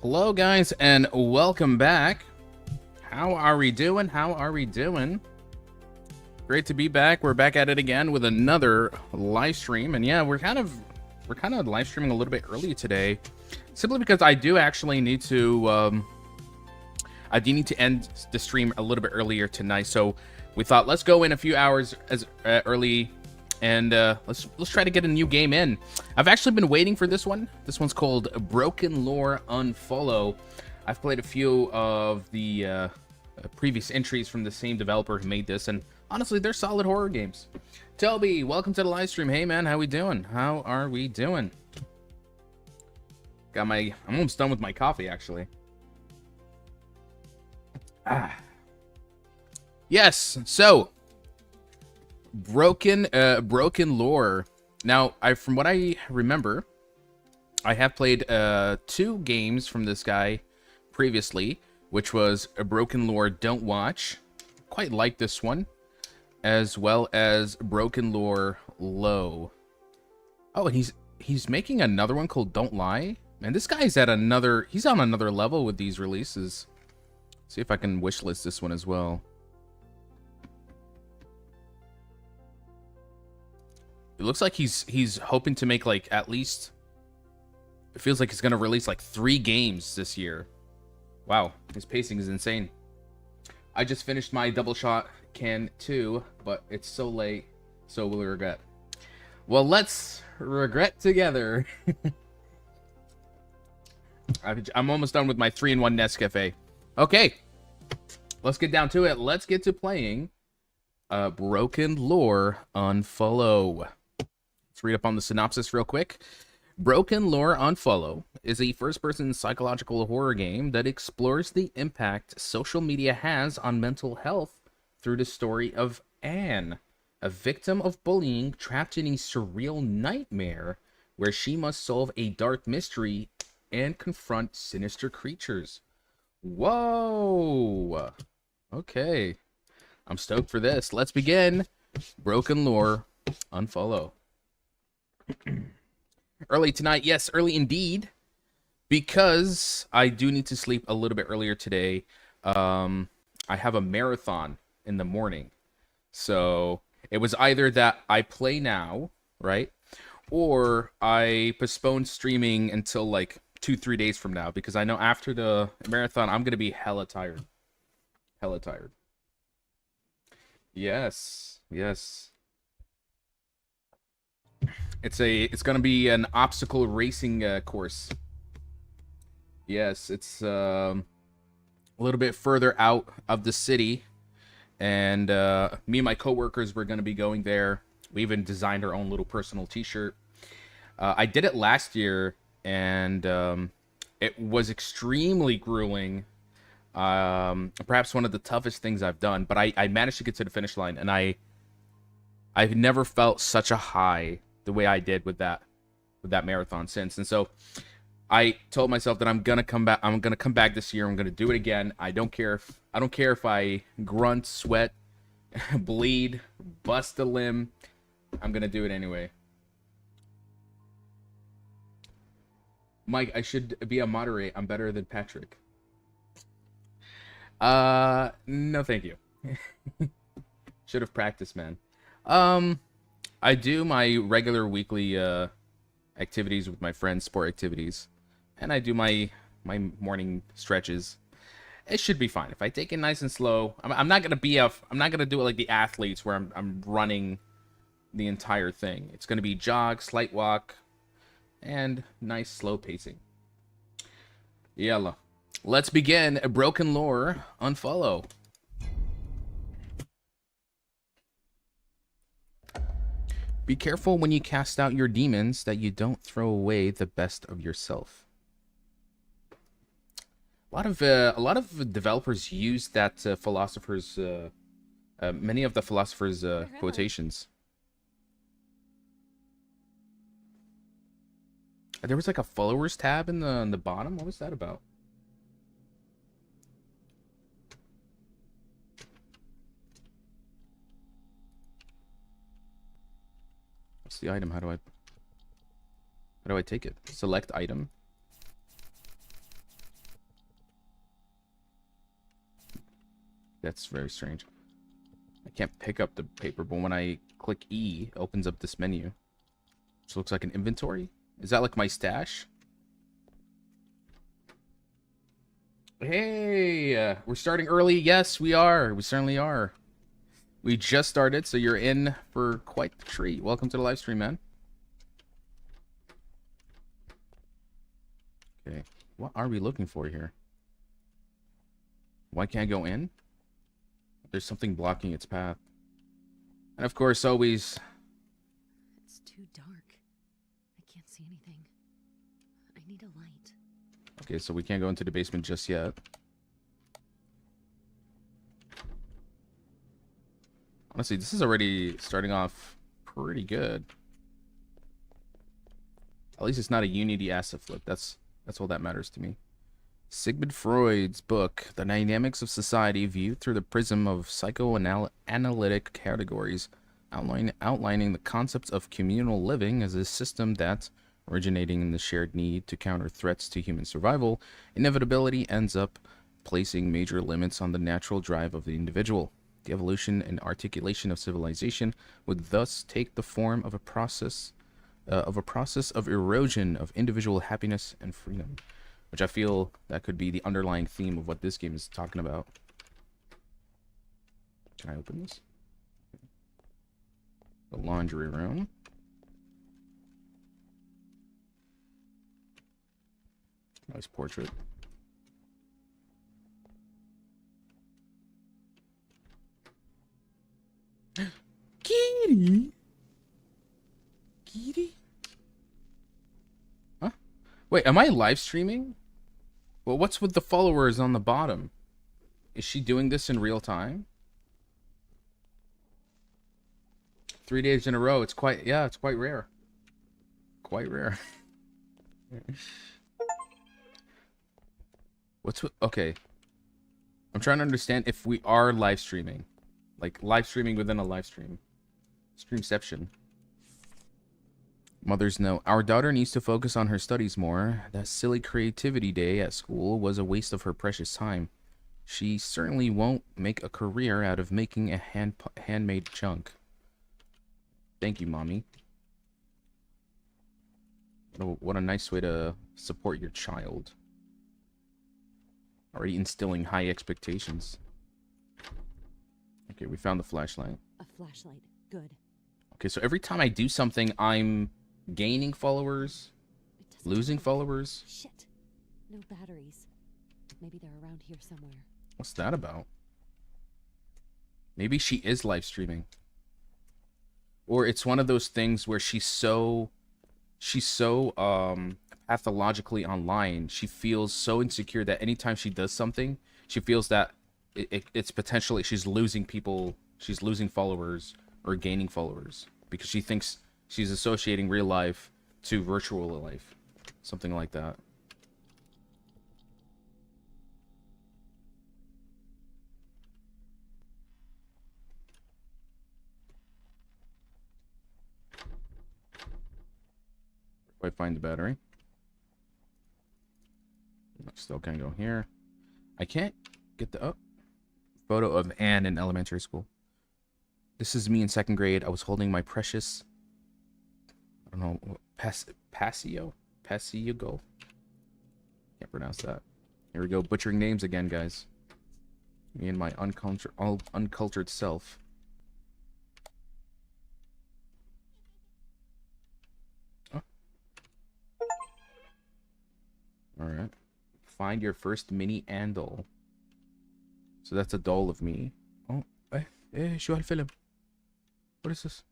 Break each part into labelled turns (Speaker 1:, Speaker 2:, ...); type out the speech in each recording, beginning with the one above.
Speaker 1: Hello guys and welcome back. How are we doing? How are we doing? Great to be back. We're back at it again with another live stream. And yeah, we're kind of live streaming a little bit early today, simply because I do actually need to end the stream a little bit earlier tonight. So we thought let's go in a few hours as early, and let's try to get a new game in. I've actually been waiting for this one. This one's called BrokenLore UNFOLLOW. I've played a few of the previous entries from the same developer who made this, and honestly, they're solid horror games. Toby, welcome to the live stream. Hey man, how we doing? How are we doing? I'm almost done with my coffee actually. Yes, so BrokenLore. Now, from what I remember, I have played 2 games from this guy previously, which was a BrokenLore Don't Watch. Quite like this one, as well as BrokenLore Low. Oh, and he's making another one called Don't Lie. Man, this guy's he's on another level with these releases. See if I can wishlist this one as well. It looks like he's hoping to make like at least, it feels like he's gonna release like 3 games this year. Wow, his pacing is insane. I just finished my double shot can too, but it's so late, so we'll regret. Well, let's regret together. I'm almost done with my 3-in-1 Nescafe. Okay, let's get down to it. Let's get to playing BrokenLore UNFOLLOW. Let's read up on the synopsis real quick. BrokenLore UNFOLLOW is a first-person psychological horror game that explores the impact social media has on mental health through the story of Anne, a victim of bullying trapped in a surreal nightmare where she must solve a dark mystery and confront sinister creatures. Whoa! Okay. I'm stoked for this. Let's begin. BrokenLore UNFOLLOW. Early tonight. Yes, early indeed. Because I do need to sleep a little bit earlier today. I have a marathon in the morning. So it was either that I play now, right? Or I postpone streaming until like 2-3 days from now. Because I know after the marathon, I'm going to be hella tired. Hella tired. Yes, yes. It's gonna be an obstacle racing course. Yes, it's a little bit further out of the city, and me and my coworkers were gonna be going there. We even designed our own little personal T-shirt. I did it last year, and it was extremely grueling. Perhaps one of the toughest things I've done, but I managed to get to the finish line, and I've never felt such a high the way I did with that marathon since. And so I told myself that I'm gonna come back this year. I'm gonna do it again. I don't care if I grunt, sweat, bleed, bust a limb. I'm gonna do it anyway. Mike, I should be a moderate. I'm better than Patrick. No thank you. Should have practiced, man. I do my regular weekly activities with my friends, sport activities, and I do my morning stretches. It should be fine if I take it nice and slow. I'm not gonna do it like the athletes where I'm running the entire thing. It's gonna be jog, slight walk, and nice slow pacing. Yalla. Let's begin BrokenLore UNFOLLOW. Be careful when you cast out your demons that you don't throw away the best of yourself. A lot of developers use that philosopher's many of the philosopher's quotations. There was like a followers tab in the bottom. What was that about? What's the item? How do I take it? Select item. That's very strange. I can't pick up the paper, but when I click E, it opens up this menu. So it looks like an inventory. Is that like my stash? Hey, we're starting early. Yes, we are. We certainly are. We just started, so you're in for quite the treat. Welcome to the live stream, man. Okay, what are we looking for here? Why can't I go in? There's something blocking its path. And of course, always...
Speaker 2: It's too dark. I can't see anything. I need a light.
Speaker 1: Okay, so we can't go into the basement just yet. Honestly, this is already starting off pretty good. At least it's not a Unity asset flip. That's all that matters to me. Sigmund Freud's book, The Dynamics of Society, viewed through the prism of psychoanalytic categories, outlining the concepts of communal living as a system that, originating in the shared need to counter threats to human survival, inevitably ends up placing major limits on the natural drive of the individual. The evolution and articulation of civilization would thus take the form of a process of erosion of individual happiness and freedom, which I feel that could be the underlying theme of what this game is talking about. Can I open this? The laundry room. Nice portrait. Kitty? Kitty? Huh? Wait, am I live streaming? Well, what's with the followers on the bottom? Is she doing this in real time? 3 days in a row. It's quite, yeah, it's quite rare. Quite rare. What's with, okay. I'm trying to understand if we are live streaming. Like, live streaming within a live stream. Streamception. Mother's note. Our daughter needs to focus on her studies more. That silly creativity day at school was a waste of her precious time. She certainly won't make a career out of making a handmade junk. Thank you, Mommy. What a nice way to support your child. Already instilling high expectations. Okay, we found the flashlight.
Speaker 2: A flashlight. Good.
Speaker 1: Okay, so every time I do something, I'm gaining followers, losing followers.
Speaker 2: Shit. No batteries. Maybe they're around here somewhere.
Speaker 1: What's that about? Maybe she is live streaming. Or it's one of those things where she's so pathologically online. She feels so insecure that anytime she does something, she feels that it's potentially she's losing people, she's losing followers or gaining followers because she thinks she's associating real life to virtual life. Something like that. I find the battery. Still can't go here. I can't get the photo of Anne in elementary school. This is me in second grade. I was holding my precious, I don't know, Passio? Can't pronounce that. Here we go, butchering names again, guys. Me and my uncultured self. Oh. Alright. Find your first mini Anne doll. So that's a doll of me. Oh, شو هالفيلم? What is this?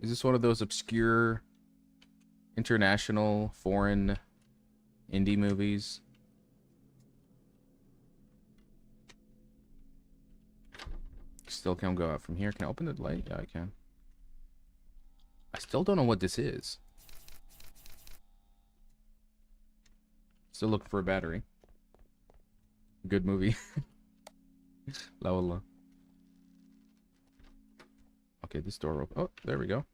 Speaker 1: Is this one of those obscure international foreign indie movies? Still can't go out from here. Can I open the light? Yeah, I can. I still don't know what this is. Still looking for a battery. Good movie. La wallah. Okay, this door open. Oh, there we go.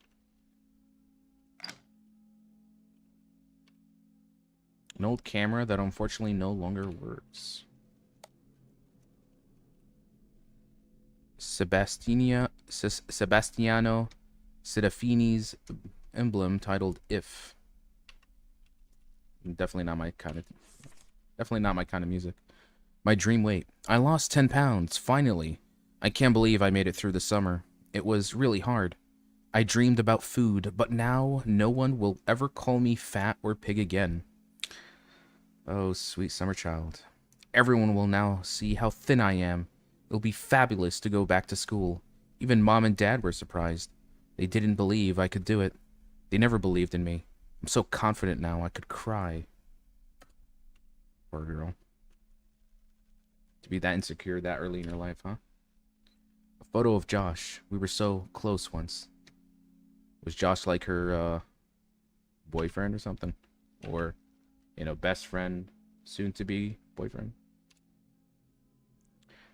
Speaker 1: An old camera that unfortunately no longer works. Sebastiano Serafini's emblem titled "If." Definitely not my kind of music. My dream weight. I lost 10 pounds, finally. I can't believe I made it through the summer. It was really hard. I dreamed about food, but now no one will ever call me fat or pig again. Oh, sweet summer child. Everyone will now see how thin I am. It'll be fabulous to go back to school. Even Mom and Dad were surprised. They didn't believe I could do it. They never believed in me. I'm so confident now I could cry. Poor girl. To be that insecure that early in her life, huh? A photo of Josh. We were so close once. Was Josh like her boyfriend or something? Or, you know, best friend, soon to be boyfriend?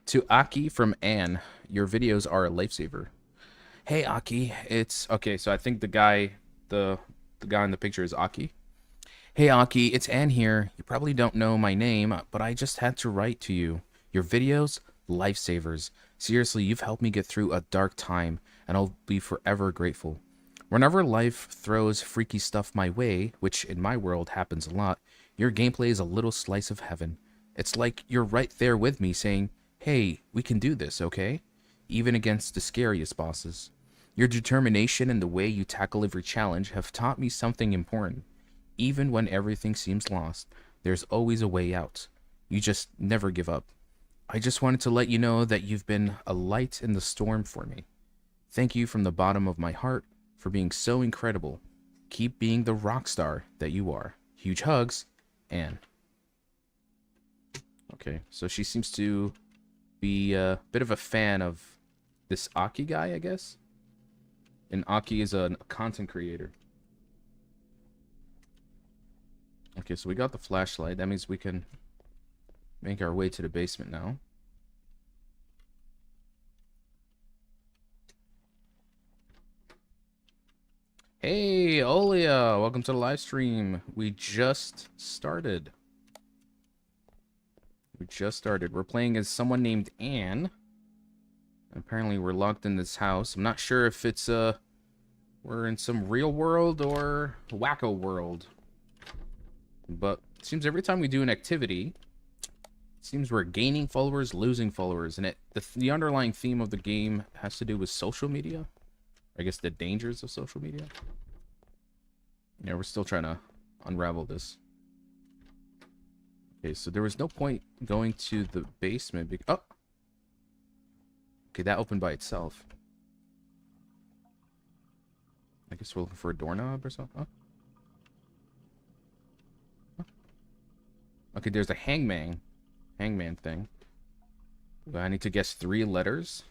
Speaker 1: To Aki from Anne, your videos are a lifesaver. Hey Aki, it's okay, so I think the guy in the picture is Aki. Hey Aki, it's Anne here. You probably don't know my name, but I just had to write to you. Your videos, lifesavers. Seriously, you've helped me get through a dark time, and I'll be forever grateful. Whenever life throws freaky stuff my way, which in my world happens a lot, your gameplay is a little slice of heaven. It's like you're right there with me saying, hey, we can do this, okay? Even against the scariest bosses. Your determination and the way you tackle every challenge have taught me something important. Even when everything seems lost, there's always a way out. You just never give up. I just wanted to let you know that you've been a light in the storm for me. Thank you from the bottom of my heart for being so incredible. Keep being the rock star that you are. Huge hugs, Anne. Okay, so she seems to be a bit of a fan of this Aki guy, I guess. And Aki is a content creator. Okay, so we got the flashlight. That means we can make our way to the basement now. Hey, Olia! Welcome to the live stream. We just started. We're playing as someone named Anne. Apparently we're locked in this house. I'm not sure if it's we're in some real world or wacko world. But it seems every time we do an activity, it seems we're gaining followers, losing followers, and the underlying theme of the game has to do with social media. I guess the dangers of social media. Yeah, we're still trying to unravel this. Okay, so there was no point going to the basement. Oh! Okay, that opened by itself. I guess we're looking for a doorknob or something. Huh? Okay, there's a hangman thing. I need to guess 3 letters.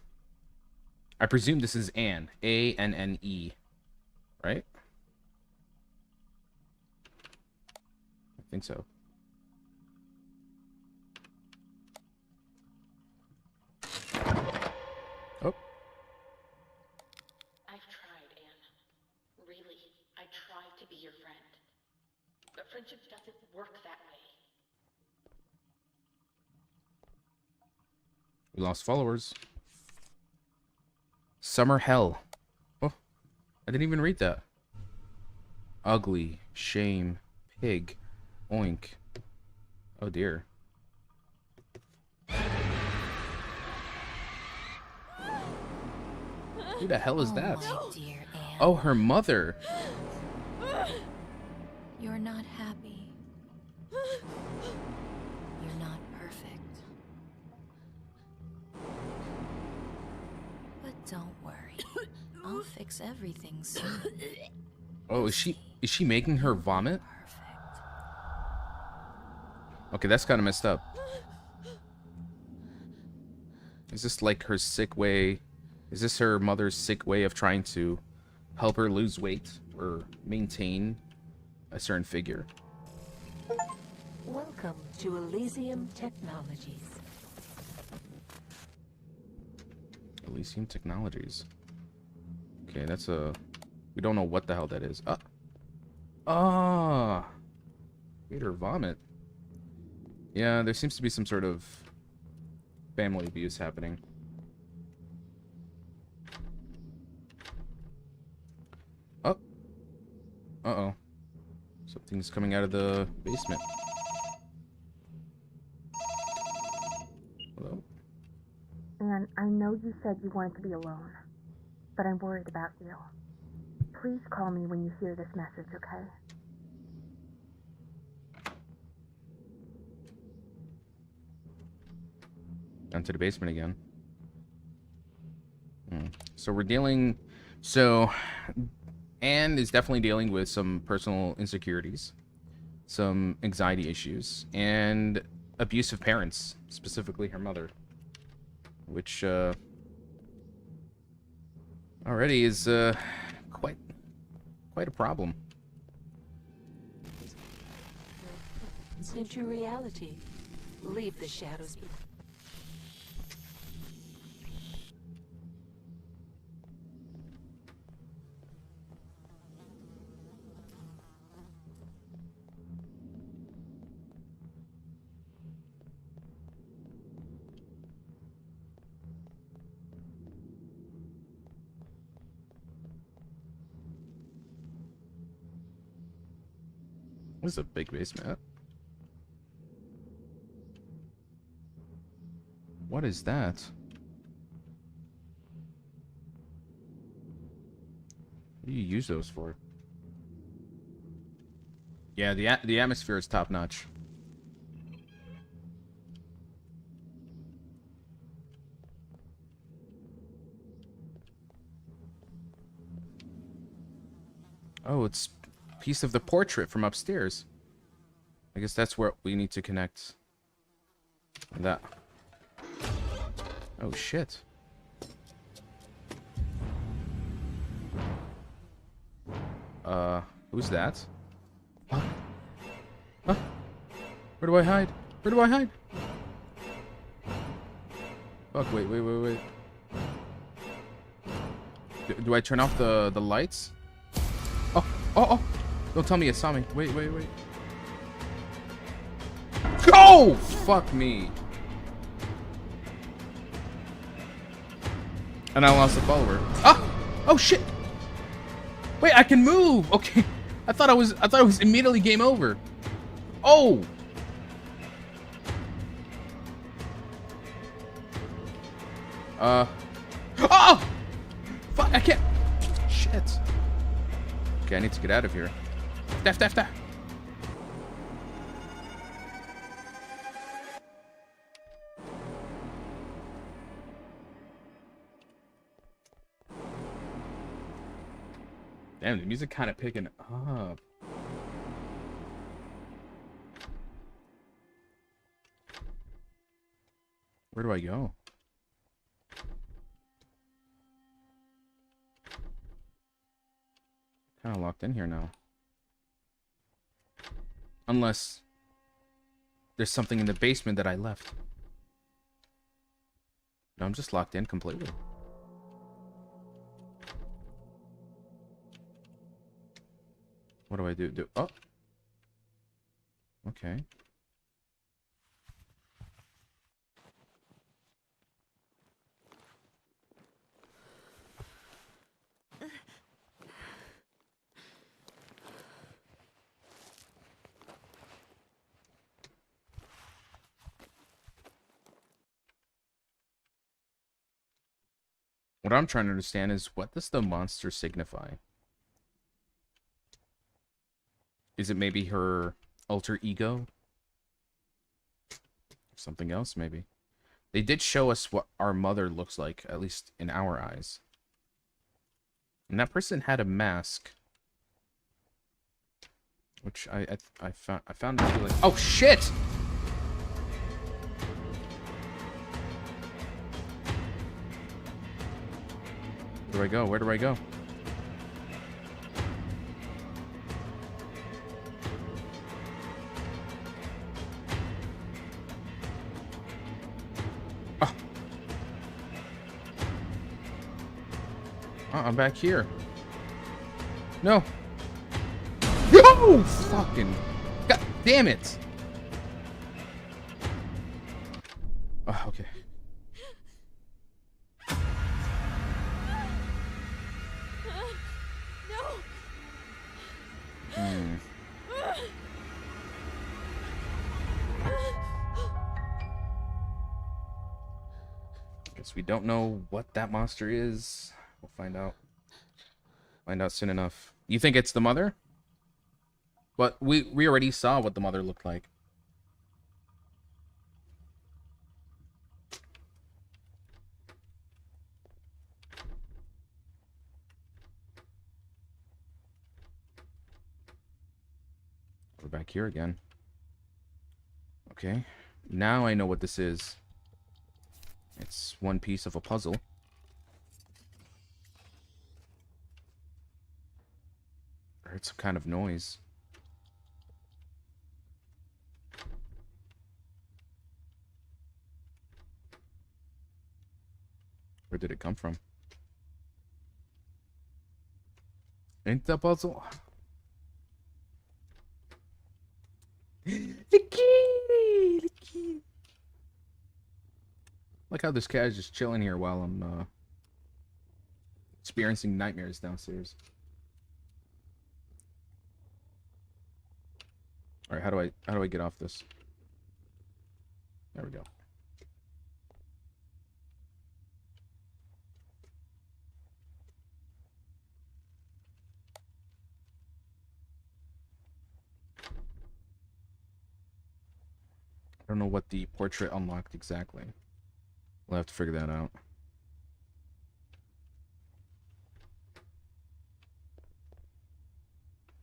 Speaker 1: I presume this is Anne. A-N-N-E. Right? I think so. Oh.
Speaker 3: I've tried, Anne. Really, I tried to be your friend. But friendship doesn't work that way.
Speaker 1: We lost followers. Summer hell. Oh, I didn't even read that. Ugly, shame, pig, oink. Oh dear. Who the hell is that?
Speaker 2: My dear Anne.
Speaker 1: Oh, her mother.
Speaker 2: You're not happy. You're not perfect. But don't worry. I'll fix everything soon.
Speaker 1: Oh, is she making her vomit?
Speaker 2: Perfect.
Speaker 1: Okay, that's kind of messed up. Is this like her sick way? Is this her mother's sick way of trying to help her lose weight or maintain a certain figure?
Speaker 4: Welcome to Elysium Technologies.
Speaker 1: Elysium Technologies. Okay, that's a... We don't know what the hell that is. Made her vomit. Yeah, there seems to be some sort of family abuse happening. Uh-oh. Something's coming out of the basement. Hello?
Speaker 5: And I know you said you wanted to be alone, but I'm worried about you. Please call me when you hear this message, okay?
Speaker 1: Down to the basement again. So we're dealing... So... Anne is definitely dealing with some personal insecurities. Some anxiety issues. And abusive parents. Specifically her mother. Which, already is, quite a problem.
Speaker 4: It's into reality. Leave the shadows behind.
Speaker 1: This is a big basement. What is that? What do you use those for? Yeah, the atmosphere is top notch. Oh, it's a piece of the portrait from upstairs. I guess that's where we need to connect. That. Oh, shit. Who's that? Huh? Huh? Where do I hide? Where do I hide? Fuck, wait. Do I turn off the lights? Oh! Don't tell me it saw me. Wait. Oh! Fuck me. And I lost the follower. Oh shit! Wait, I can move! Okay. I thought it was immediately game over. Oh! Oh! Fuck, I can't. Shit. Okay, I need to get out of here. Daff. Damn, the music kind of picking up. Where do I go? Kind of locked in here now. Unless there's something in the basement that I left. No, I'm just locked in completely. What do I do? Oh. Okay. What I'm trying to understand is, what does the monster signify? Is it maybe her alter ego? Something else, maybe. They did show us what our mother looks like, at least in our eyes. And that person had a mask. Which I found it to be like... Oh, shit! Where do I go? Where do I go? Oh. I'm back here. No. No! Fucking... God damn it! Oh, okay. Guess we don't know what that monster is. We'll find out. Find out soon enough. You think it's the mother? But we already saw what the mother looked like. We're back here again. Okay. Now I know what this is. It's one piece of a puzzle. I heard some kind of noise. Where did it come from? Ain't that puzzle? The key! The key! Like how this cat is just chilling here while I'm experiencing nightmares downstairs. All right, how do I get off this? There we go. I don't know what the portrait unlocked exactly. We'll have to figure that out.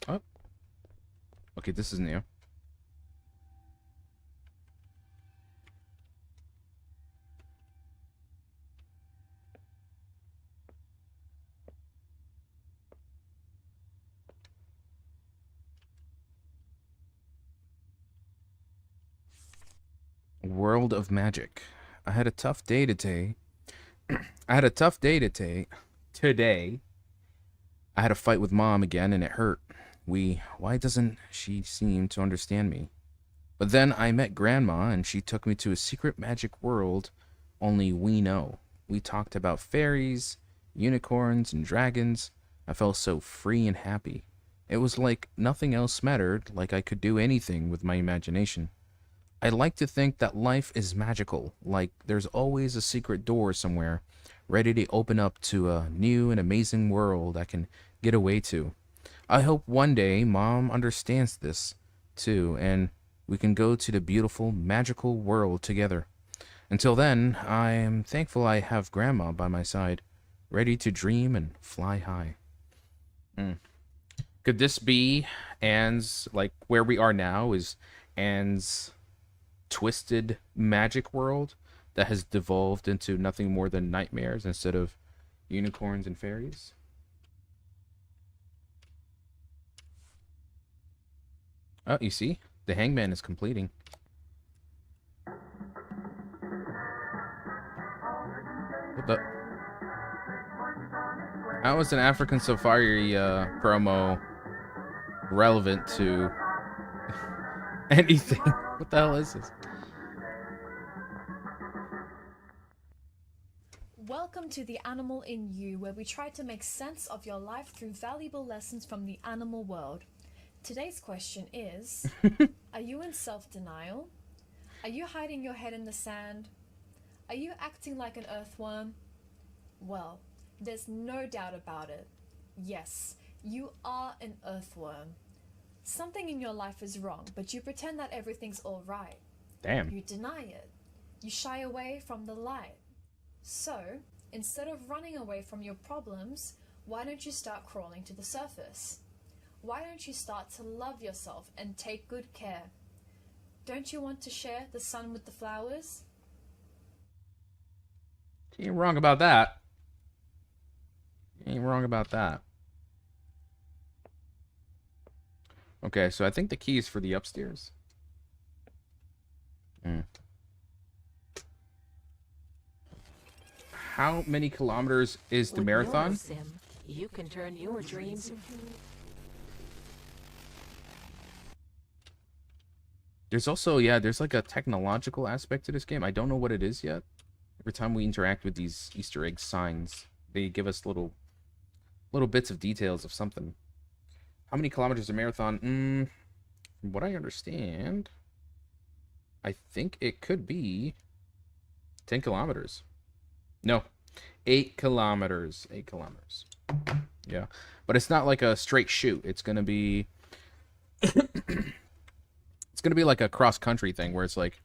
Speaker 1: Oh. Okay, this is new. World of Magic. I had a tough day today. I had a tough day today. I had a fight with Mom again and it hurt. Why doesn't she seem to understand me? But then I met Grandma and she took me to a secret magic world only we know. We talked about fairies, unicorns, and dragons. I felt so free and happy. It was like nothing else mattered, like I could do anything with my imagination. I like to think that life is magical, like there's always a secret door somewhere, ready to open up to a new and amazing world I can get away to. I hope one day Mom understands this, too, and we can go to the beautiful, magical world together. Until then, I am thankful I have Grandma by my side, ready to dream and fly high. Could this be Anne's, like, where we are now is Anne's twisted magic world that has devolved into nothing more than nightmares instead of unicorns and fairies? Oh, you see? The hangman is completing. What the? How is an African Safari promo relevant to anything? What the hell is this?
Speaker 6: Welcome to The Animal in You, where we try to make sense of your life through valuable lessons from the animal world. Today's question is, are you in self-denial? Are you hiding your head in the sand? Are you acting like an earthworm? Well, there's no doubt about it. Yes, you are an earthworm. Something in your life is wrong, but you pretend that everything's all right.
Speaker 1: Damn.
Speaker 6: You deny it. You shy away from the light. So, instead of running away from your problems, why don't you start crawling to the surface? Why don't you start to love yourself and take good care? Don't you want to share the sun with the flowers?
Speaker 1: You ain't wrong about that. You ain't wrong about that. Okay, so I think the key is for the upstairs. How many kilometers is the
Speaker 4: With
Speaker 1: marathon?
Speaker 4: your sim, you can turn your dreams.
Speaker 1: There's also, yeah, there's like a technological aspect to this game. I don't know what it is yet. Every time we interact with these Easter egg signs, they give us little bits of details of something. How many kilometers a marathon? From what I understand, I think it could be 10 kilometers. No, 8 kilometers. 8 kilometers. Yeah. But it's not like a straight shoot. It's going to be it's going to be like a cross country thing where it's like,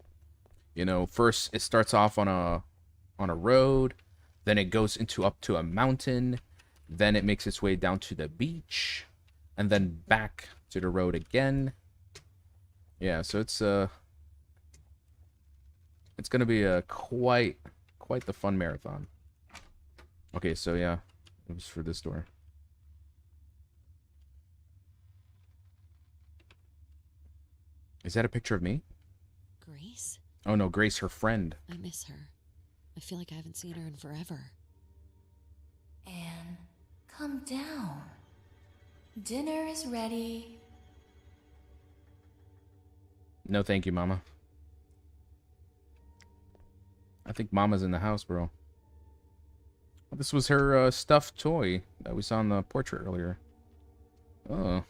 Speaker 1: you know, first it starts off on a road, then it goes into up to a mountain, then it makes its way down to the beach, and then back to the road again. Yeah, so it's going to be a quite the fun marathon. Okay, so yeah, it was for this door. Is that a picture of me?
Speaker 2: Grace?
Speaker 1: Oh no, Grace, her friend.
Speaker 2: I miss her. I feel like I haven't seen her in forever.
Speaker 7: Anne, come down. Dinner is ready.
Speaker 1: No, thank you, Mama. I think Mama's in the house, bro. This was her stuffed toy that we saw in the portrait earlier. Oh.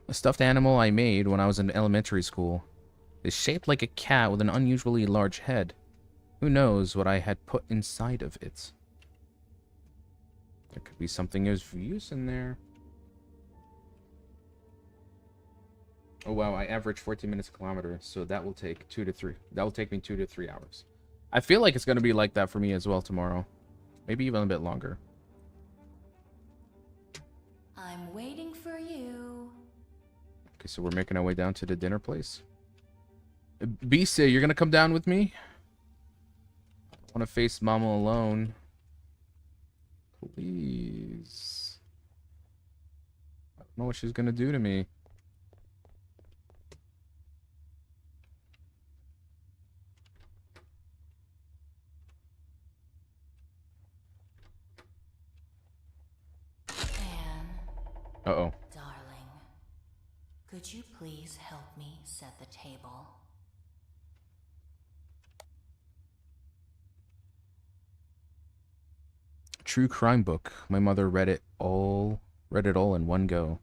Speaker 1: A stuffed animal I made when I was in elementary school. It's shaped like a cat with an unusually large head. Who knows what I had put inside of it? There could be something of use in there. Oh wow, I average 14 minutes a kilometer, so that will take 2 to 3. That will take me 2 to 3 hours. I feel like it's going to be like that for me as well tomorrow. Maybe even a bit longer.
Speaker 7: I'm waiting for you.
Speaker 1: Okay, so we're making our way down to the dinner place. Bisa, you're going to come down with me? I want to face Mama alone. Please. I don't know what she's going to do to me.
Speaker 7: Anne,
Speaker 1: Uh-oh.
Speaker 7: darling, could you please help me set the table?
Speaker 1: True crime book. My mother read it all in one go.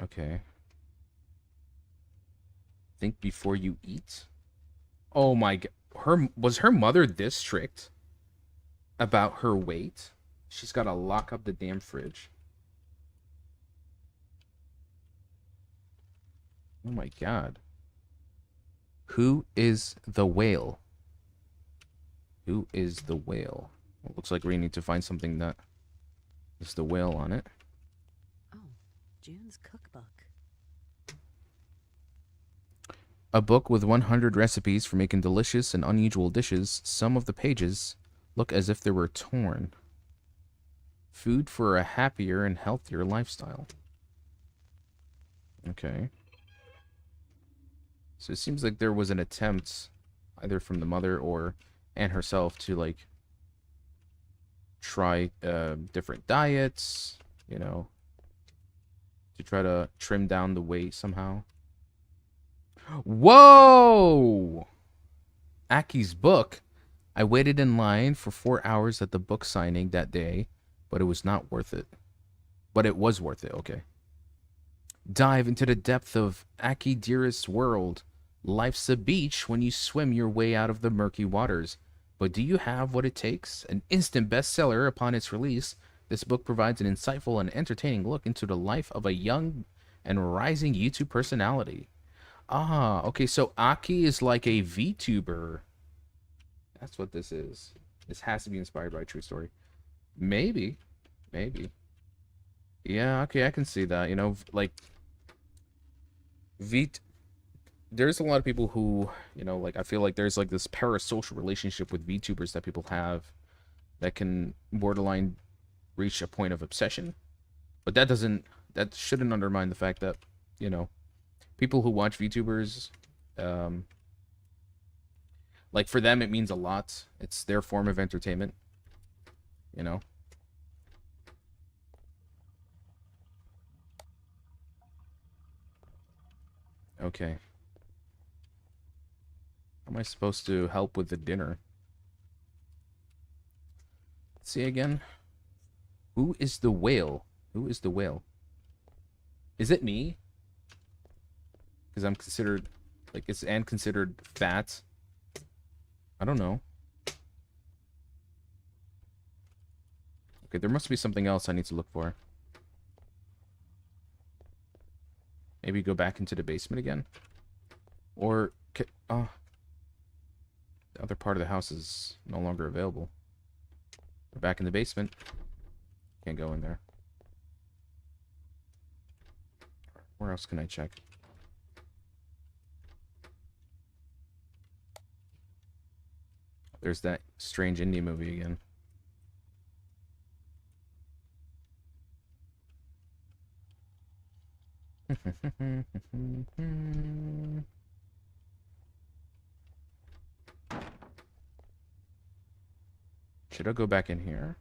Speaker 1: Okay. Think before you eat? Oh my god. Was her mother this strict about her weight? She's got to lock up the damn fridge. Oh my god. Who is the whale? Who is the whale? Well, looks like we need to find something that is the whale on it.
Speaker 2: Oh, June's cookbook.
Speaker 1: A book with 100 recipes for making delicious and unusual dishes. Some of the pages look as if they were torn. Food for a happier and healthier lifestyle. Okay. So it seems like there was an attempt, either from the mother or Anne herself, to like try different diets, you know, to try to trim down the weight somehow. Whoa! Aki's book. I waited in line for 4 hours at the book signing that day, but it was not worth it. But it was worth it, okay. Dive into the depth of Aki Dearest's world. Life's a beach when you swim your way out of the murky waters. But do you have what it takes? An instant bestseller upon its release, this book provides an insightful and entertaining look into the life of a young and rising YouTube personality. Ah, okay, so Aki is like a VTuber. That's what this is. This has to be inspired by a true story. Maybe. Maybe. Yeah, okay, I can see that. You know, like, there's a lot of people who, you know, like, I feel like there's, like, this parasocial relationship with VTubers that people have that can borderline reach a point of obsession. But that shouldn't undermine the fact that, you know, people who watch VTubers, like, for them, it means a lot. It's their form of entertainment, you know? Okay. am I supposed to help with the dinner? Let's see again. Who is the whale? Who is the whale? Is it me? Because I'm considered, like, it's and considered fat. I don't know. Okay, there must be something else I need to look for. Maybe go back into the basement again? Or, oh, the other part of the house is no longer available. We're back in the basement. Can't go in there. Where else can I check? There's that strange indie movie again. Should I go back in here?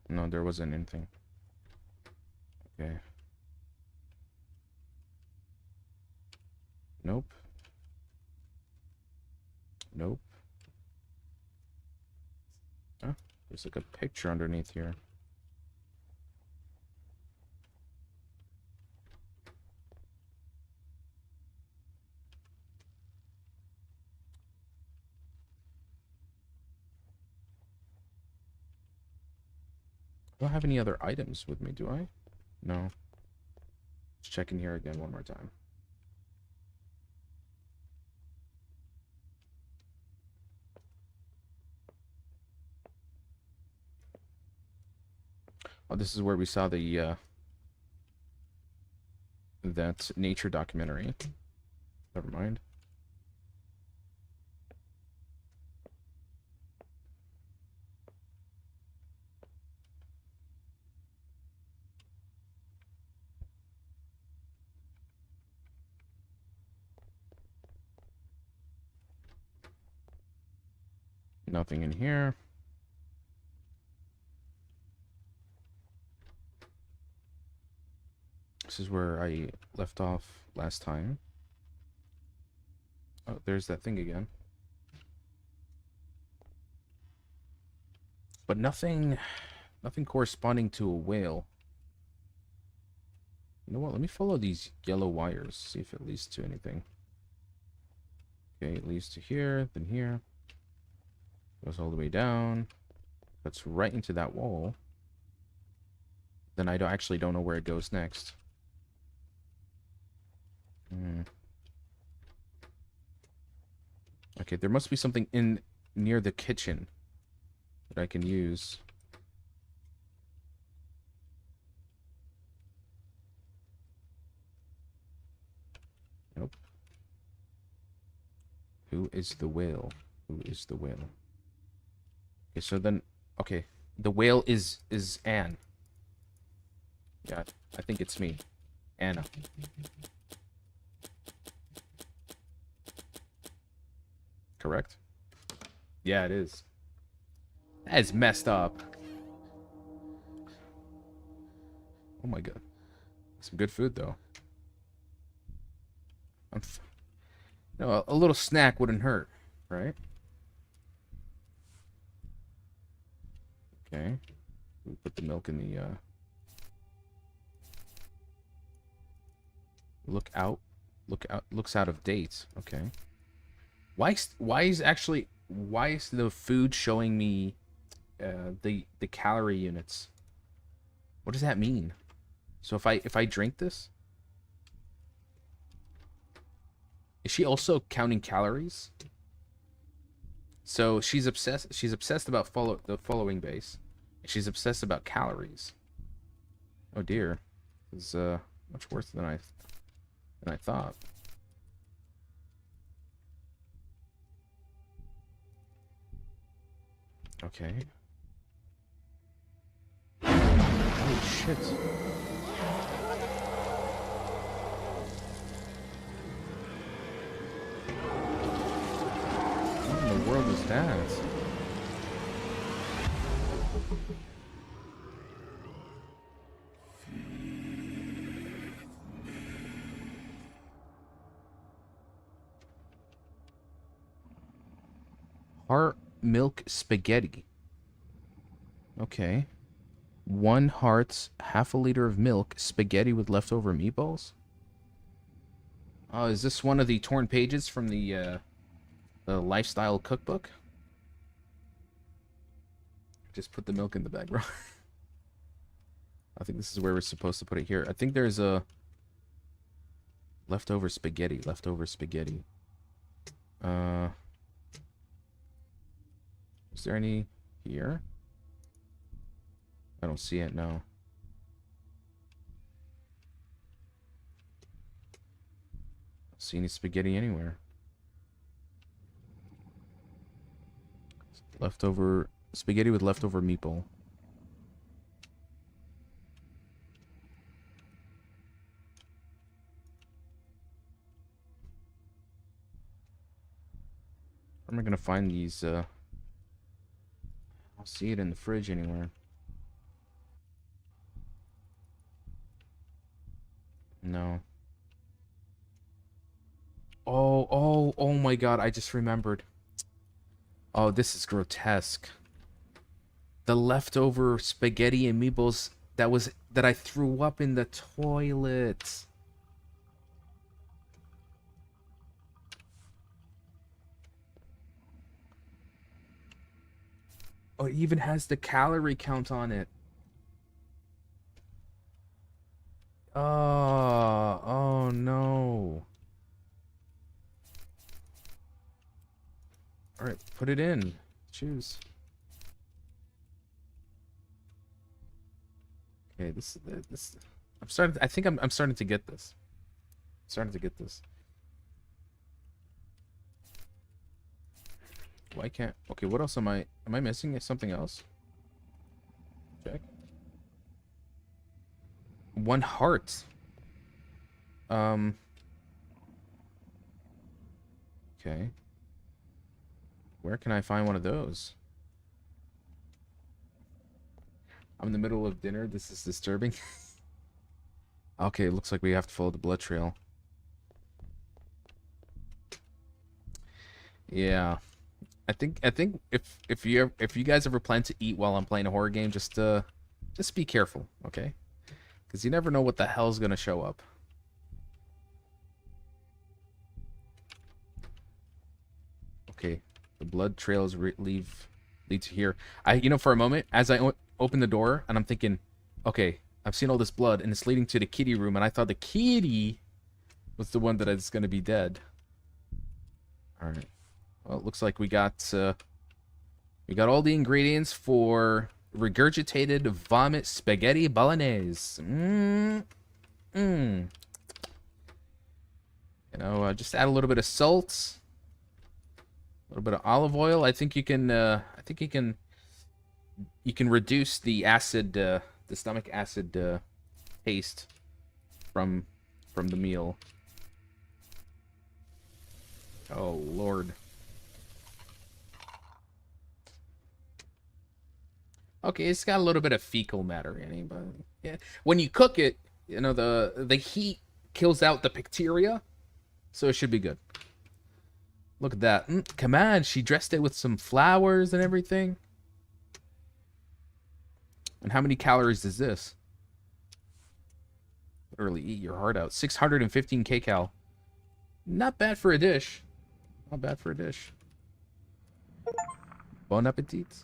Speaker 1: No, there wasn't anything. Okay. Nope. Nope. Huh? There's like a picture underneath here. I don't have any other items with me, do I? No. Let's check in here again one more time. Oh, this is where we saw the that nature documentary. Never mind. Nothing in here. This is where I left off last time. Oh, there's that thing again. But nothing corresponding to a whale. You know what? Let me follow these yellow wires, see if it leads to anything. Okay, it leads to here, then here. Goes all the way down. Cuts right into that wall. Then I actually don't know where it goes next. Okay, there must be something in near the kitchen that I can use. Nope. Who is the whale? Who is the whale? Okay, so then, okay, the whale is Anne. Yeah, I think it's me, Anna. Correct? Yeah, it is. That is messed up. Oh my god. Some good food though. No, a little snack wouldn't hurt, right? Okay. We put the milk in the look out. Looks out of date. Okay. Why is the food showing me the calorie units? What does that mean? So if I drink this, is she also counting calories? So she's obsessed about the following base. She's obsessed about calories. Oh dear. It's much worse than I thought. Okay. Oh shit. What in the world is that? heart milk spaghetti. Okay. 1 heart, half a liter of milk, spaghetti with leftover meatballs. Oh, is this one of the torn pages from the lifestyle cookbook? Just put the milk in the bag, bro. I think this is where we're supposed to put it here. I think there's a leftover spaghetti. Is there any here? I don't see it, no. Don't see any spaghetti anywhere. Leftover spaghetti with leftover meatball. Where am I gonna find these? I don't see it in the fridge anywhere. No. Oh my god, I just remembered. Oh, this is grotesque. The leftover spaghetti and meatballs that I threw up in the toilet. Oh, it even has the calorie count on it. Oh no. All right, put it in. Choose. Okay, this. I think I'm starting to get this. Why can't? Okay, what else am I missing? Is something else? Check. 1 heart. Okay. Where can I find one of those? I'm in the middle of dinner. This is disturbing. Okay, it looks like we have to follow the blood trail. Yeah. I think if you guys ever plan to eat while I'm playing a horror game, just be careful, okay? Because you never know what the hell's gonna show up. Okay, the blood trails lead to here. For a moment, as I open the door, and I'm thinking, okay, I've seen all this blood, and it's leading to the kitty room, and I thought the kitty was the one that is gonna be dead. All right. Well, it looks like we got all the ingredients for regurgitated vomit spaghetti bolognese. Just add a little bit of salt, a little bit of olive oil. I think you can reduce the acid, the stomach acid taste from the meal. Oh Lord. Okay, it's got a little bit of fecal matter in it, but yeah. When you cook it, the heat kills out the bacteria, so it should be good. Look at that. Come on, she dressed it with some flowers and everything. And how many calories is this? Literally eat your heart out. 615 kcal. Not bad for a dish. Bon appetit.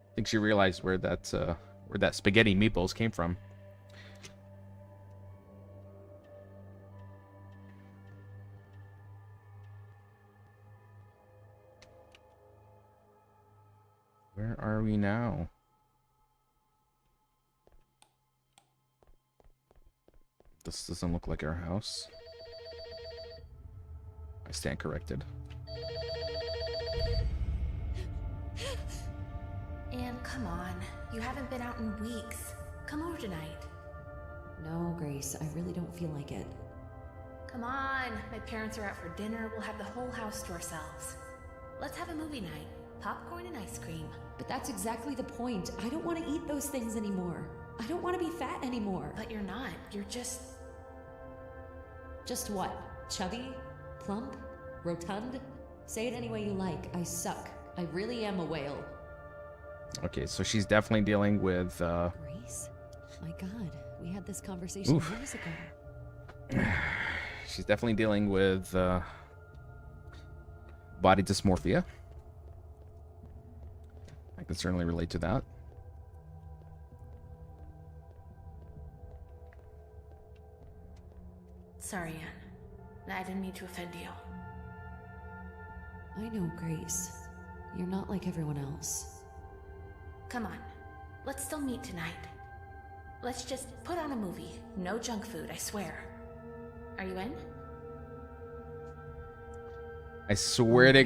Speaker 1: I think she realized where that spaghetti meatballs came from. Where are we now? This doesn't look like our house. I stand corrected.
Speaker 7: And come on, you haven't been out in weeks. Come over tonight.
Speaker 2: No, Grace, I really don't feel like it.
Speaker 3: Come on, my parents are out for dinner. We'll have the whole house to ourselves. Let's have a movie night. Popcorn and ice cream.
Speaker 2: But that's exactly the point. I don't want to eat those things anymore. I don't want to be fat anymore.
Speaker 3: But you're not. You're just...
Speaker 2: Just what? Chubby? Plump? Rotund? Say it any way you like. I suck. I really am a whale.
Speaker 1: Okay, so she's definitely dealing with
Speaker 2: Grace? My God, we had this conversation years ago.
Speaker 1: she's definitely dealing with body dysmorphia. I can certainly relate to that.
Speaker 3: Sorry, Anne. I didn't mean to offend you.
Speaker 2: I know, Grace. You're not like everyone else.
Speaker 3: Come on. Let's still meet tonight. Let's just put on a movie. No junk food, I swear. Are you in?
Speaker 1: I swear to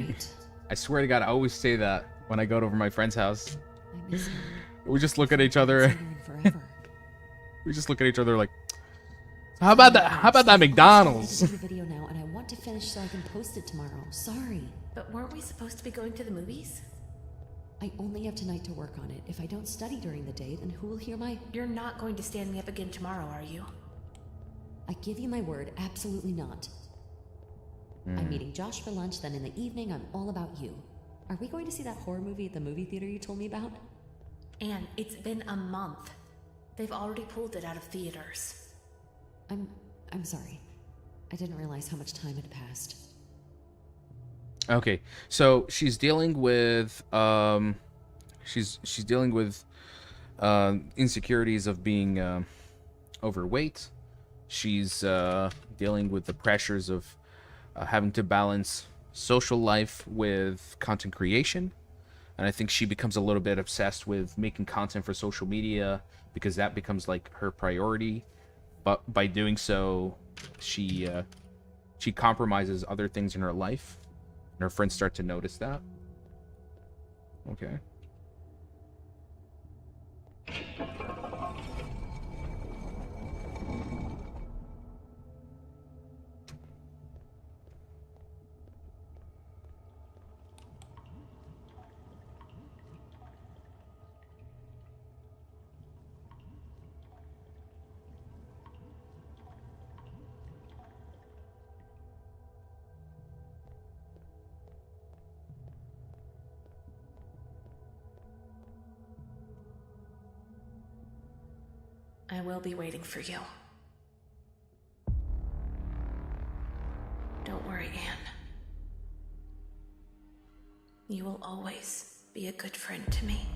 Speaker 2: Right.
Speaker 1: God, I always say that when I go over my friend's house.
Speaker 2: I miss you.
Speaker 1: We just look at each other.
Speaker 2: Haven't seen her in forever.
Speaker 1: We just look at each other like, how about that? How about that McDonald's?
Speaker 2: I'm the video now, and I want to finish so I can post it tomorrow. Sorry.
Speaker 3: But weren't we supposed to be going to the movies?
Speaker 2: I only have tonight to work on it. If I don't study during the day, then who will hear my...
Speaker 3: You're not going to stand me up again tomorrow, are you?
Speaker 2: I give you my word, absolutely not. I'm meeting Josh for lunch, then in the evening, I'm all about you. Are we going to see that horror movie at the movie theater you told me about?
Speaker 3: Anne, it's been a month. They've already pulled it out of theaters.
Speaker 2: I'm sorry. I didn't realize how much time had passed.
Speaker 1: Okay, so she's dealing with she's dealing with insecurities of being overweight. She's dealing with the pressures of having to balance social life with content creation, and I think she becomes a little bit obsessed with making content for social media because that becomes like her priority. But by doing so, she compromises other things in her life. And her friends start to notice that. Okay.
Speaker 3: I will be waiting for you. Don't worry, Anne. You will always be a good friend to me.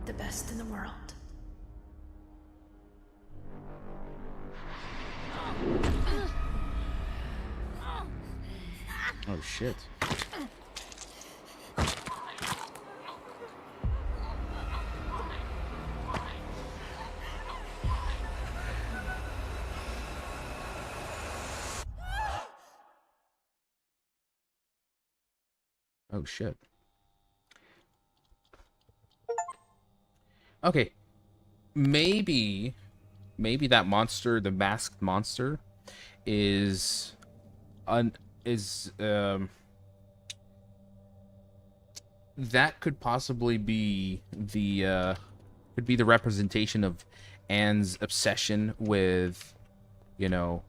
Speaker 3: The best in the world.
Speaker 1: Oh shit. Oh shit. Okay. Maybe that monster, the masked monster, is that could possibly be the representation of Anne's obsession with, you know,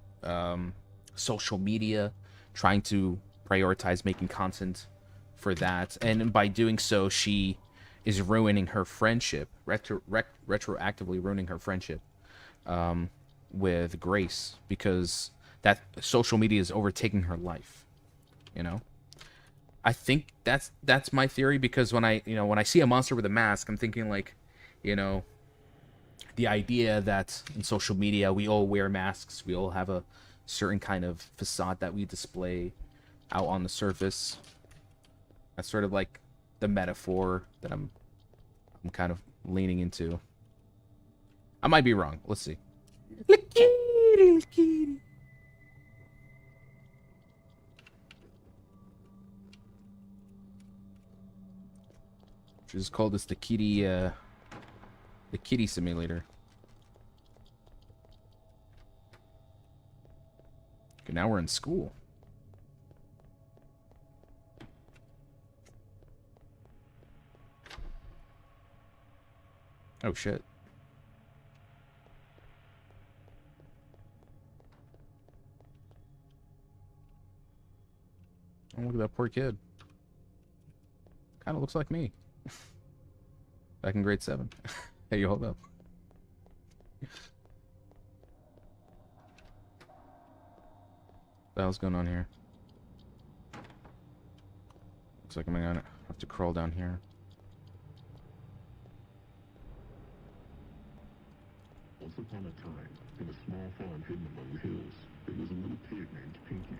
Speaker 1: social media, trying to prioritize making content for that, and by doing so she is ruining her friendship, retroactively ruining her friendship with Grace, because that social media is overtaking her life, you know. I think that's my theory, because when I see a monster with a mask, I'm thinking like, you know, the idea that in social media we all wear masks, we all have a certain kind of facade that we display out on the surface. That's sort of like the metaphor that I'm kind of leaning into. I might be wrong. Let's see. Little kitty, little kitty. Which is called as the kitty simulator. Okay, now we're in school. Oh, shit. Oh, look at that poor kid. Kind of looks like me. Back in grade 7. Hey, you hold up. What the hell's going on here? Looks like I'm gonna have to crawl down here.
Speaker 8: Once upon a time, in a small farm hidden among the hills, there was a little pig named Pinky.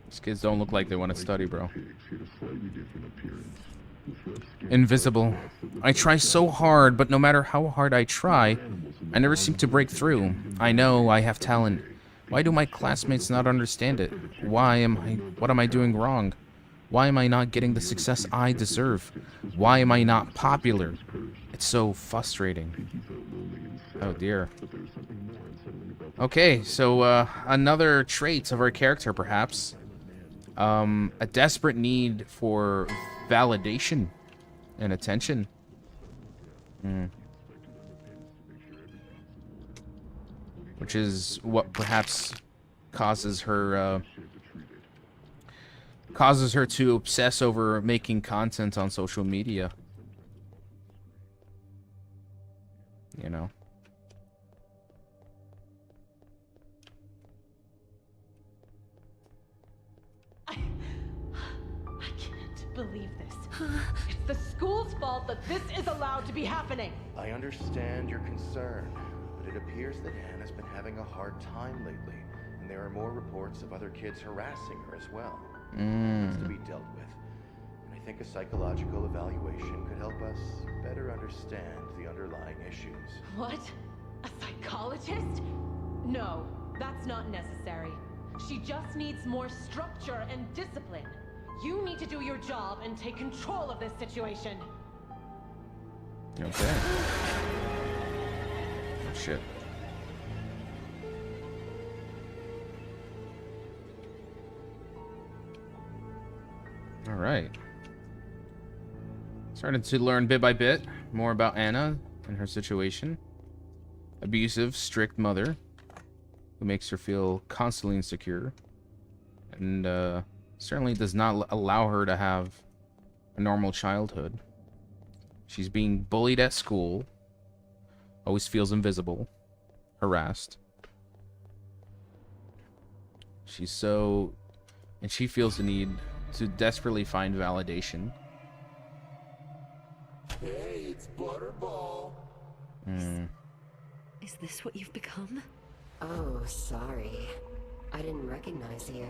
Speaker 1: These kids don't look like they want to study, bro.
Speaker 8: Pigs had a slightly different appearance, with rough skin,
Speaker 1: Invisible. I try so hard, but no matter how hard I try, I never seem to break through. I know I have talent. Why do my classmates not understand it? What am I doing wrong? Why am I not getting the success I deserve? Why am I not popular? It's so frustrating. Oh dear. Okay, so another trait of our character, perhaps. A desperate need for validation and attention. Which is what perhaps causes her to obsess over making content on social media. You know.
Speaker 9: I can't believe this. It's the school's fault that this is allowed to be happening.
Speaker 10: I understand your concern, but it appears that Hannah's been having a hard time lately, and there are more reports of other kids harassing her as well. It's to be dealt with, and I think a psychological evaluation could help us better understand the underlying issues.
Speaker 9: What? A psychologist? No, that's not necessary. She just needs more structure and discipline. You need to do your job and take control of this situation.
Speaker 1: Okay. Oh, shit. All right. Started to learn bit by bit more about Anna and her situation. Abusive, strict mother who makes her feel constantly insecure and certainly does not allow her to have a normal childhood. She's being bullied at school, always feels invisible, harassed. She feels the need to desperately find validation.
Speaker 8: Hey, it's Butterball.
Speaker 2: Is this what you've become?
Speaker 11: Oh, sorry. I didn't recognize you.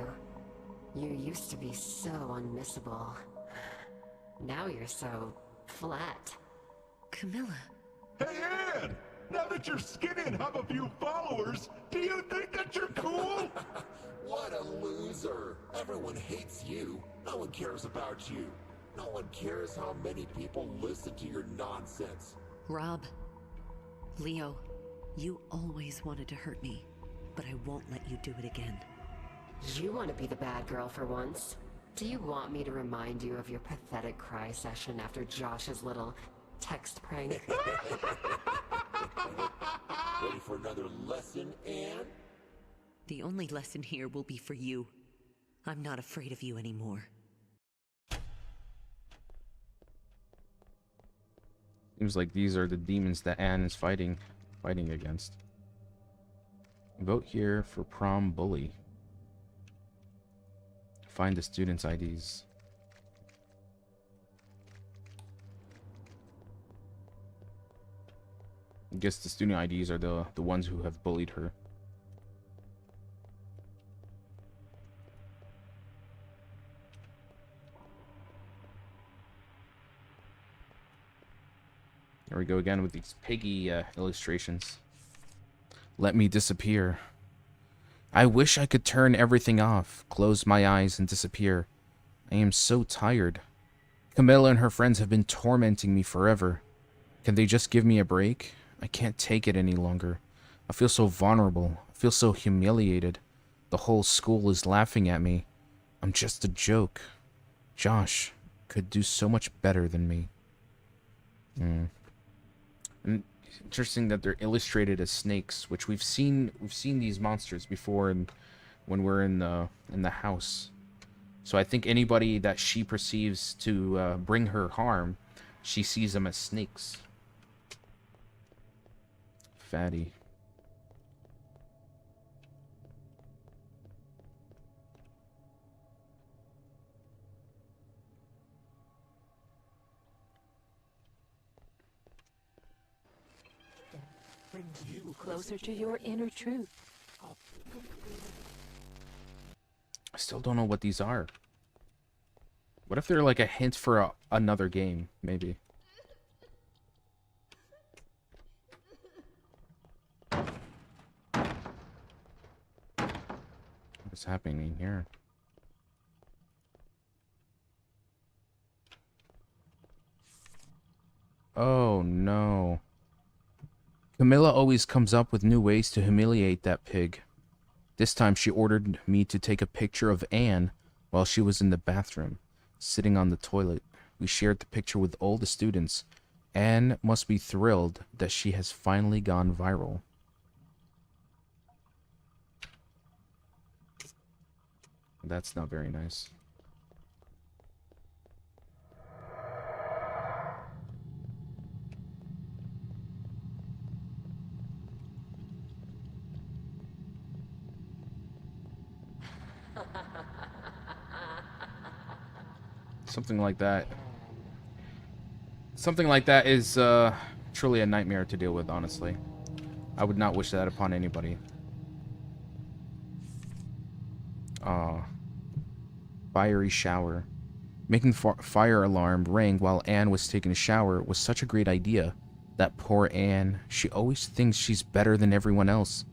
Speaker 11: You used to be so unmissable. Now you're so flat.
Speaker 2: Camilla.
Speaker 8: Hey, Ann! Now that you're skinny and have a few followers, do you think that you're cool? What a loser. Everyone hates you. No one cares about you. No one cares how many people listen to your nonsense.
Speaker 2: Rob. Leo. You always wanted to hurt me, but I won't let you do it again.
Speaker 11: You want to be the bad girl for once? Do you want me to remind you of your pathetic cry session after Josh's little text prank?
Speaker 8: Ready for another lesson, Ann?
Speaker 2: The only lesson here will be for you. I'm not afraid of you anymore.
Speaker 1: Seems like these are the demons that Anne is fighting against. Vote here for prom bully. Find the students' IDs. I guess the student IDs are the ones who have bullied her. There we go again with these piggy illustrations. Let me disappear. I wish I could turn everything off, close my eyes and disappear. I am so tired. Camilla and her friends have been tormenting me forever. Can they just give me a break? I can't take it any longer. I feel so vulnerable. I feel so humiliated. The whole school is laughing at me. I'm just a joke. Josh could do so much better than me. And interesting that they're illustrated as snakes, which we've seen these monsters before when we're in the house. So I think anybody that she perceives to bring her harm, she sees them as snakes. Fatty.
Speaker 4: Brings you closer to your inner truth.
Speaker 1: I still don't know what these are. What if they're like a hint for another game, maybe? What's happening here? Oh no. Camilla always comes up with new ways to humiliate that pig. This time she ordered me to take a picture of Anne while she was in the bathroom, sitting on the toilet. We shared the picture with all the students. Anne must be thrilled that she has finally gone viral. That's not very nice. Something like that. Something like that is truly a nightmare to deal with, honestly. I would not wish that upon anybody. Fiery shower. Making fire alarm rang while Anne was taking a shower was such a great idea. That poor Anne. She always thinks she's better than everyone else.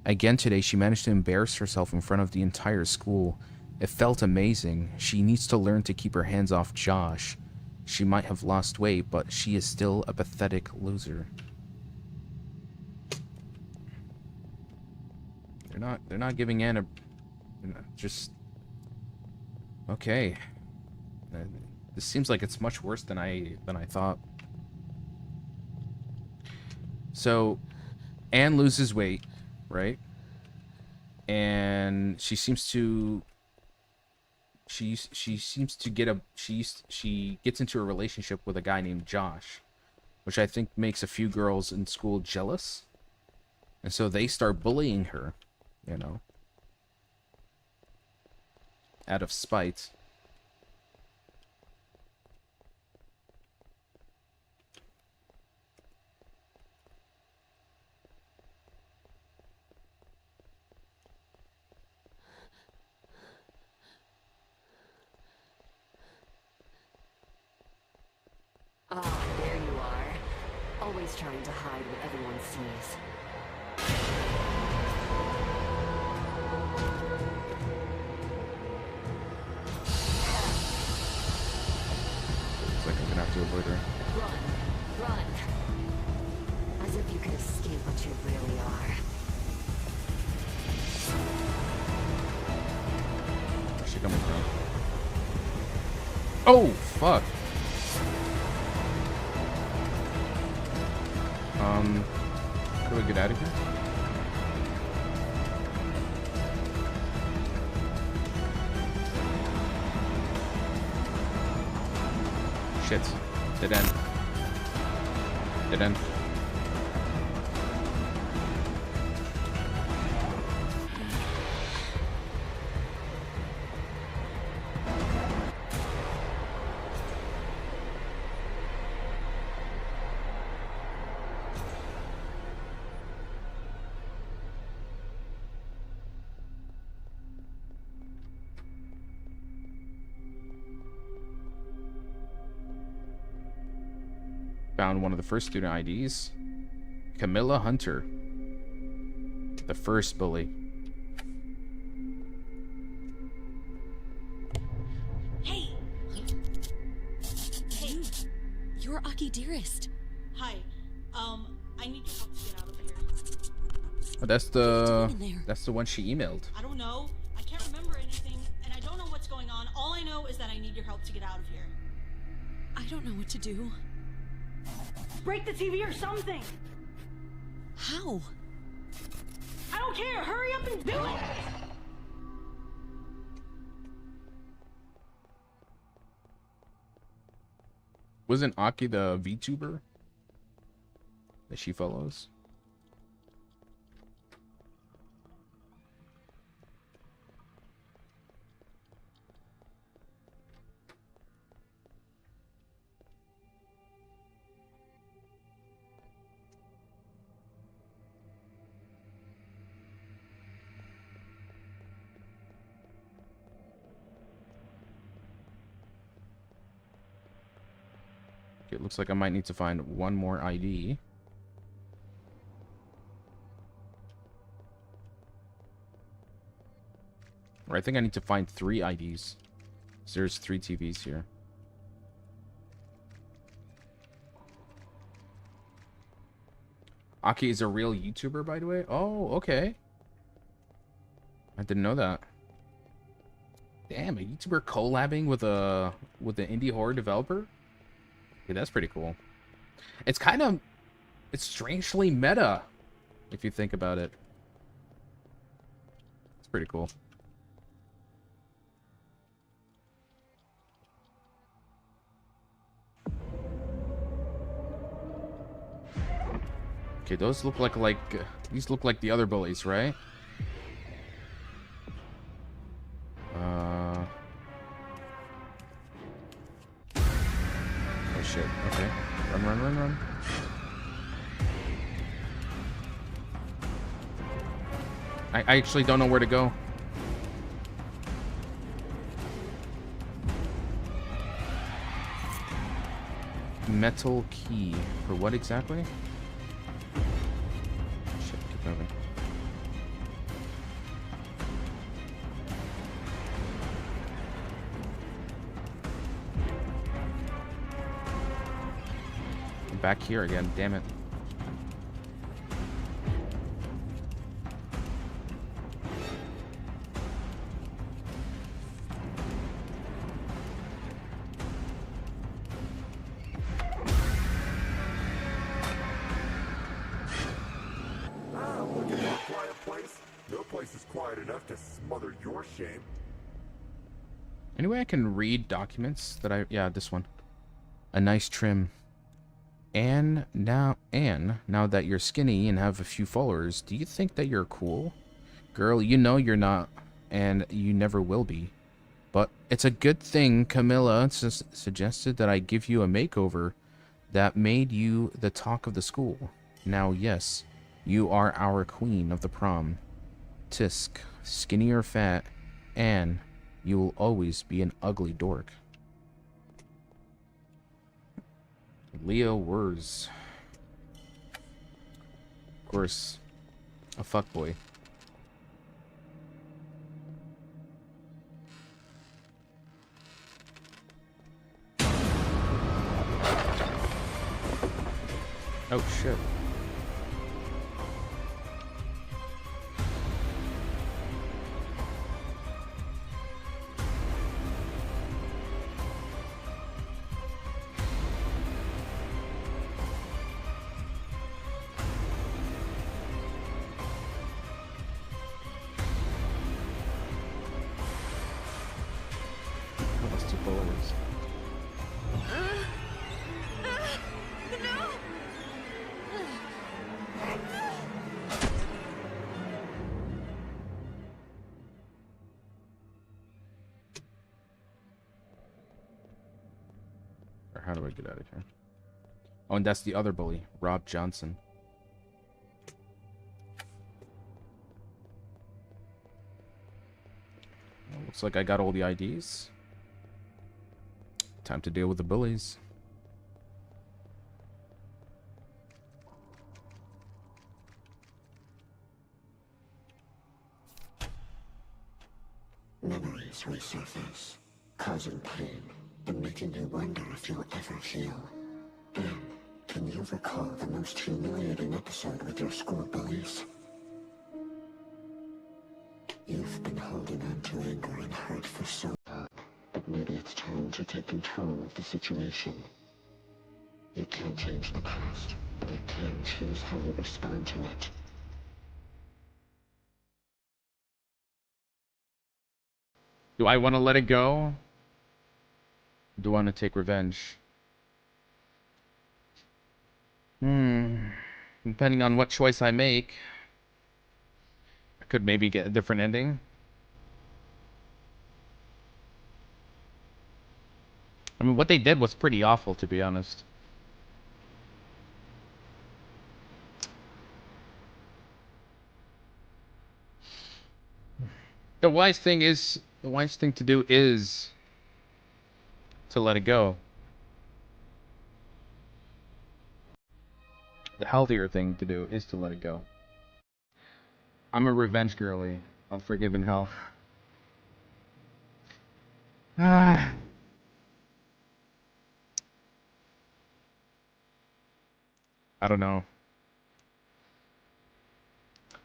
Speaker 1: Again today, she managed to embarrass herself in front of the entire school. It felt amazing. She needs to learn to keep her hands off Josh. She might have lost weight, but she is still a pathetic loser. They're not giving Anne a... just... Okay. This seems like it's much worse than I thought. So, Anne loses weight, right? And she seems to... She gets into a relationship with a guy named Josh, which I think makes a few girls in school jealous. And so they start bullying her, you know, out of spite.
Speaker 11: Ah, there you are. Always trying to hide what everyone sees.
Speaker 1: Looks like I'm gonna have to avoid her.
Speaker 11: Run. Run. As if you could escape what you really are.
Speaker 1: Where's she coming from? Oh, fuck. How do I get out of here? Shit. Dead end. Dead end. Found one of the first student IDs. Camilla Hunter. The first bully.
Speaker 12: Hey! Hey!
Speaker 2: You're Aki Dearest.
Speaker 12: Hi. I need your help to get out of here.
Speaker 1: Oh, that's the one she emailed.
Speaker 12: I don't know. I can't remember anything, and I don't know what's going on. All I know is that I need your help to get out of here.
Speaker 6: I don't know what to do.
Speaker 12: Break the TV or something!
Speaker 6: How?
Speaker 12: I don't care! Hurry up and do it!
Speaker 1: Wasn't Aki the VTuber that she follows? It looks like I might need to find one more ID. Or I think I need to find 3 IDs. So there's 3 TVs here. Aki is a real YouTuber, by the way. Oh, okay. I didn't know that. Damn, a YouTuber collabing with an indie horror developer? Yeah, that's pretty cool. It's strangely meta, if you think about it. It's pretty cool. Okay, those look like these look like the other bullies, right? Oh shit, okay. Run. I actually don't know where to go. Metal key. For what exactly? Shit, keep moving. Back here again, damn it.
Speaker 8: Look at that quiet place. No place is quiet enough to smother your shame.
Speaker 1: Anyway, I can read documents that yeah, this one. A nice trim. Anne, now that you're skinny and have a few followers, do you think that you're cool? Girl, you know you're not, and you never will be. But it's a good thing Camilla suggested that I give you a makeover that made you the talk of the school. Now, yes, you are our queen of the prom. Tisk, skinny or fat, Anne, you will always be an ugly dork. Leo Wurs. Of course, a fuckboy. Oh shit. How do I get out of here? Oh, and that's the other bully, Rob Johnson. Well, looks like I got all the IDs. Time to deal with the bullies.
Speaker 11: Memories resurface, causing pain and making you wonder if you'll ever heal. Anne, can you recall the most humiliating episode with your school bullies?
Speaker 8: You've been holding on to anger and hurt for so long, but maybe it's time to take control of the situation. You can't change the past, but you can choose how you respond to it.
Speaker 1: Do I want to let it go? Do I want to take revenge? Depending on what choice I make, I could maybe get a different ending. I mean, what they did was pretty awful, to be honest. The wise thing to do is to let it go. The healthier thing to do is to let it go. I'm a revenge girly. I'll forgive in hell. I don't know.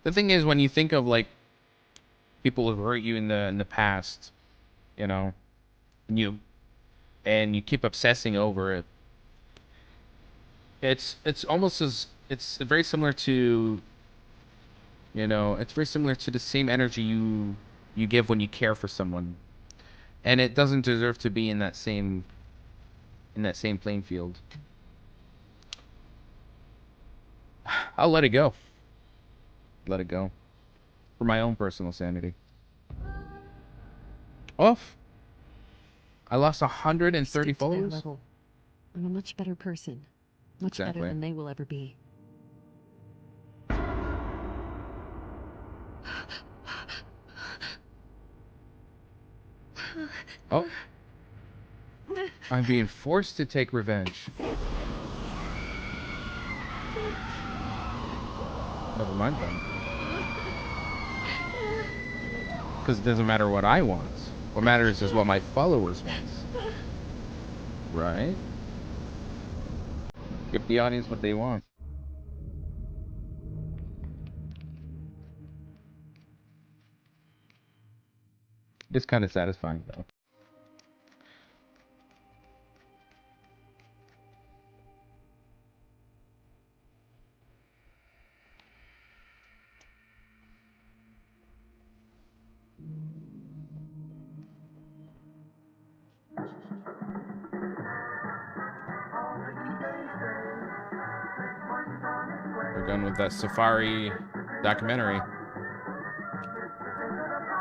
Speaker 1: The thing is, when you think of like people who hurt you in the past, you know, and you keep obsessing over it, it's almost as it's very similar to, you know, it's very similar to the same energy you give when you care for someone, and it doesn't deserve to be in that same playing field. I'll let it go. Let it go. For my own personal sanity. Off. I lost 130
Speaker 2: Stick to their
Speaker 1: followers.
Speaker 2: level. I'm a much better person. Much
Speaker 1: Exactly.
Speaker 2: better than they will ever be.
Speaker 1: Oh. I'm being forced to take revenge. Never mind then. Because it doesn't matter what I want. What matters is what my followers want. Right? Give the audience what they want. It's kind of satisfying though. We're done with that safari documentary.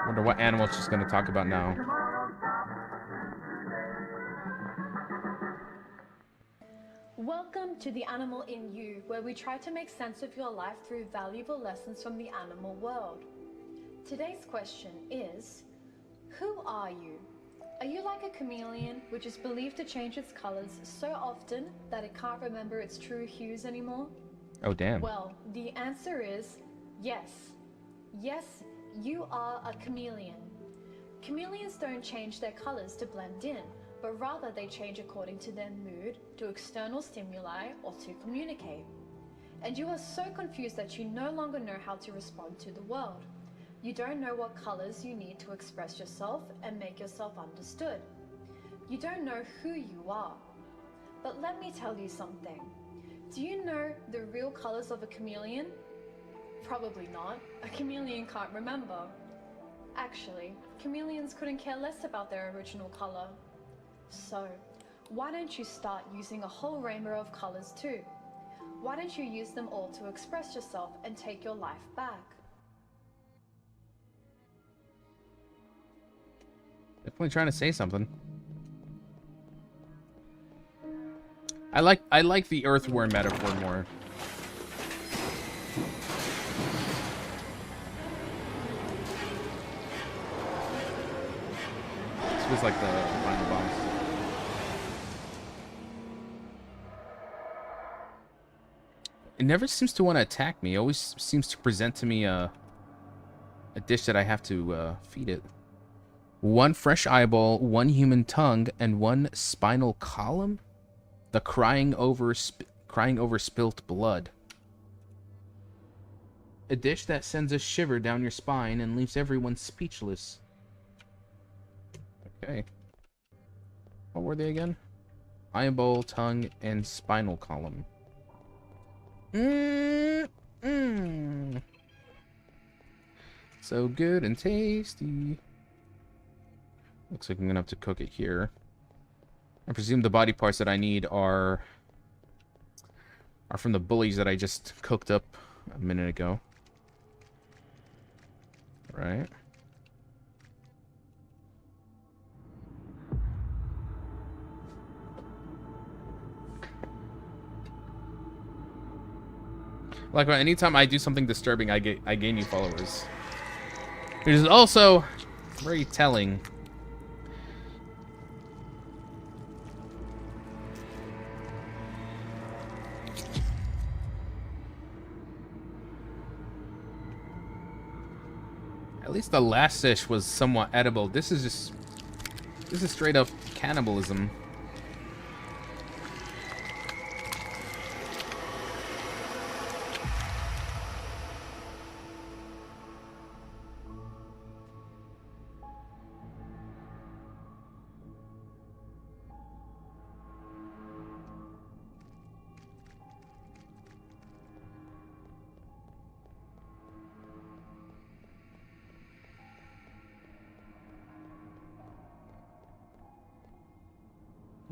Speaker 1: Wonder what animal she's going to talk about now.
Speaker 6: Welcome to The Animal in You, where we try to make sense of your life through valuable lessons from the animal world. Today's question is, who are you? Are you like a chameleon, which is believed to change its colors so often that it can't remember its true hues anymore?
Speaker 1: Oh, damn.
Speaker 6: Well, the answer is yes. Yes, you are a chameleon. Chameleons don't change their colors to blend in, but rather they change according to their mood, to external stimuli, or to communicate. And you are so confused that you no longer know how to respond to the world. You don't know what colors you need to express yourself and make yourself understood. You don't know who you are. But let me tell you something. Do you know the real colors of a chameleon? Probably not. A chameleon can't remember. Actually, chameleons couldn't care less about their original color. So, why don't you start using a whole rainbow of colors too? Why don't you use them all to express yourself and take your life back?
Speaker 1: Definitely trying to say something. I like the earthworm metaphor more. This was like the final boss. It never seems to want to attack me. It always seems to present to me a dish that I have to feed it. 1 fresh eyeball, 1 human tongue, and 1 spinal column? The crying over spilt blood. A dish that sends a shiver down your spine and leaves everyone speechless. Okay. What were they again? Eyeball, tongue, and spinal column. So good and tasty. Looks like I'm gonna have to cook it here. I presume the body parts that I need are from the bullies that I just cooked up a minute ago. Right. Like anytime I do something disturbing, I gain new followers. It is also very telling. At least the last dish was somewhat edible. This is straight up cannibalism.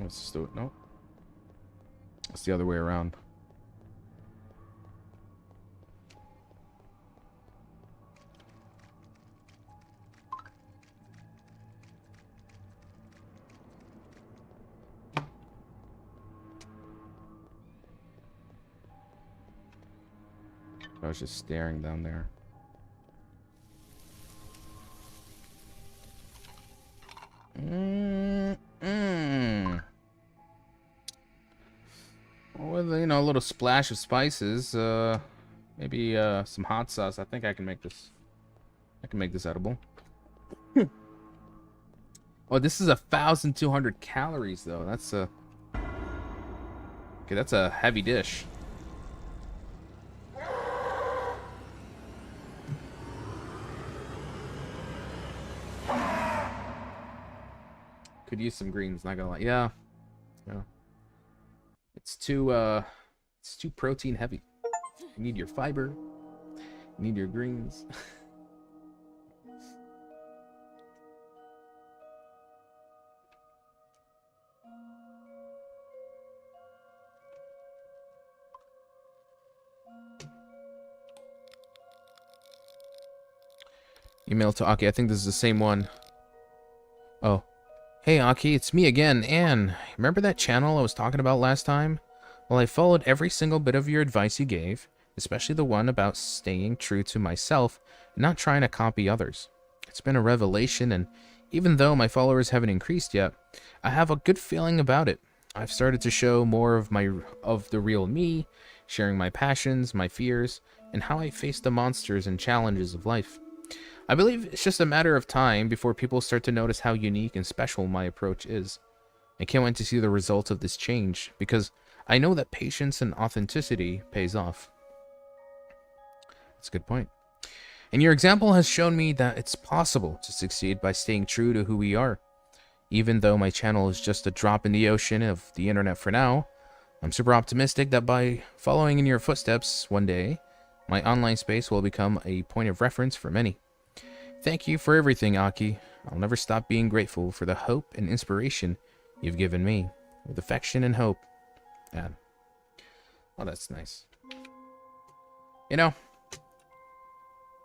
Speaker 1: Let's just do it. No. It's the other way around. I was just staring down there. With, you know, a little splash of spices, maybe some hot sauce. I think I can make this. I can make this edible. Oh, this is 1,200 calories though. That's a okay. That's a heavy dish. Could use some greens. Not gonna lie. Yeah. Yeah. It's too protein heavy. You need your fiber. You need your greens. Email to Aki. I think this is the same one. Oh. Hey Aki, it's me again, Anne. Remember that channel I was talking about last time? Well, I followed every single bit of your advice you gave, especially the one about staying true to myself and not trying to copy others. It's been a revelation, and even though my followers haven't increased yet, I have a good feeling about it. I've started to show more of the real me, sharing my passions, my fears, and how I face the monsters and challenges of life. I believe it's just a matter of time before people start to notice how unique and special my approach is. I can't wait to see the results of this change, because I know that patience and authenticity pays off. That's a good point. And your example has shown me that it's possible to succeed by staying true to who we are. Even though my channel is just a drop in the ocean of the internet for now, I'm super optimistic that by following in your footsteps one day, my online space will become a point of reference for many. Thank you for everything, Aki. I'll never stop being grateful for the hope and inspiration you've given me. With affection and hope, Anne. Oh, that's nice. You know,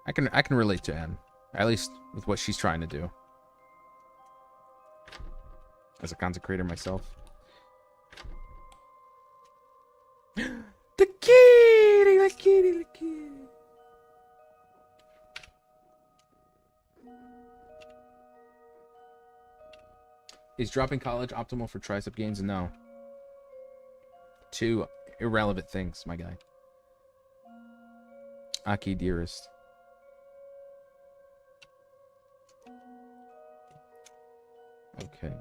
Speaker 1: I can relate to Anne, at least with what she's trying to do. As a consecrator myself. The kitty, the kitty, the kitty. Is dropping college optimal for tricep gains? No. Two irrelevant things, my guy. Aki, dearest. Okay.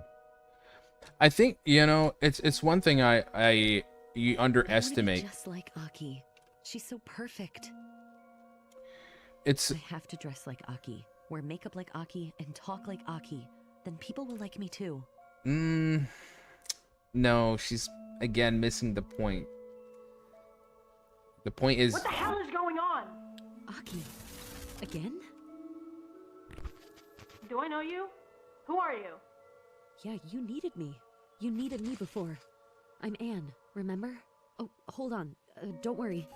Speaker 1: I think, you know, it's one thing you underestimate.
Speaker 2: Just like Aki. She's so perfect.
Speaker 1: It's...
Speaker 2: I have to dress like Aki, wear makeup like Aki, and talk like Aki. Then people will like me too.
Speaker 1: No, she's, again, missing the point. The point is...
Speaker 12: What the hell is going on?
Speaker 2: Aki. Again?
Speaker 12: Do I know you? Who are you?
Speaker 2: Yeah, you needed me. You needed me before. I'm Anne, remember? Oh, hold on. Don't worry.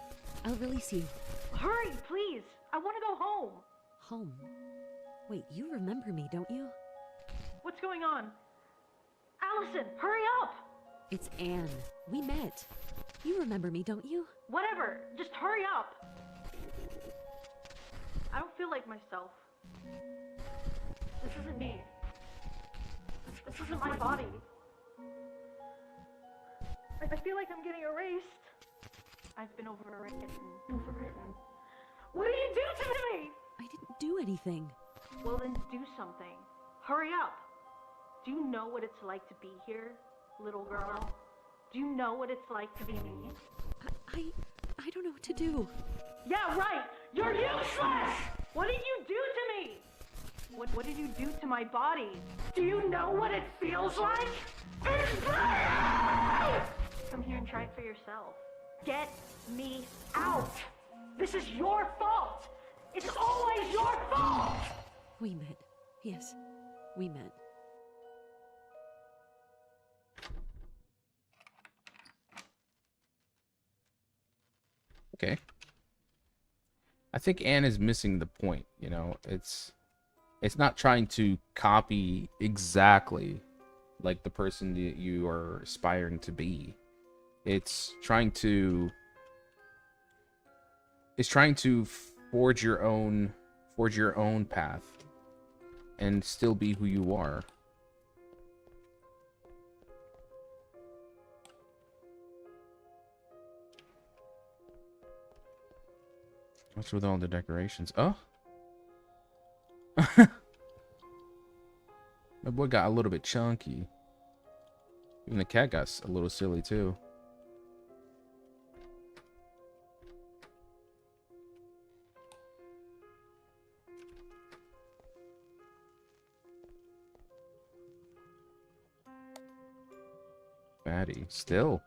Speaker 2: I'll release you.
Speaker 12: Hurry, please. I want to go home.
Speaker 2: Home? Wait, you remember me, don't you?
Speaker 12: What's going on? Allison, hurry up!
Speaker 2: It's Anne. We met. You remember me, don't you?
Speaker 12: Whatever, just hurry up. I don't feel like myself. This isn't me. This isn't my body. I feel like I'm getting erased. I've been overwritten. What did you do to me?
Speaker 2: I didn't do anything.
Speaker 12: Well, then do something. Hurry up. Do you know what it's like to be here, little girl? Do you know what it's like to be me?
Speaker 2: I don't know what to do.
Speaker 12: Yeah, right! You're useless! What did you do to me? What did you do to my body? Do you know what it feels like? It's bad! Come here and try it for yourself. Get me out! This is your fault! It's always your fault!
Speaker 2: We met. Yes, we met.
Speaker 1: Okay. I think Anne is missing the point, you know. It's not trying to copy exactly like the person that you are aspiring to be. It's trying to forge your own path and still be who you are. What's with all the decorations? Oh. My boy got a little bit chunky. Even the cat got a little silly too. Batty, still.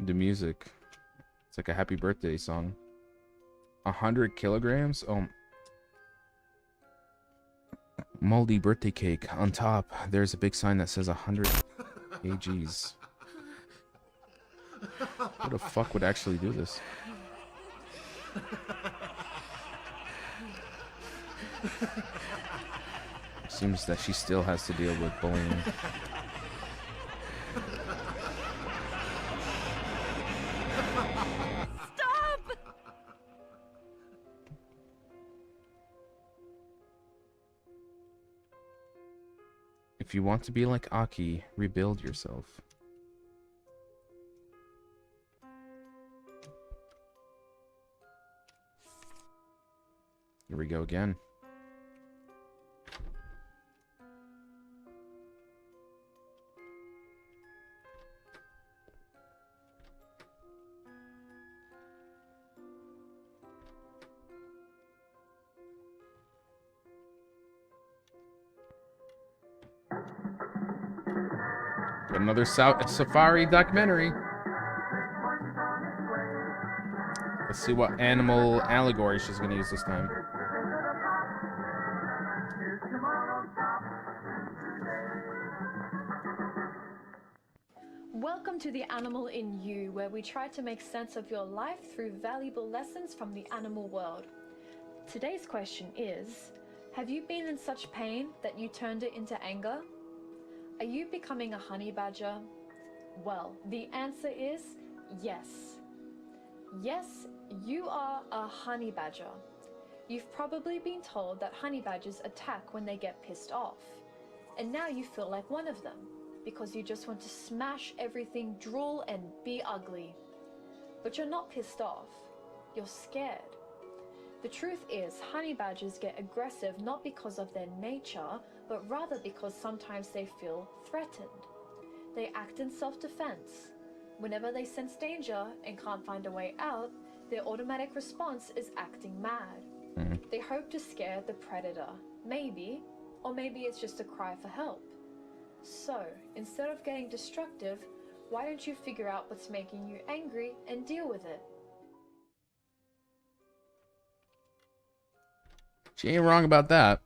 Speaker 1: The music. It's like a happy birthday song. 100 kilograms? Oh. Moldy birthday cake. On top, there's a big sign that says 100 kgs. Who the fuck would actually do this? Seems that she still has to deal with bullying.
Speaker 12: Stop!
Speaker 1: If you want to be like Aki, rebuild yourself. Here we go again. Another safari documentary. Let's see what animal allegory she's going to use this time.
Speaker 6: Welcome to The Animal in You, where we try to make sense of your life through valuable lessons from the animal world. Today's question is, have you been in such pain that you turned it into anger? Are you becoming a honey badger? Well, the answer is yes. Yes, you are a honey badger. You've probably been told that honey badgers attack when they get pissed off. And now you feel like one of them, because you just want to smash everything, drool, and be ugly. But you're not pissed off. You're scared. The truth is, honey badgers get aggressive not because of their nature, but rather because sometimes they feel threatened. They act in self-defense. Whenever they sense danger and can't find a way out, their automatic response is acting mad. They hope to scare the predator, maybe, or maybe it's just a cry for help. So, instead of getting destructive, why don't you figure out what's making you angry and deal with it?
Speaker 1: She ain't wrong about that.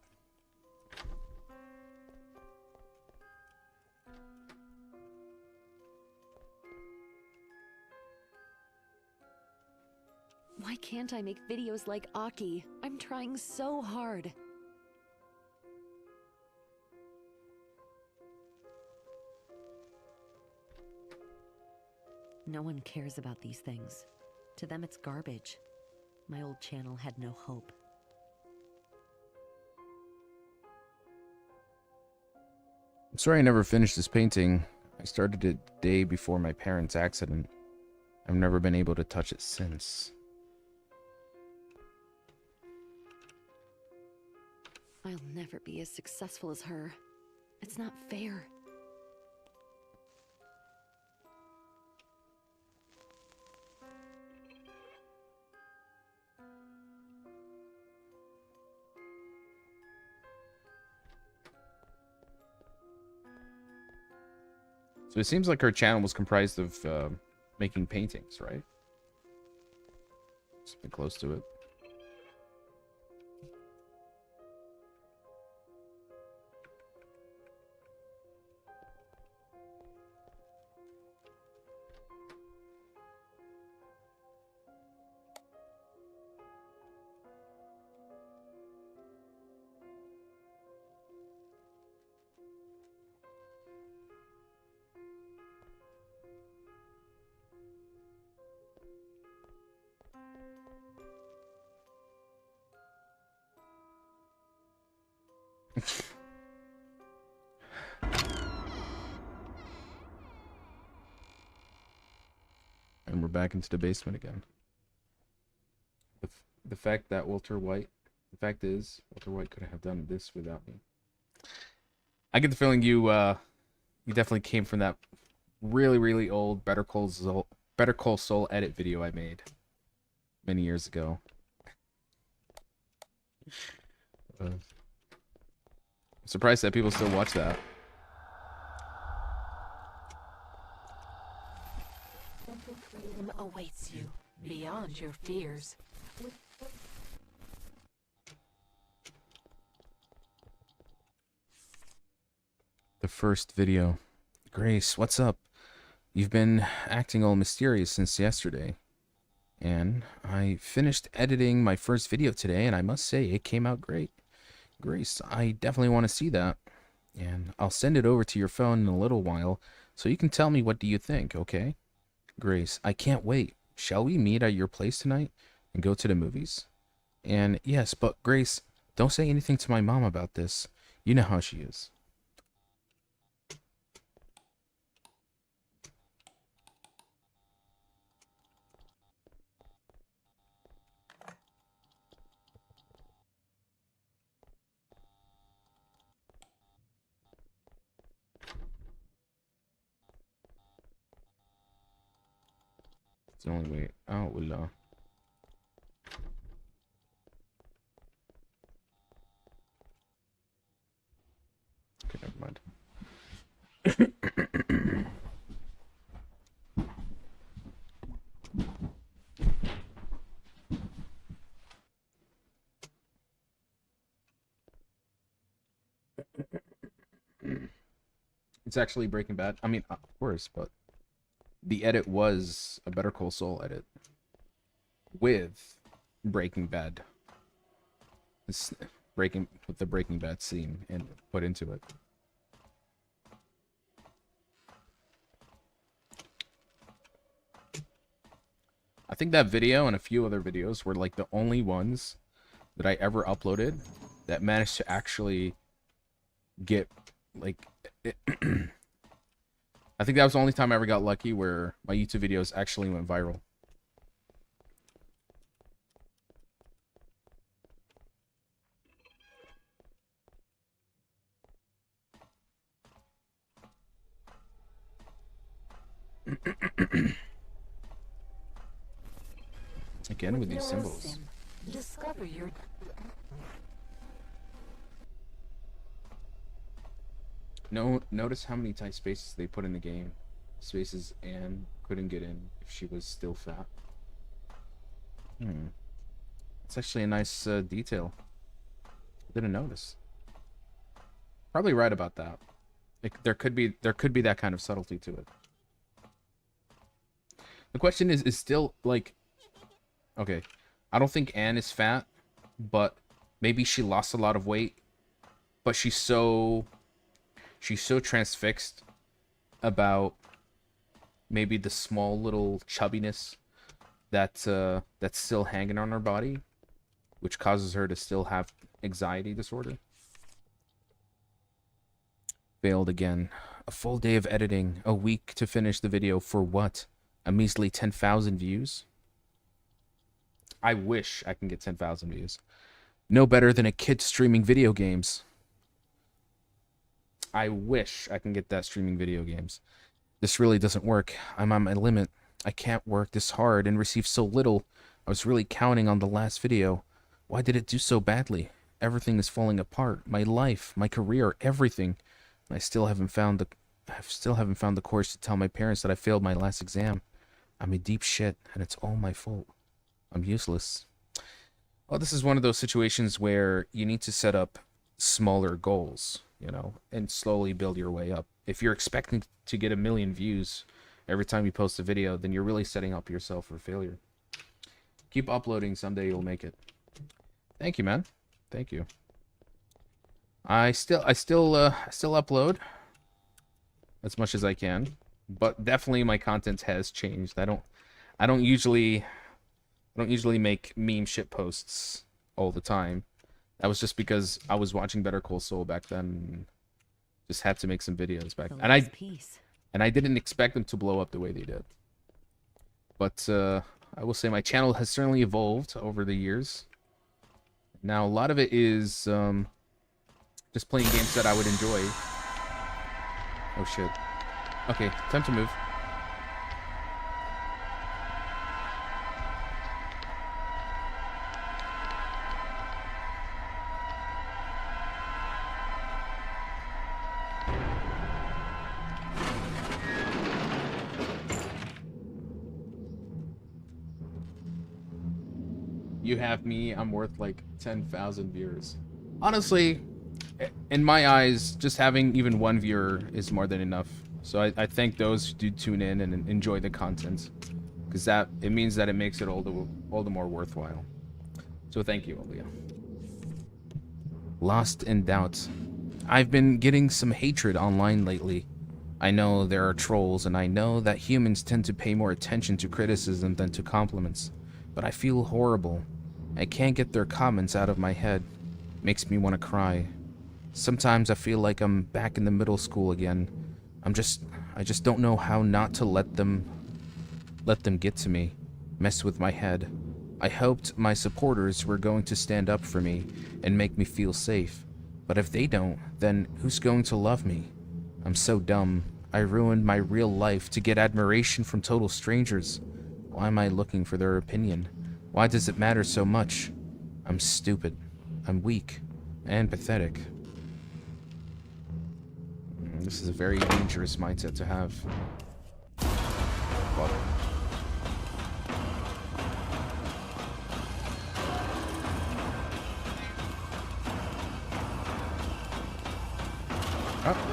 Speaker 2: Why can't I make videos like Aki? I'm trying so hard. No one cares about these things. To them, it's garbage. My old channel had no hope.
Speaker 1: I'm sorry I never finished this painting. I started it the day before my parents' accident. I've never been able to touch it since.
Speaker 2: I'll never be as successful as her. It's not fair.
Speaker 1: So it seems like her channel was comprised of making paintings, right? Something close to it. And we're back into the basement again. The fact that the fact is, Walter White couldn't have done this without me. I get the feeling you definitely came from that really, really old Better Call Saul edit video I made many years ago. I'm surprised that people still watch that.
Speaker 4: Freedom awaits you beyond your fears.
Speaker 1: The first video. Grace, what's up? You've been acting all mysterious since yesterday. And I finished editing my first video today, and I must say it came out great. Grace, I definitely want to see that. And I'll send it over to your phone in a little while, so you can tell me what do you think, okay? Grace, I can't wait. Shall we meet at your place tonight and go to the movies? And yes, but Grace, don't say anything to my mom about this. You know how she is. It's the only way out, Willow. Okay, never mind. It's actually Breaking Bad. I mean, of course, but the edit was a Better Call Saul edit with Breaking Bad. It's with the Breaking Bad scene and put into it. I think that video and a few other videos were like the only ones that I ever uploaded that managed to actually get like I think that was the only time I ever got lucky where my YouTube videos actually went viral. Again with these symbols.
Speaker 4: Discover your...
Speaker 1: No, notice how many tight spaces they put in the game. Spaces Anne couldn't get in if she was still fat. It's actually a nice detail. Didn't notice. Probably right about that. There could be that kind of subtlety to it. The question is still like, okay, I don't think Anne is fat, but maybe she lost a lot of weight, but she's so transfixed about maybe the small little chubbiness that's still hanging on her body, which causes her to still have anxiety disorder. Failed again. A full day of editing, a week to finish the video for what? A measly 10,000 views? I wish I can get 10,000 views. No better than a kid streaming video games. I wish I can get that streaming video games. This really doesn't work. I'm on my limit. I can't work this hard and receive so little. I was really counting on the last video. Why did it do so badly? Everything is falling apart. My life, my career, everything. I still haven't found the courage to tell my parents that I failed my last exam. I'm in deep shit, and it's all my fault. I'm useless. Well, this is one of those situations where you need to set up smaller goals, you know, and slowly build your way up. If you're expecting to get 1 million views every time you post a video, then you're really setting up yourself for failure. Keep uploading, someday you'll make it. Thank you, man. Thank you. I still upload as much as I can, but definitely my content has changed. I don't usually make meme shit posts all the time. That was just because I was watching Better Call Saul back then. Just had to make some videos back, and I didn't expect them to blow up the way they did. But I will say my channel has certainly evolved over the years. Now a lot of it is just playing games that I would enjoy. Oh shit. Okay, time to move. You have me, I'm worth like 10,000 viewers. Honestly, in my eyes, just having even one viewer is more than enough. So I thank those who do tune in and enjoy the content, because it means that it makes it all the more worthwhile. So thank you, Aaliyah. Lost in doubt. I've been getting some hatred online lately. I know there are trolls, and I know that humans tend to pay more attention to criticism than to compliments, but I feel horrible. I can't get their comments out of my head. Makes me want to cry. Sometimes I feel like I'm back in the middle school again. I just don't know how not to let them get to me, mess with my head. I hoped my supporters were going to stand up for me and make me feel safe. But if they don't, then who's going to love me? I'm so dumb. I ruined my real life to get admiration from total strangers. Why am I looking for their opinion? Why does it matter so much? I'm stupid. I'm weak. And pathetic. This is a very dangerous mindset to have. Fuck. Oh.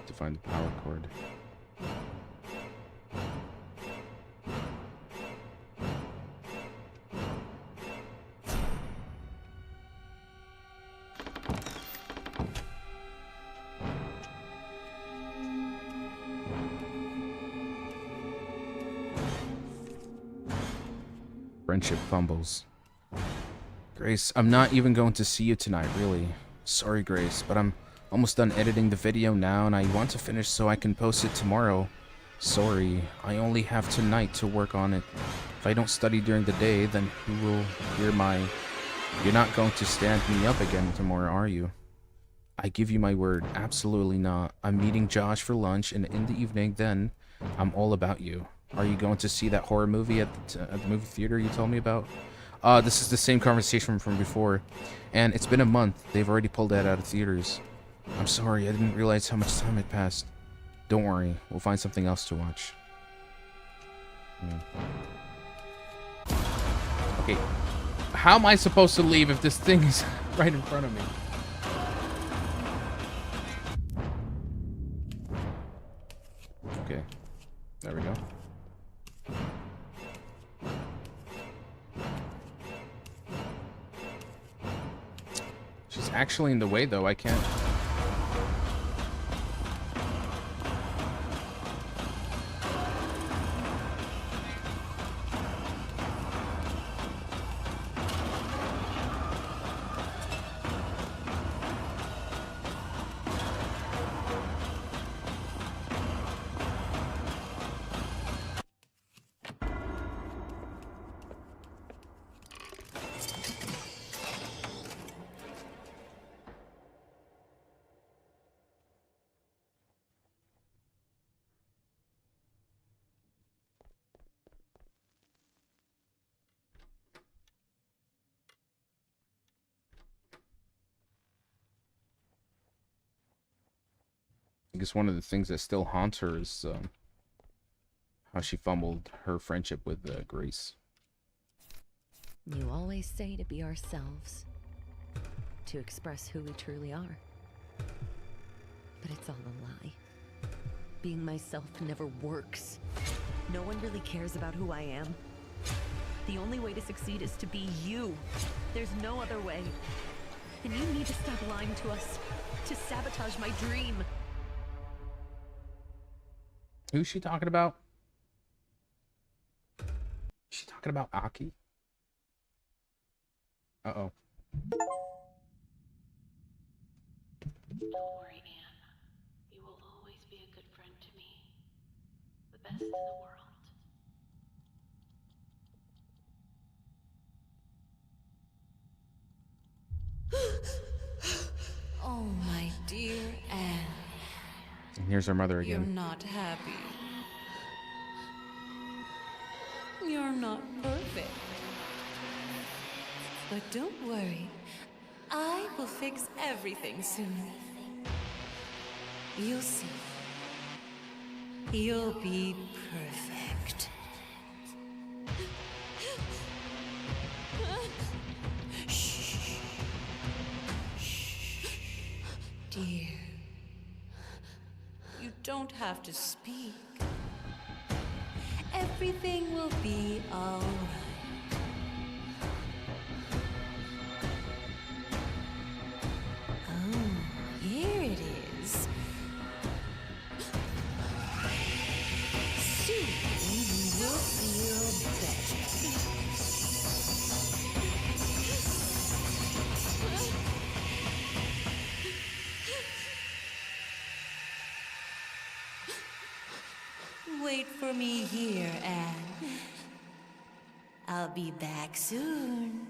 Speaker 1: To find the power cord. Friendship fumbles. Grace, I'm not even going to see you tonight, really. Sorry, Grace, but I'm almost done editing the video now, and I want to finish so I can post it tomorrow. Sorry, I only have tonight to work on it. If I don't study during the day, then who will hear my... You're not going to stand me up again tomorrow, are you? I give you my word, absolutely not. I'm meeting Josh for lunch, and in the evening, then, I'm all about you. Are you going to see that horror movie at the movie theater you told me about? This is the same conversation from before, and it's been a month. They've already pulled that out of theaters. I'm sorry, I didn't realize how much time had passed. Don't worry, we'll find something else to watch. Okay, how am I supposed to leave if this thing is right in front of me? Okay, there we go. She's actually in the way, though. I can't... I guess one of the things that still haunts her is how she fumbled her friendship with Grace.
Speaker 2: You always say to be ourselves, to express who we truly are. But it's all a lie. Being myself never works. No one really cares about who I am. The only way to succeed is to be you. There's no other way. And you need to stop lying to us, to sabotage my dream.
Speaker 1: Who's she talking about? Is she talking about Aki? Uh-oh.
Speaker 4: Don't worry, Anne. You will always be a good friend to me. The best in the world.
Speaker 2: Oh, my dear Anne.
Speaker 1: And here's her mother again.
Speaker 2: You're not happy. You're not perfect. But don't worry. I will fix everything soon. You'll see. You'll be perfect. Shh. Shh. Dear. You don't have to speak. Everything will be all right. Oh, here it is. Soon you will feel better. Wait for me here, Anne. I'll be back soon.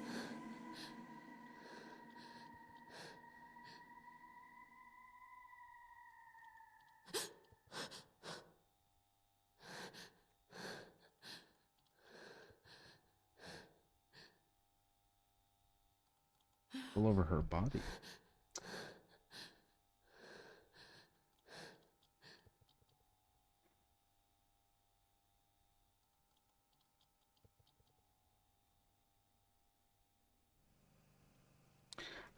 Speaker 1: All over her body.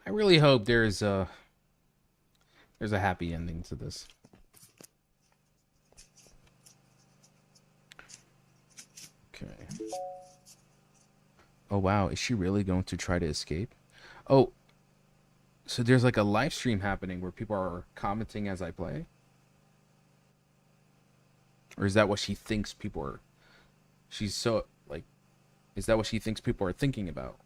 Speaker 1: I really hope there's a happy ending to this. Okay. Oh wow, is she really going to try to escape? Oh, so there's like a live stream happening where people are commenting as I play? Or is that what she thinks people are... She's so, like... Is that what she thinks people are thinking about?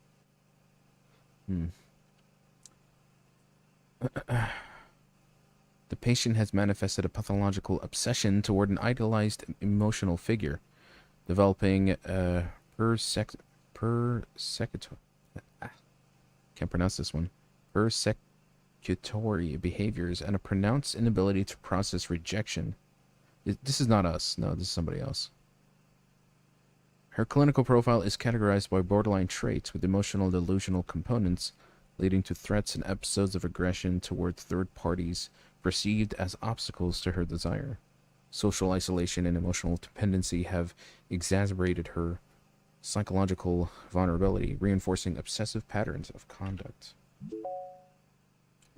Speaker 1: The patient has manifested a pathological obsession toward an idealized emotional figure, developing can't pronounce this one. Persecutory behaviors and a pronounced inability to process rejection. This is not us. No, this is somebody else. Her clinical profile is categorized by borderline traits with emotional delusional components, leading to threats and episodes of aggression toward third parties perceived as obstacles to her desire. Social isolation and emotional dependency have exacerbated her psychological vulnerability, reinforcing obsessive patterns of conduct.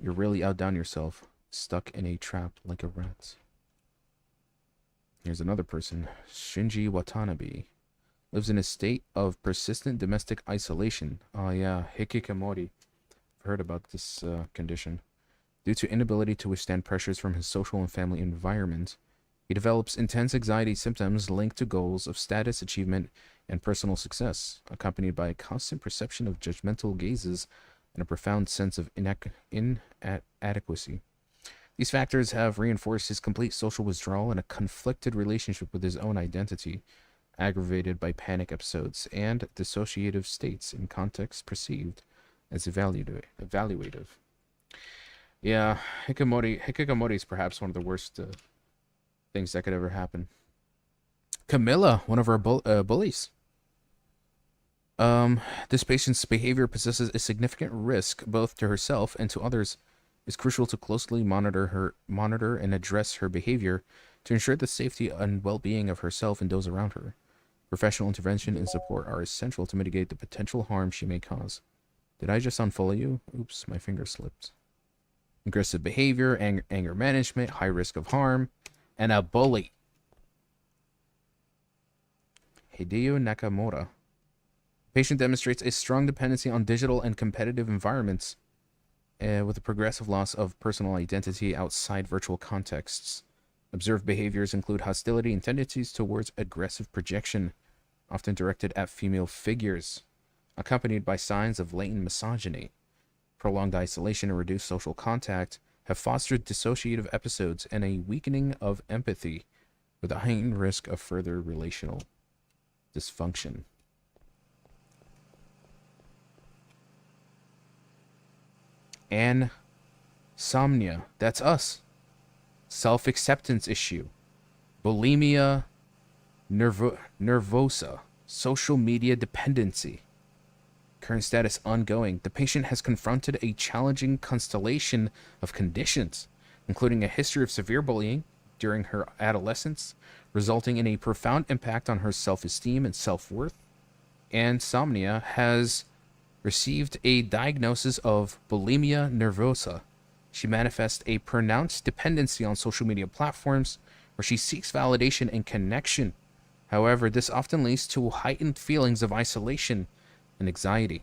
Speaker 1: You're really outdone yourself, stuck in a trap like a rat. Here's another person, Shinji Watanabe. Lives in a state of persistent domestic isolation. Oh yeah, hikikomori. I've heard about this condition. Due to inability to withstand pressures from his social and family environment, he develops intense anxiety symptoms linked to goals of status, achievement, and personal success, accompanied by a constant perception of judgmental gazes and a profound sense of inadequacy. These factors have reinforced his complete social withdrawal and a conflicted relationship with his own identity, aggravated by panic episodes and dissociative states in contexts perceived as evaluative. Yeah, hikikomori is perhaps one of the worst things that could ever happen. Camilla, one of our bullies. This patient's behavior possesses a significant risk both to herself and to others. It's crucial to closely monitor and address her behavior to ensure the safety and well-being of herself and those around her. Professional intervention and support are essential to mitigate the potential harm she may cause. Did I just unfollow you? Oops, my finger slipped. Aggressive behavior, anger management, high risk of harm, and a bully. Hideo Nakamura. Patient demonstrates a strong dependency on digital and competitive environments, with a progressive loss of personal identity outside virtual contexts. Observed behaviors include hostility and tendencies towards aggressive projection, often directed at female figures, accompanied by signs of latent misogyny. Prolonged isolation and reduced social contact have fostered dissociative episodes and a weakening of empathy, with a heightened risk of further relational dysfunction. Insomnia, that's us. Self-acceptance issue. Bulimia nervosa. Social media dependency. Current status ongoing. The patient has confronted a challenging constellation of conditions, including a history of severe bullying during her adolescence, resulting in a profound impact on her self-esteem and self-worth. Insomnia has received a diagnosis of bulimia nervosa. She manifests a pronounced dependency on social media platforms where she seeks validation and connection. However, this often leads to heightened feelings of isolation and anxiety.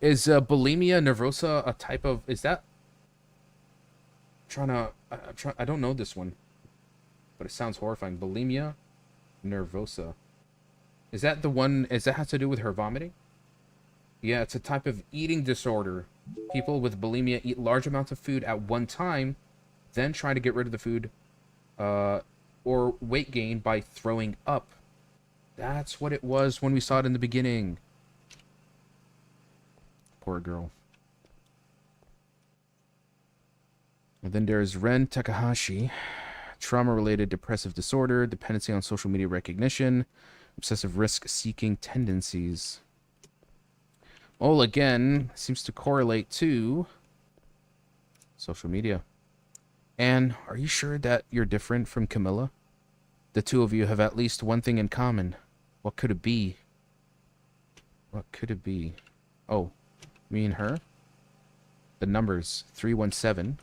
Speaker 1: Is bulimia nervosa a type of... Is that... I don't know this one, but it sounds horrifying. Bulimia nervosa. Is that the one... Is that has to do with her vomiting? Yeah, it's a type of eating disorder. People with bulimia eat large amounts of food at one time, then try to get rid of the food, or weight gain by throwing up. That's what it was when we saw it in the beginning. Poor girl. And then there's Ren Takahashi. Trauma-related depressive disorder, dependency on social media recognition, obsessive risk-seeking tendencies. All again seems to correlate to social media. And are you sure that you're different from Camilla? The two of you have at least one thing in common. What could it be? What could it be? Oh, me and her? The numbers 317.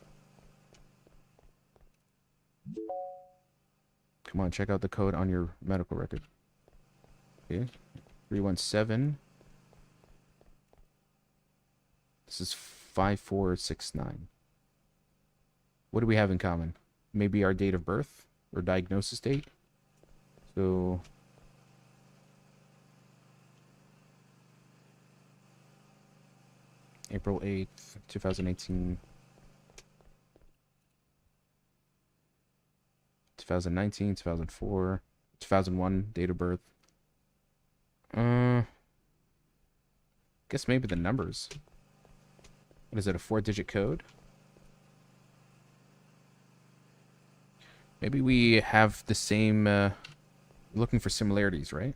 Speaker 1: Come on, check out the code on your medical record. Okay, 317. This is 5469. What do we have in common? Maybe our date of birth or diagnosis date. So April 8th, 2018. 2019, 2004, 2001, date of birth. Guess maybe the numbers. What is it, a 4-digit code? Maybe we have the same, looking for similarities, right?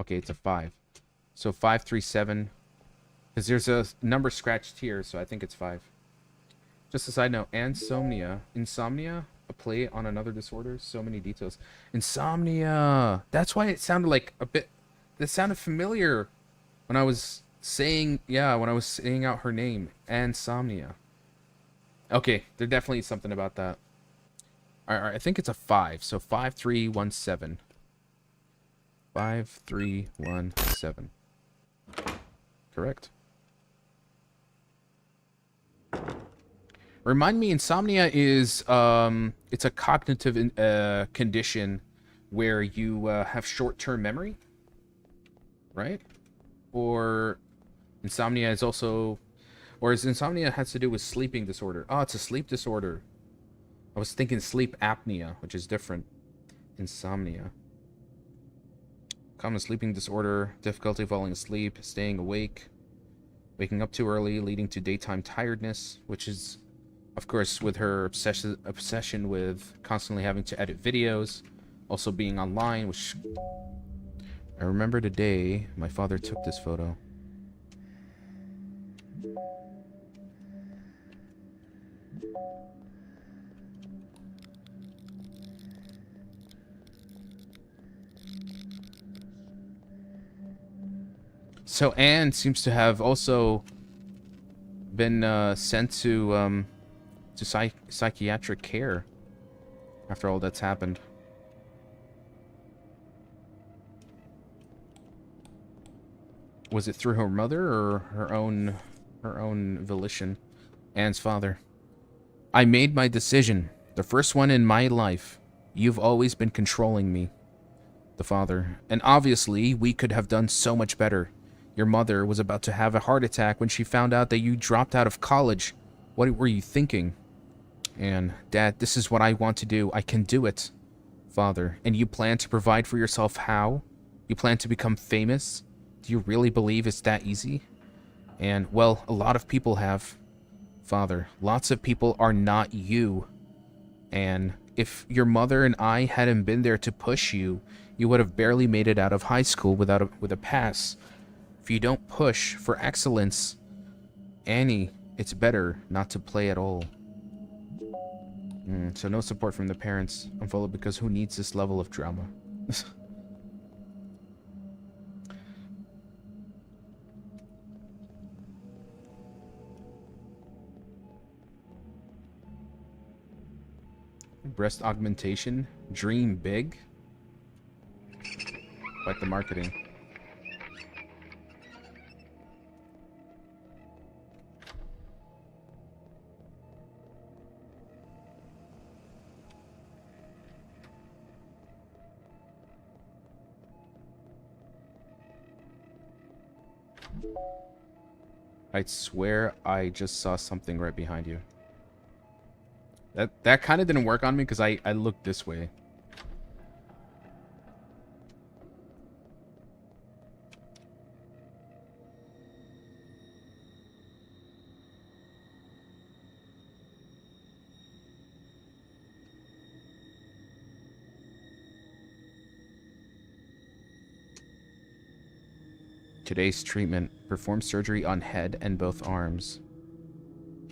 Speaker 1: Okay, it's a 5. So 537. Because there's a number scratched here, so I think it's 5. Just a side note, insomnia, a play on another disorder. So many details. Insomnia. That's why it sounded like a bit. That sounded familiar when I was saying, yeah, when I was saying out her name, insomnia. Okay, there's definitely something about that. All right, I think it's a 5. So 5317. 5317. Correct. Remind me, insomnia is it's a cognitive condition where you have short-term memory, right? Or insomnia is also, or is insomnia has to do with sleeping disorder? Oh, it's a sleep disorder. I was thinking sleep apnea, which is different. Insomnia. Common sleeping disorder, difficulty falling asleep, staying awake, waking up too early, leading to daytime tiredness, which is, of course, with her obsession with constantly having to edit videos, also being online, which I remember the day my father took this photo. So Anne seems to have also been sent to psychiatric care after all that's happened. Was it through her mother or her own volition? Anne's father. I made my decision, the first one in my life. You've always been controlling me. The father. And obviously, we could have done so much better. Your mother was about to have a heart attack when she found out that you dropped out of college. What were you thinking? And, Dad, this is what I want to do. I can do it. Father, and you plan to provide for yourself how? You plan to become famous? Do you really believe it's that easy? And, well, a lot of people have. Father, lots of people are not you. And if your mother and I hadn't been there to push you, you would have barely made it out of high school with a pass. If you don't push for excellence, Annie, it's better not to play at all. So no support from the parents. Unfollow because who needs this level of drama? Breast augmentation. Dream big. Like the marketing. I swear I just saw something right behind you. That kind of didn't work on me because I looked this way. Today's treatment. Perform surgery on head and both arms.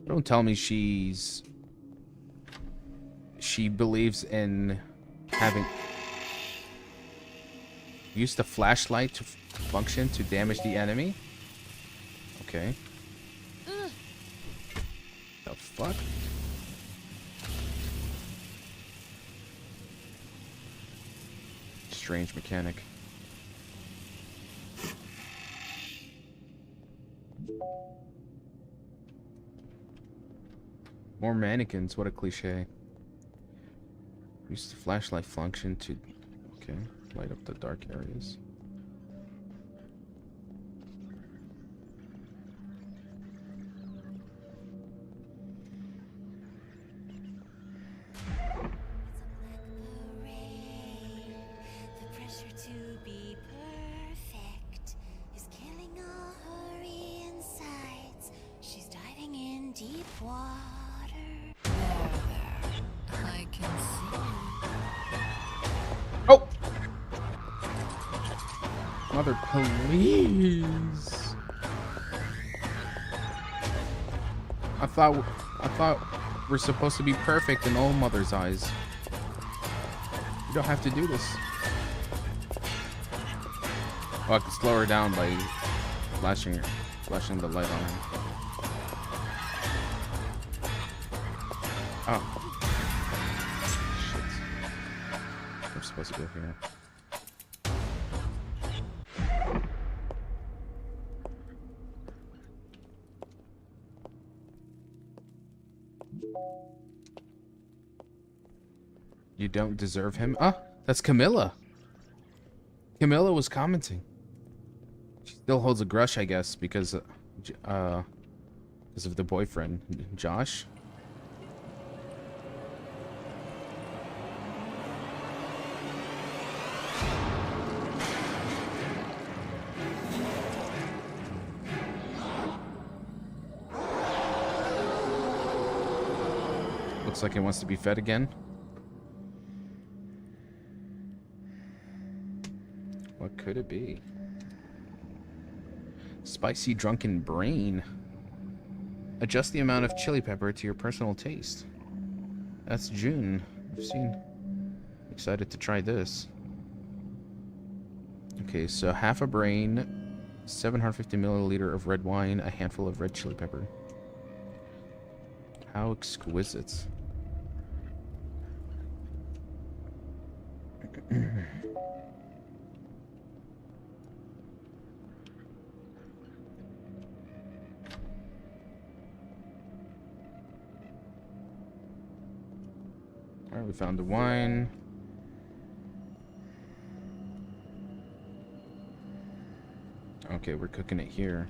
Speaker 1: Don't tell me she believes in having used the flashlight to function to damage the enemy. Okay. The fuck? Strange mechanic. More mannequins. What a cliche. Use the flashlight function to... Okay. Light up the dark areas. Oh! Mother, please. I thought we're supposed to be perfect in Old Mother's eyes. You don't have to do this. Oh, I can slow her down by flashing the light on her. Oh. Shit. We're supposed to go here. You don't deserve him? Ah, that's Camilla. Camilla was commenting. She still holds a grudge, I guess, because of the boyfriend, Josh. Looks like it wants to be fed again. What could it be? Spicy drunken brain. Adjust the amount of chili pepper to your personal taste. That's June. I've seen. Excited to try this. Okay, so half a brain, 750 milliliter of red wine, a handful of red chili pepper. How exquisite. Alright, we found the wine. Okay, we're cooking it here.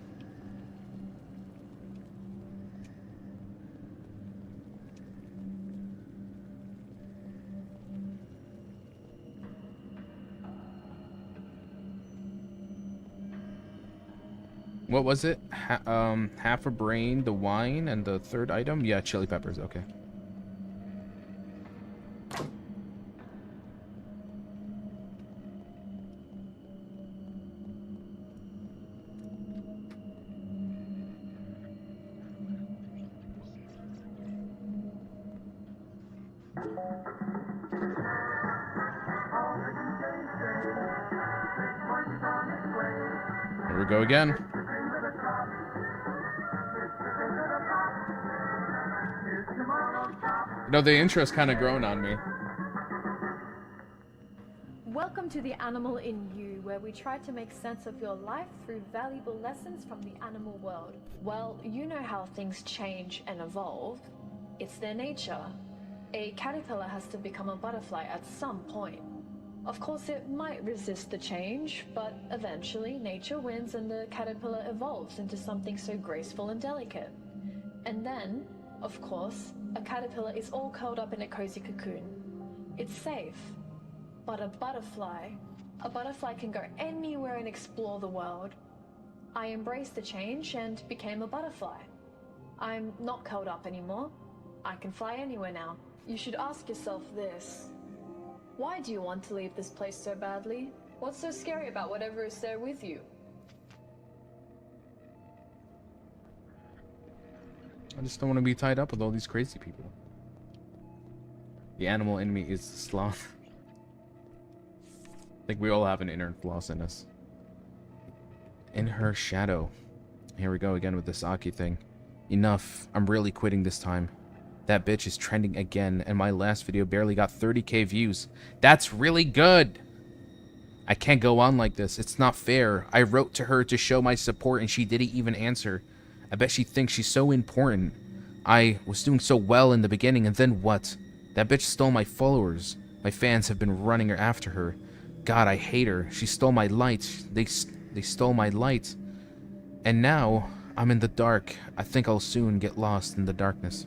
Speaker 1: What was it? Half a brain, the wine, and the third item? Yeah, chili peppers, okay. Here we go again. You know, the intro's kind of grown on me.
Speaker 6: Welcome to The Animal in You, where we try to make sense of your life through valuable lessons from the animal world. Well, you know how things change and evolve. It's their nature. A caterpillar has to become a butterfly at some point. Of course, it might resist the change, but eventually nature wins and the caterpillar evolves into something so graceful and delicate. And then, of course, a caterpillar is all curled up in a cozy cocoon. It's safe. But a butterfly can go anywhere and explore the world. I embraced the change and became a butterfly. I'm not curled up anymore. I can fly anywhere now. You should ask yourself this. Why do you want to leave this place so badly? What's so scary about whatever is there with you?
Speaker 1: I just don't want to be tied up with all these crazy people. The animal in me is sloth. I think we all have an inner floss in us. In her shadow. Here we go again with this Aki thing. Enough. I'm really quitting this time. That bitch is trending again, and my last video barely got 30k views. That's really good! I can't go on like this. It's not fair. I wrote to her to show my support, and she didn't even answer. I bet she thinks she's so important. I was doing so well in the beginning, and then what? That bitch stole my followers. My fans have been running after her. God, I hate her. She stole my light. They stole my light. And now, I'm in the dark. I think I'll soon get lost in the darkness.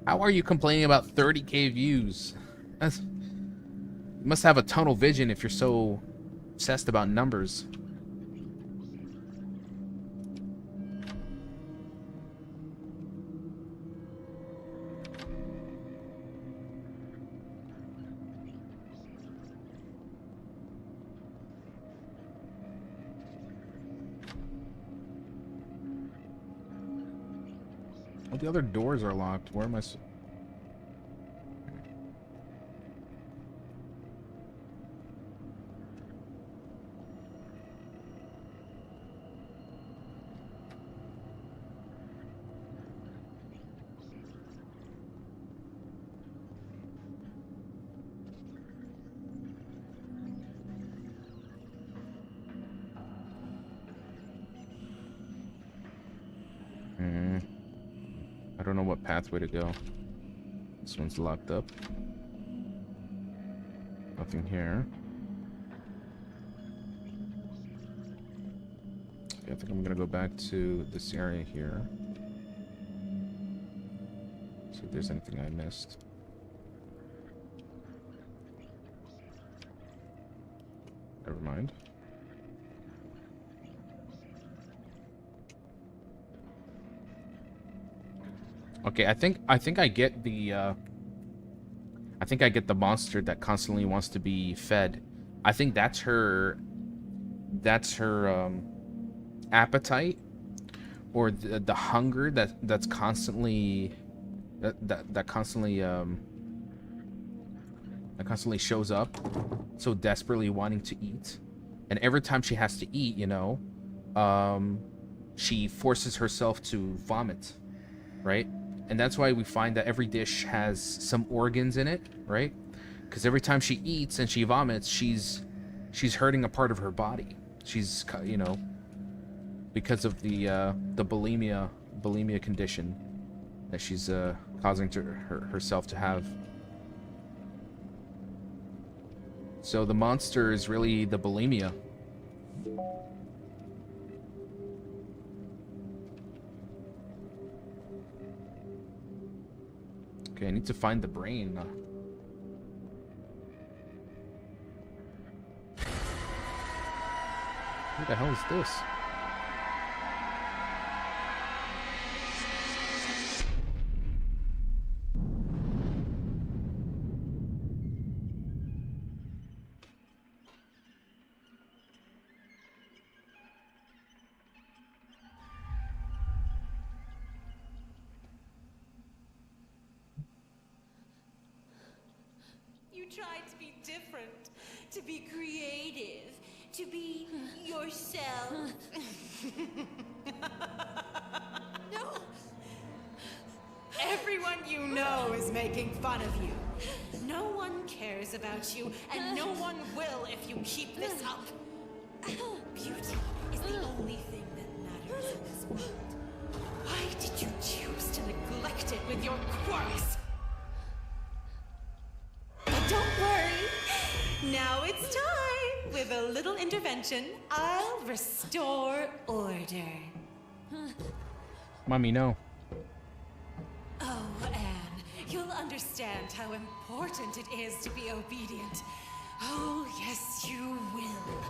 Speaker 1: How are you complaining about 30k views? You must have a tunnel vision if you're so obsessed about numbers. Well, the other doors are locked. Where am I? I don't know what pathway to go. This one's locked up. Nothing here. Okay, I think I'm gonna go back to this area here. See if there's anything I missed. Never mind. Okay, I think I get the monster that constantly wants to be fed. I think that's her appetite, or the hunger that constantly shows up, so desperately wanting to eat. And every time she has to eat, you know, she forces herself to vomit, right? And that's why we find that every dish has some organs in it, right? Because every time she eats and she vomits, she's hurting a part of her body. She's, you know, because of the bulimia condition that she's causing to herself to have. So the monster is really the bulimia. Okay, I need to find the brain. Who the hell is this?
Speaker 13: You tried to be different, to be creative, to be yourself. No! Everyone you know is making fun of you. No one cares about you, and no one will if you keep this up. Beauty is the only thing that matters in this world. Why did you choose to neglect it with your quirks? But don't worry. Now it's time. With a little intervention, I'll restore order.
Speaker 1: Mommy, no.
Speaker 13: Oh, Anne, you'll understand how important it is to be obedient. Oh, yes, you will.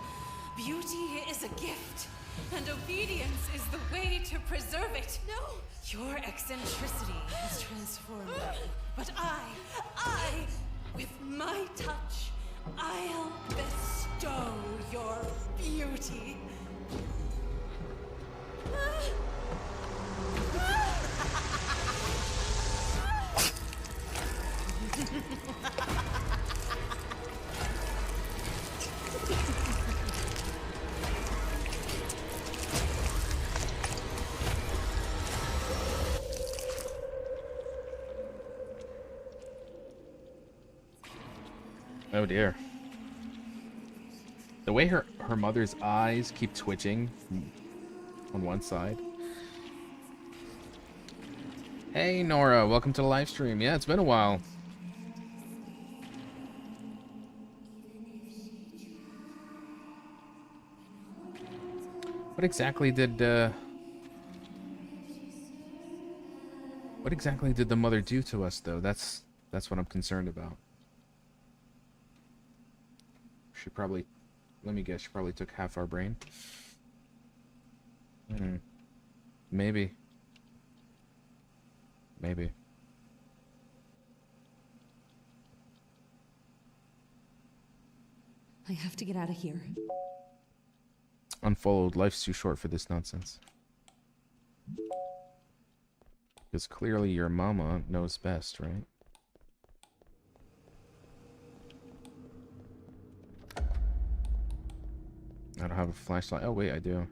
Speaker 13: Beauty is a gift, and obedience is the way to preserve it. No! Your eccentricity has transformed you, but I, with my touch, I'll bestow your beauty.
Speaker 1: Oh dear. The way her mother's eyes keep twitching on one side. Hey Nora, welcome to the live stream. Yeah, it's been a while. What exactly did the mother do to us, though? That's what I'm concerned about. She probably, let me guess, she probably took half our brain. Maybe. Maybe.
Speaker 14: I have to get out of here.
Speaker 1: Unfollowed. Life's too short for this nonsense. Because clearly your mama knows best, right? I don't have a flashlight. Oh, wait, I do.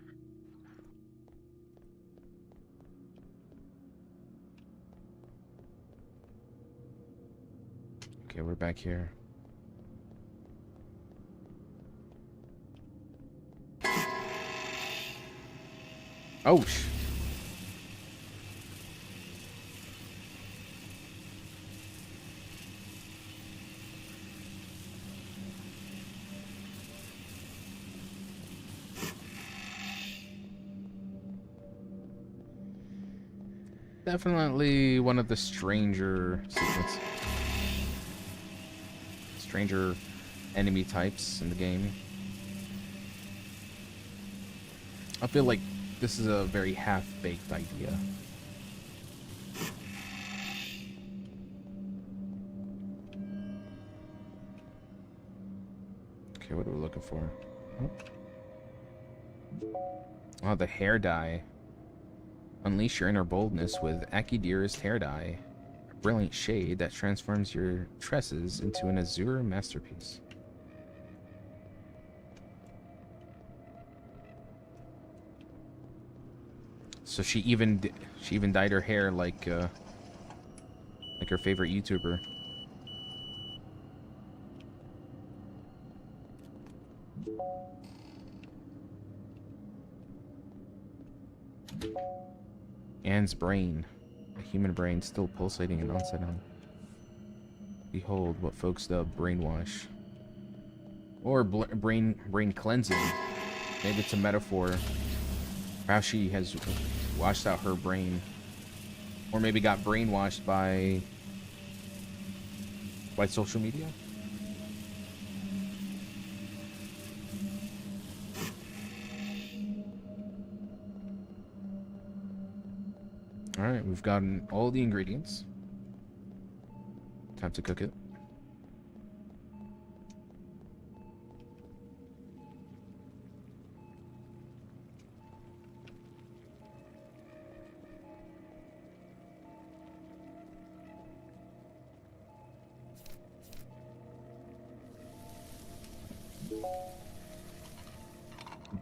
Speaker 1: Okay, we're back here. Oh, definitely one of the stranger enemy types in the game. I feel like this is a very half-baked idea. Okay, what are we looking for? Oh, the hair dye. Unleash your inner boldness with Akidir's hair dye. A brilliant shade that transforms your tresses into an azure masterpiece. So she even dyed her hair like her favorite YouTuber. Anne's brain, a human brain still pulsating and upside down. Behold what folks dub brainwash, or brain cleansing. Maybe it's a metaphor for how she has washed out her brain, or maybe got brainwashed by social media. All right, we've gotten all the ingredients. Time to cook it.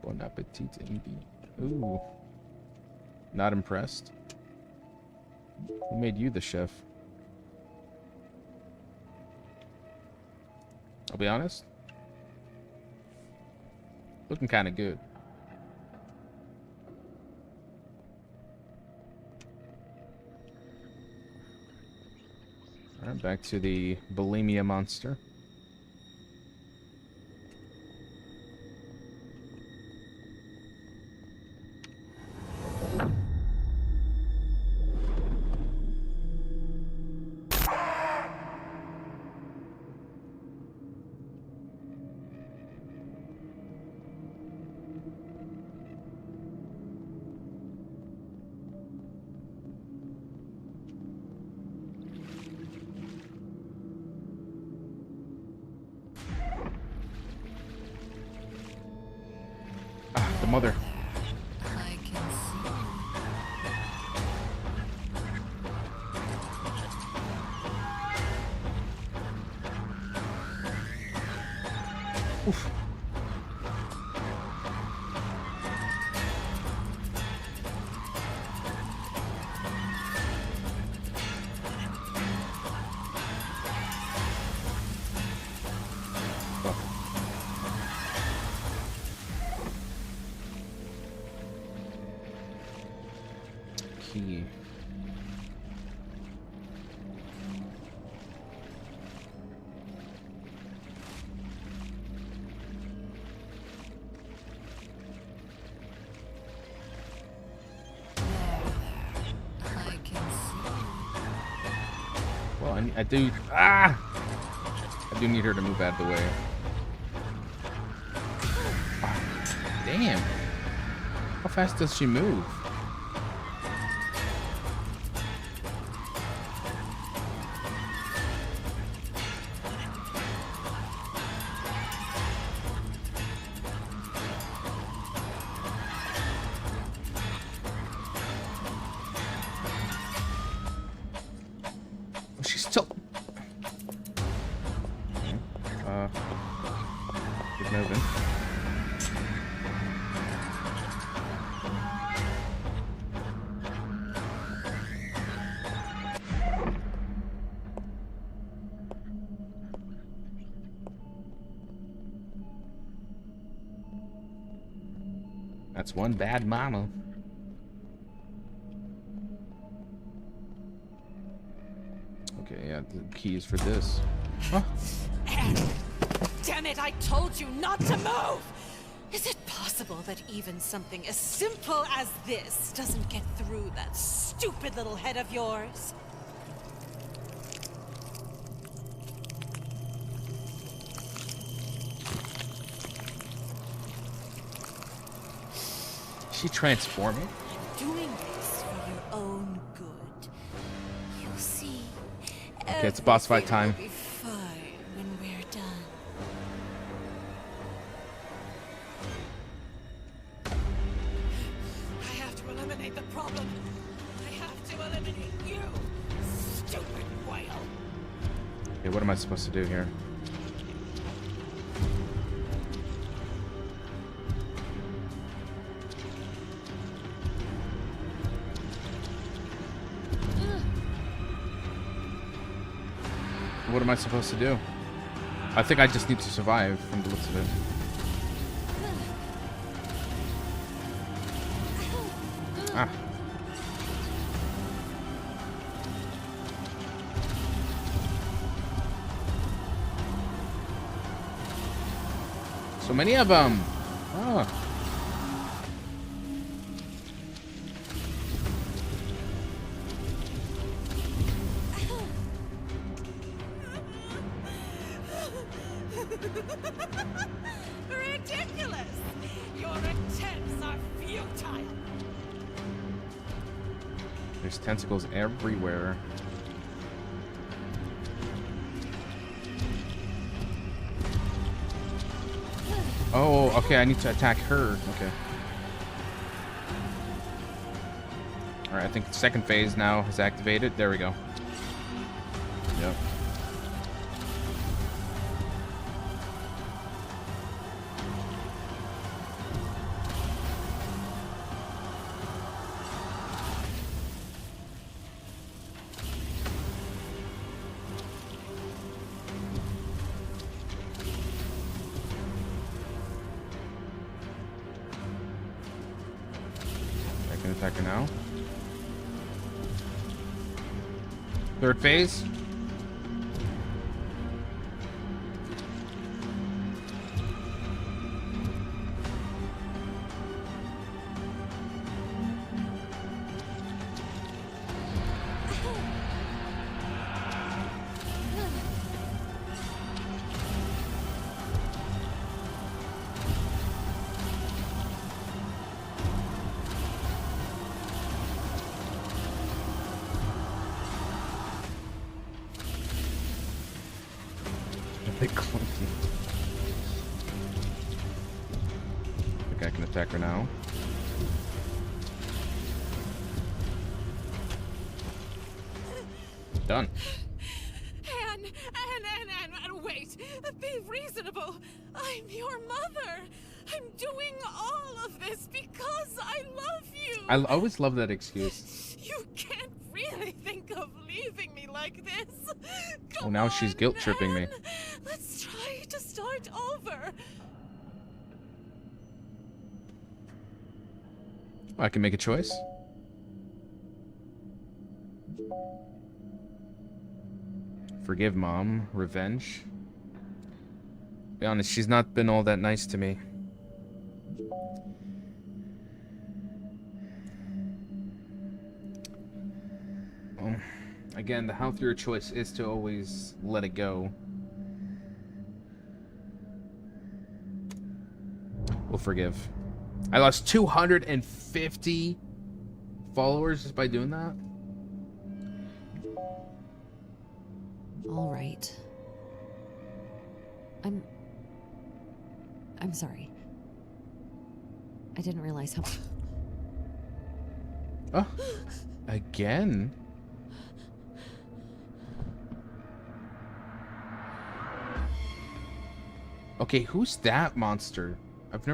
Speaker 1: Bon appetit, indeed. Ooh. Not impressed. Who made you the chef? I'll be honest. Looking kind of good. Alright, back to the bulimia monster. The mother.
Speaker 2: I can see.
Speaker 1: Oof. Key. I do need her to move out of the way. Oh, damn. How fast does she move? She's still... Keep moving. That's one bad mama. Okay, yeah, the key is for this. Huh?
Speaker 13: Damn it, I told you not to move! Is it possible that even something as simple as this doesn't get through that stupid little head of yours?
Speaker 1: Is she transforming?
Speaker 13: I'm doing this for your own good. You'll see.
Speaker 1: Okay, it's boss fight time.
Speaker 13: Everything will be fine when we're done. I have to eliminate the problem. I have to eliminate you, stupid whale.
Speaker 1: Okay, what am I supposed to do here? What am I supposed to do? I think I just need to survive from the looks of it. Ah. So many of them. Oh.
Speaker 13: Ridiculous! Your attempts are futile.
Speaker 1: There's tentacles everywhere. Oh, okay, I need to attack her. Okay. Alright, I think the second phase now is activated. There we go. Yep. I can attack her now. Third phase. Big clunky. I think I can attack her now. Done.
Speaker 13: Anne, wait. Be reasonable. I'm your mother. I'm doing all of this because I love you.
Speaker 1: I always love that excuse.
Speaker 13: You can't really think of leaving me like this.
Speaker 1: Oh, now she's guilt tripping me.
Speaker 13: Let's try to start over.
Speaker 1: I can make a choice. Forgive Mom. Revenge. Be honest, she's not been all that nice to me. Again, the healthier choice is to always let it go. We'll forgive. I lost 250 followers just by doing that.
Speaker 2: All right. I'm sorry. I didn't realize how...
Speaker 1: Oh, again? Okay, who's that monster? They've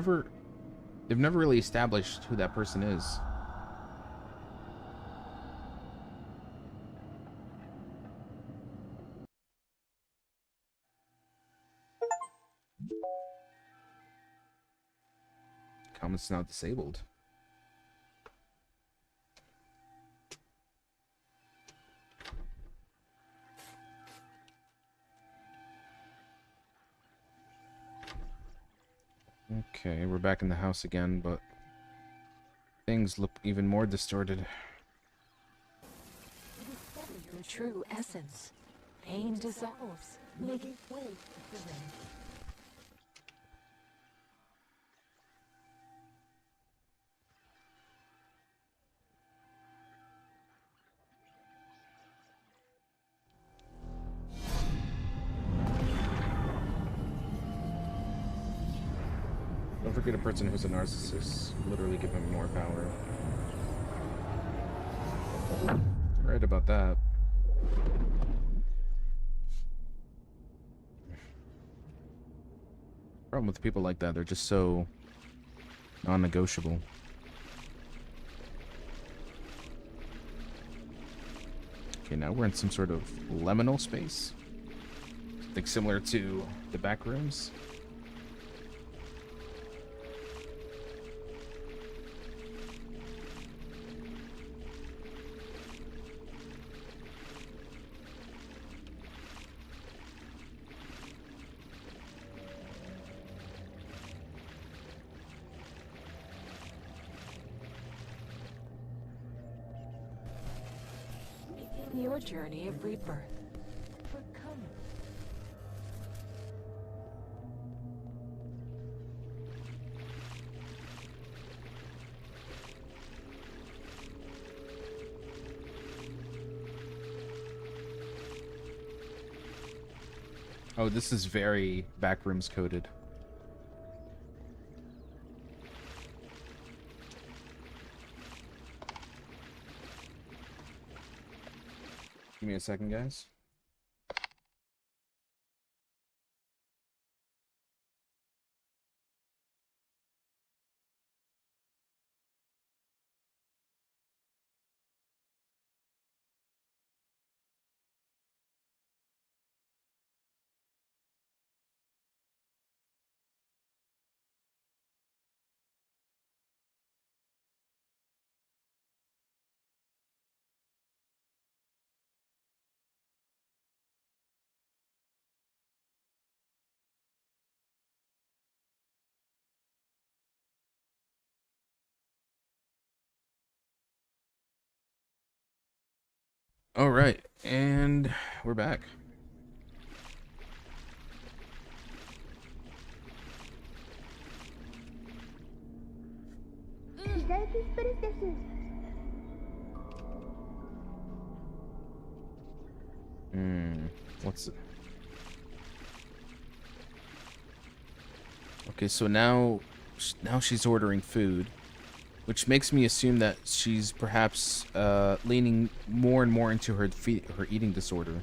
Speaker 1: never really established who that person is. Comments now disabled. Okay, we're back in the house again, but things look even more distorted.
Speaker 14: Discover your true essence. Pain dissolves, making way for freedom.
Speaker 1: Don't forget a person who's a narcissist. Literally give him more power. Right about that. Problem with people like that, they're just so non-negotiable. Okay, now we're in some sort of liminal space. Something similar to the back rooms.
Speaker 14: Begin your journey of rebirth. Become.
Speaker 1: Oh, this is very backrooms coded. Give me a second, guys. All right, and we're back. What's it? Okay, so now she's ordering food, which makes me assume that she's perhaps leaning more and more into her eating disorder.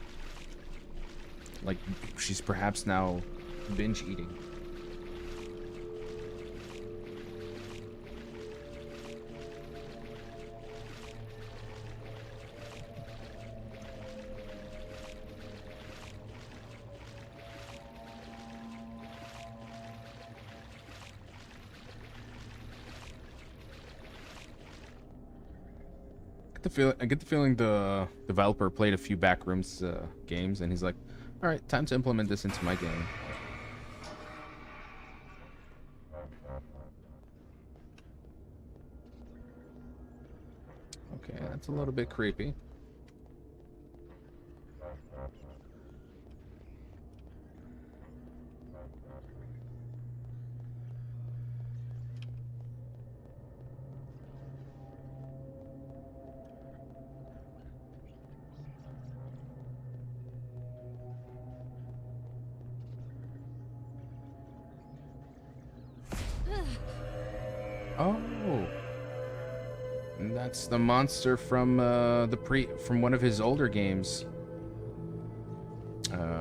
Speaker 1: Like she's perhaps now binge eating. I get the feeling the developer played a few backrooms games, and he's like, "All right, time to implement this into my game." Okay, that's a little bit creepy. Oh, and that's the monster from from one of his older games.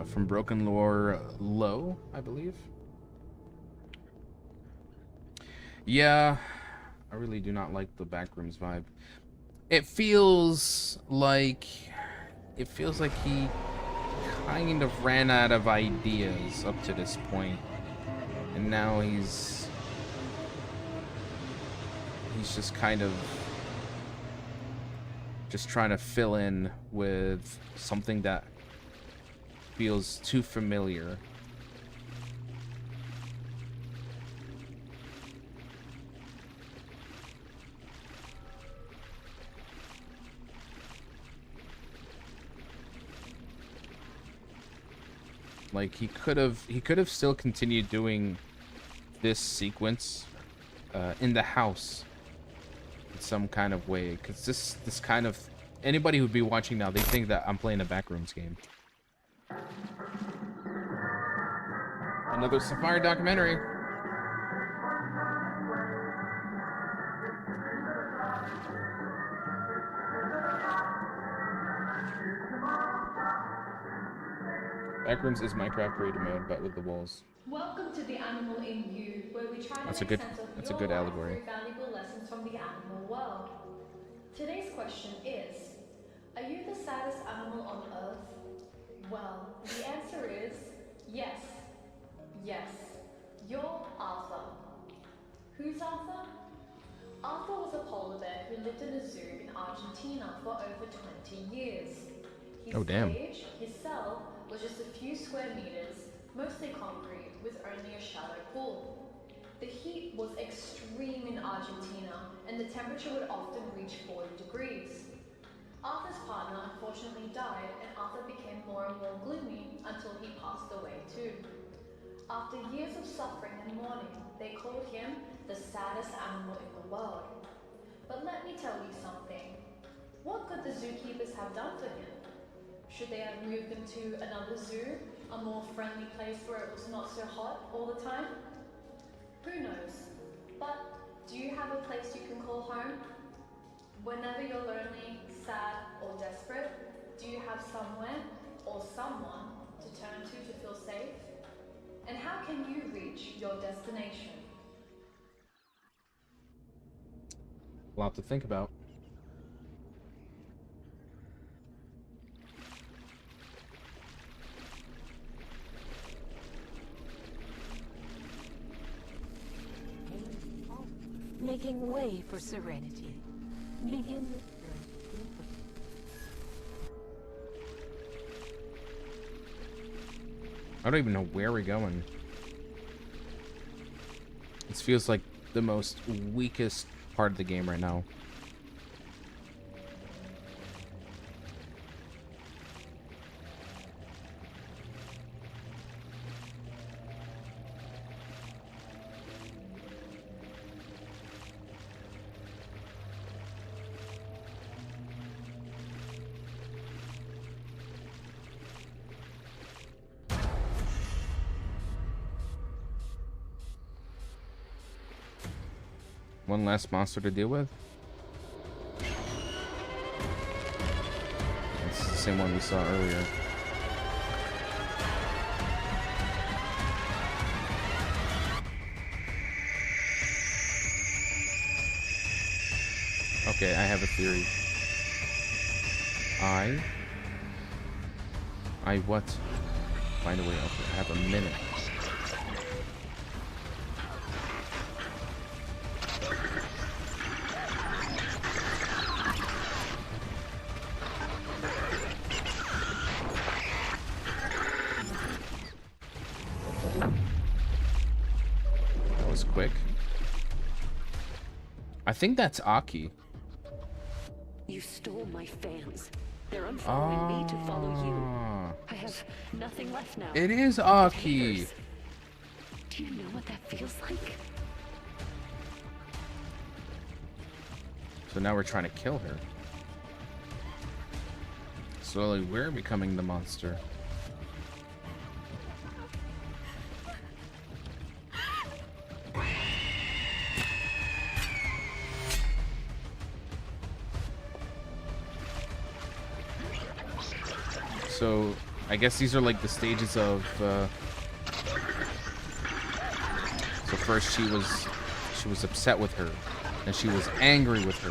Speaker 1: From BrokenLore Low, I believe. Yeah, I really do not like the Backrooms vibe. It feels like he kind of ran out of ideas up to this point, and now he's just kind of just trying to fill in with something that feels too familiar. Like he could have still continued doing this sequence in the house in some kind of way, because this kind of, anybody who'd be watching now, they think that I'm playing a Backrooms game. Another Sapphire documentary. Backrooms is Minecraft creative mode, but with the walls.
Speaker 6: Welcome to the animal in you, where we try to
Speaker 1: That's a
Speaker 6: make
Speaker 1: good-
Speaker 6: sense of
Speaker 1: that's a
Speaker 6: your
Speaker 1: good
Speaker 6: life
Speaker 1: allegory.
Speaker 6: through valuable lessons from the animal world. Today's question is, are you the saddest animal on Earth? Well, the answer is yes. Yes. You're Arthur. Who's Arthur? Arthur was a polar bear who lived in a zoo in Argentina for over 20 years. His
Speaker 1: Oh, damn.
Speaker 6: cage, his cell, was just a few square meters, mostly concrete, with only a shallow pool. The heat was extreme in Argentina, and the temperature would often reach 40 degrees. Arthur's partner unfortunately died, and Arthur became more and more gloomy until he passed away too. After years of suffering and mourning, they called him the saddest animal in the world. But let me tell you something. What could the zookeepers have done for him? Should they have moved him to another zoo, a more friendly place where it was not so hot all the time? Who knows? But do you have a place you can call home? Whenever you're lonely, sad, or desperate, do you have somewhere or someone to turn to feel safe? And how can you reach your destination?
Speaker 1: A lot to think about.
Speaker 14: Making way for serenity. Begin with
Speaker 1: I don't even know where we're going. This feels like the most weakest part of the game right now. One last monster to deal with. It's the same one we saw earlier. Okay, I have a theory. I what? Find a way. Okay, I have a minute. That was quick. I think that's Aki.
Speaker 14: You stole my fans. They're unfollowing me to follow you. I have nothing left now.
Speaker 1: It is Aki.
Speaker 14: Do you know what that feels like?
Speaker 1: So now we're trying to kill her. Slowly, we're becoming the monster. So I guess these are like the stages of. So first she was upset with her, and she was angry with her.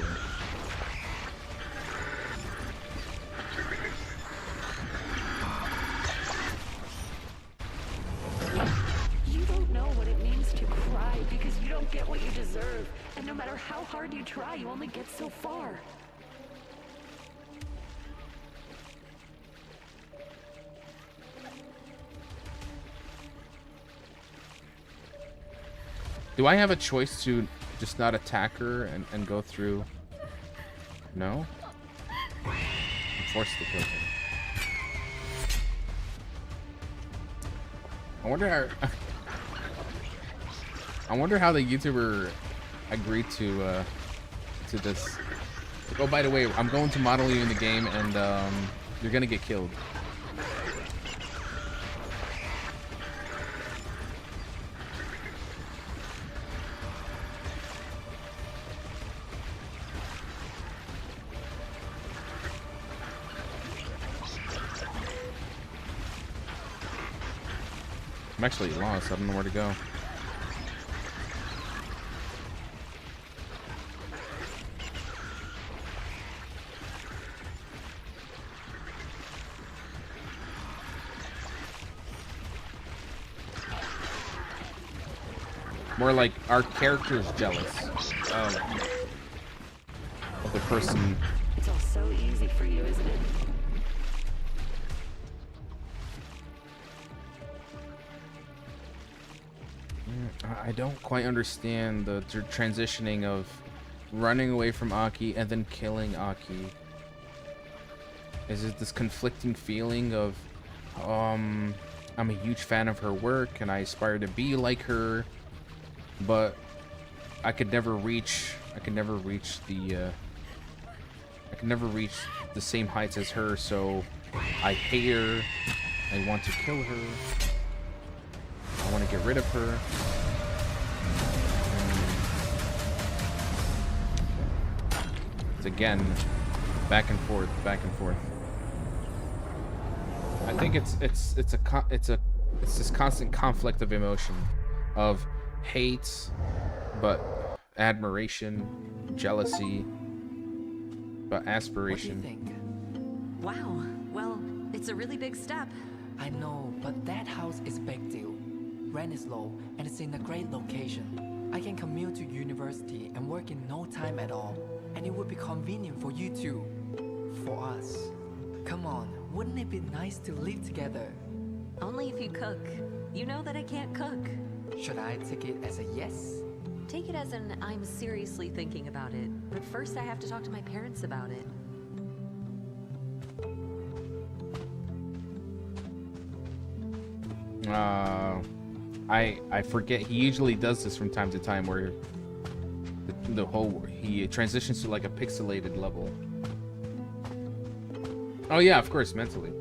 Speaker 14: You don't know what it means to cry because you don't get what you deserve. And no matter how hard you try, you only get so far.
Speaker 1: Do I have a choice to just not attack her and go through? No? I'm forced to kill her. I wonder how the YouTuber agreed to this. Like, oh, by the way, I'm going to model you in the game, and you're gonna get killed. I'm actually lost. I don't know where to go. More like our character's jealous of the person.
Speaker 14: It's all so easy for you, isn't it?
Speaker 1: I don't quite understand the transitioning of running away from Aki and then killing Aki. Is it this conflicting feeling of I'm a huge fan of her work and I aspire to be like her, but I could never reach the same heights as her, so I hate her. I want to kill her. I want to get rid of her. It's again back and forth, back and forth. I think it's this constant conflict of emotion, of hate, but admiration, jealousy, but aspiration.
Speaker 15: What do you think?
Speaker 2: Wow, well, it's a really big step.
Speaker 15: I know, but that house is a big deal. Rent is low, and it's in a great location. I can commute to university and work in no time at all. And it would be convenient for you too. For us. Come on, wouldn't it be nice to live together?
Speaker 2: Only if you cook. You know that I can't cook.
Speaker 15: Should I take it as a yes?
Speaker 2: Take it as an I'm seriously thinking about it. But first I have to talk to my parents about it.
Speaker 1: I forget, he usually does this from time to time where he transitions to like a pixelated level. Oh yeah, of course, mentally.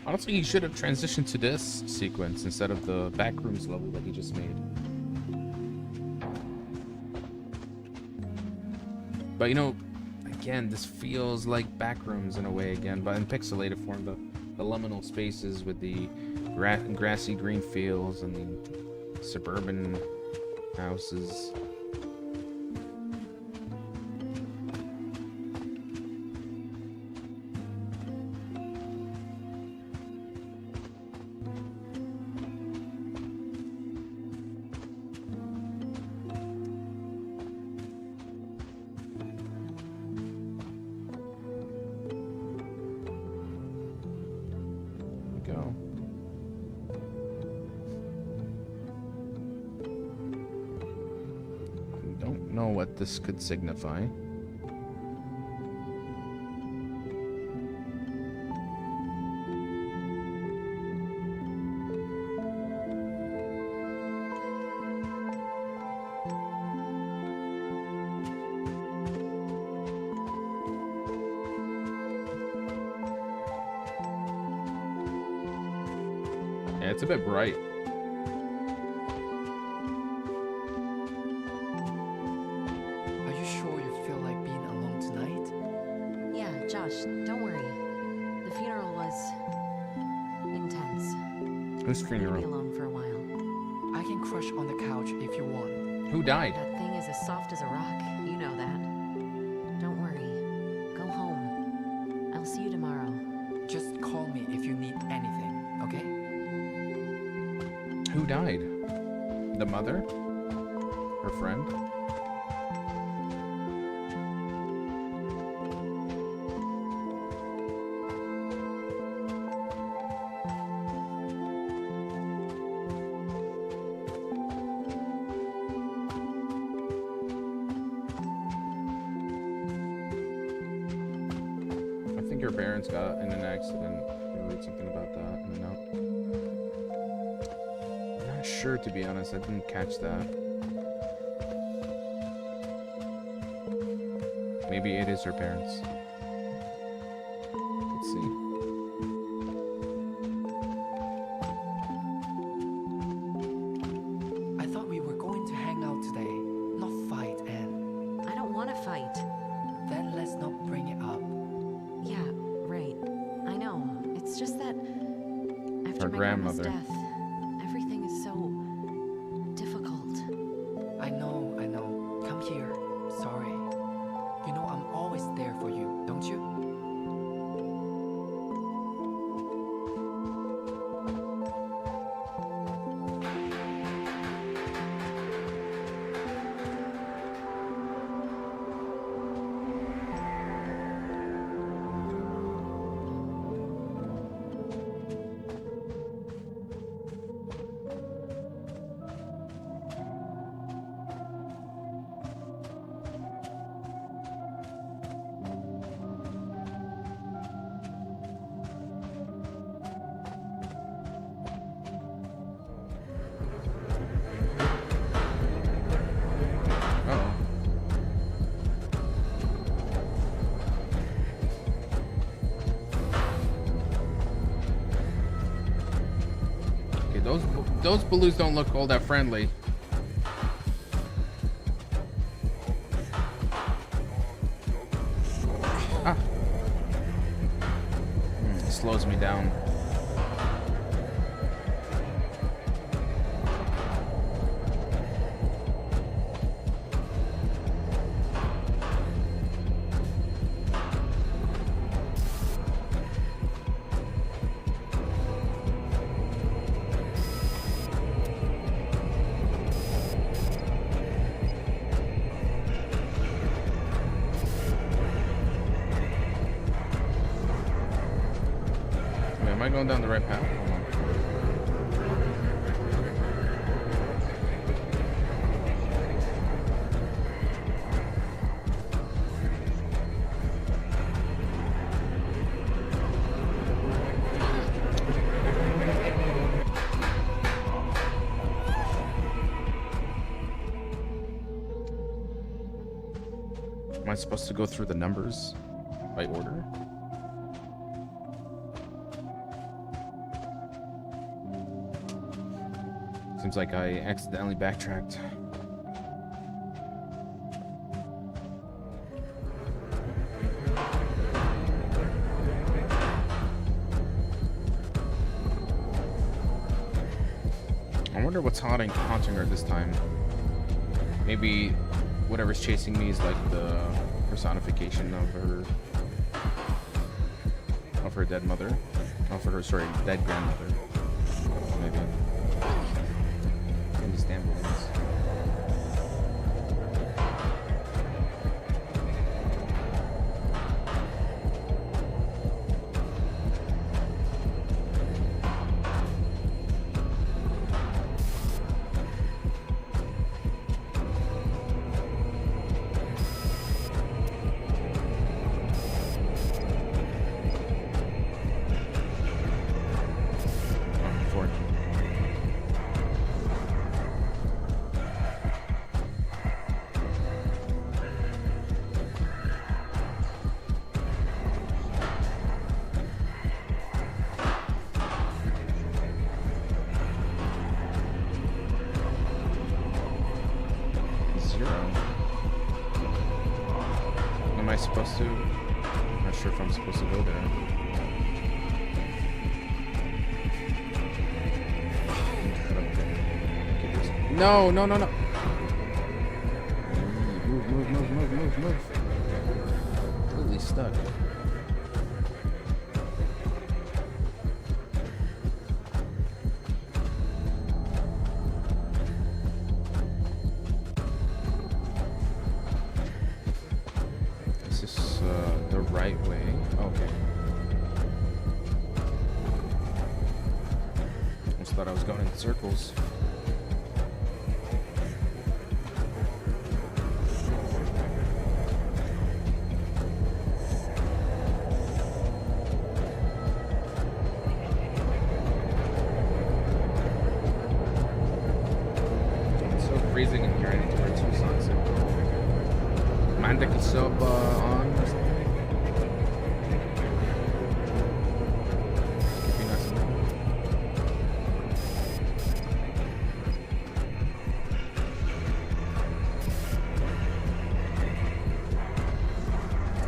Speaker 1: Honestly, he should have transitioned to this sequence instead of the backrooms level that he just made. But you know, again, this feels like backrooms in a way again, but in pixelated form. The liminal spaces with the grassy green fields and the suburban houses. What this could signify. Yeah, it's a bit bright.
Speaker 15: Are you sure you feel like being alone tonight?
Speaker 2: Yeah, Josh, don't worry. The funeral was intense.
Speaker 1: Whose
Speaker 2: I'll be
Speaker 1: funeral?
Speaker 2: alone for a while.
Speaker 15: I can crush on the couch if you want.
Speaker 1: Who died?
Speaker 2: That thing is as soft as a rock. You know that. Don't worry. Go home. I'll see you tomorrow.
Speaker 15: Just call me if you need anything, okay?
Speaker 1: Who died? The mother? Her friend? I think her parents got in an accident. I read something about that in the note. I'm not sure, to be honest. I didn't catch that. Maybe it is her parents. Let's see.
Speaker 15: I thought we were going to hang out today, not fight, Anne.
Speaker 2: I don't want to fight.
Speaker 15: Then let's not bring it up.
Speaker 2: Yeah, right. I know. It's just that after
Speaker 1: Her
Speaker 2: my
Speaker 1: grandmother.
Speaker 2: grandma's death, everything is so difficult.
Speaker 15: I know. Come here. Sorry. You know I'm always there for you, don't you?
Speaker 1: Uh-oh. Okay, those balloons don't look all that friendly. Ah. It slows me down. Wait, am I going down the right path? Hold on. Am I supposed to go through the numbers by order? Seems like I accidentally backtracked. I wonder what's haunting her this time. Maybe whatever's chasing me is like the personification of her dead mother. Of her, sorry, dead grandmother. Maybe. In these damn balloons. supposed to? I'm not sure if I'm supposed to go there. No, no, no, no. Move. Completely stuck. Is this the right way? Okay. Almost thought I was going in circles. Freezing in here. I need to wear 2 socks. Mind that can sub on or something? Could be nice and cool.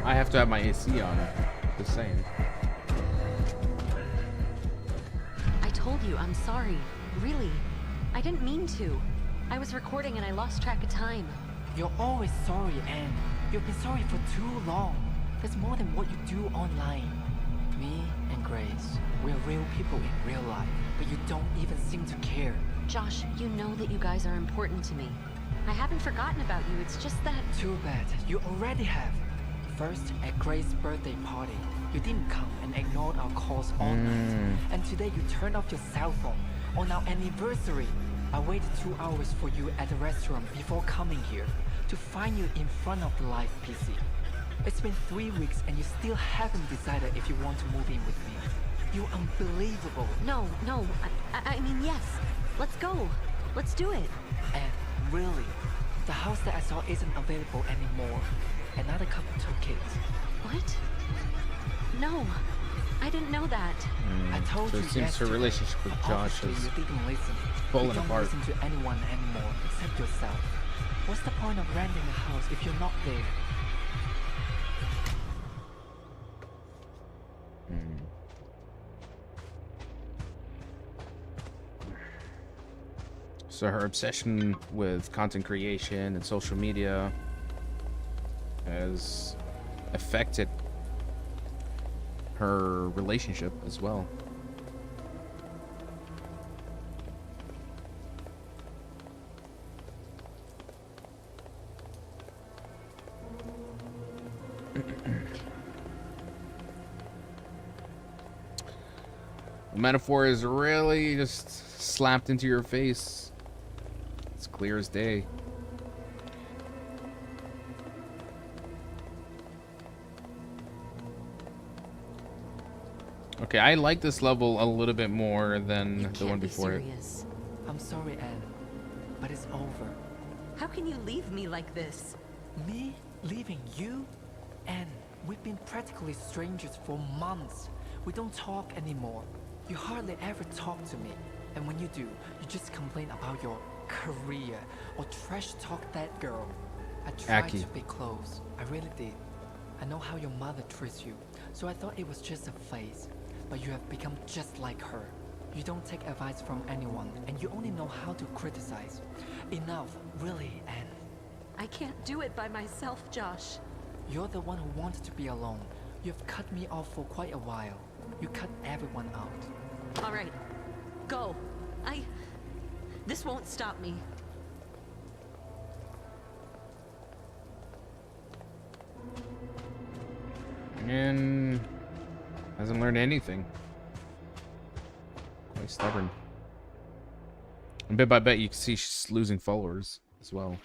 Speaker 1: I have to have my AC on. Just saying.
Speaker 2: I told you, I'm sorry. Really. I didn't mean to. I was recording and I lost track of time.
Speaker 15: You're always sorry, Anne. You've been sorry for too long. That's more than what you do online. Me and Grace, we're real people in real life, but you don't even seem to care.
Speaker 2: Josh, you know that you guys are important to me. I haven't forgotten about you, it's just that...
Speaker 15: Too bad, you already have. First, at Grace's birthday party, you didn't come and ignored our calls all night. And today you turned off your cell phone on our anniversary. I waited 2 hours for you at the restaurant before coming here to find you in front of the live PC. It's been 3 weeks and you still haven't decided if you want to move in with me. You're unbelievable.
Speaker 2: No, I mean, yes. Let's go. Let's do it.
Speaker 15: And really, the house that I saw isn't available anymore. Another couple took it.
Speaker 2: What? No, I didn't know that.
Speaker 15: I told
Speaker 1: so
Speaker 15: you
Speaker 1: it seems
Speaker 15: yesterday,
Speaker 1: her relationship with Josh
Speaker 15: obviously
Speaker 1: is
Speaker 15: you didn't listen.
Speaker 1: falling
Speaker 15: you don't
Speaker 1: apart.
Speaker 15: listen to anyone anymore except yourself. What's the point of renting a house if you're not there?
Speaker 1: So her obsession with content creation and social media has affected her relationship as well. The metaphor is really just slapped into your face. It's clear as day. Okay, I like this level a little bit more than the one before it.
Speaker 15: I'm sorry, Anne, but it's over.
Speaker 2: How can you leave me like this?
Speaker 15: Me? Leaving you? Anne, we've been practically strangers for months. We don't talk anymore. You hardly ever talk to me. And when you do, you just complain about your career or trash talk that girl. I tried to be close. I really did. I know how your mother treats you, so I thought it was just a phase. But you have become just like her. You don't take advice from anyone, and you only know how to criticize. Enough, really, Anne.
Speaker 2: I can't do it by myself, Josh.
Speaker 15: You're the one who wanted to be alone. You've cut me off for quite a while. You cut everyone out.
Speaker 2: All right, go. This won't stop me.
Speaker 1: And hasn't learned anything. Quite stubborn. And bit by bit, you can see she's losing followers as well.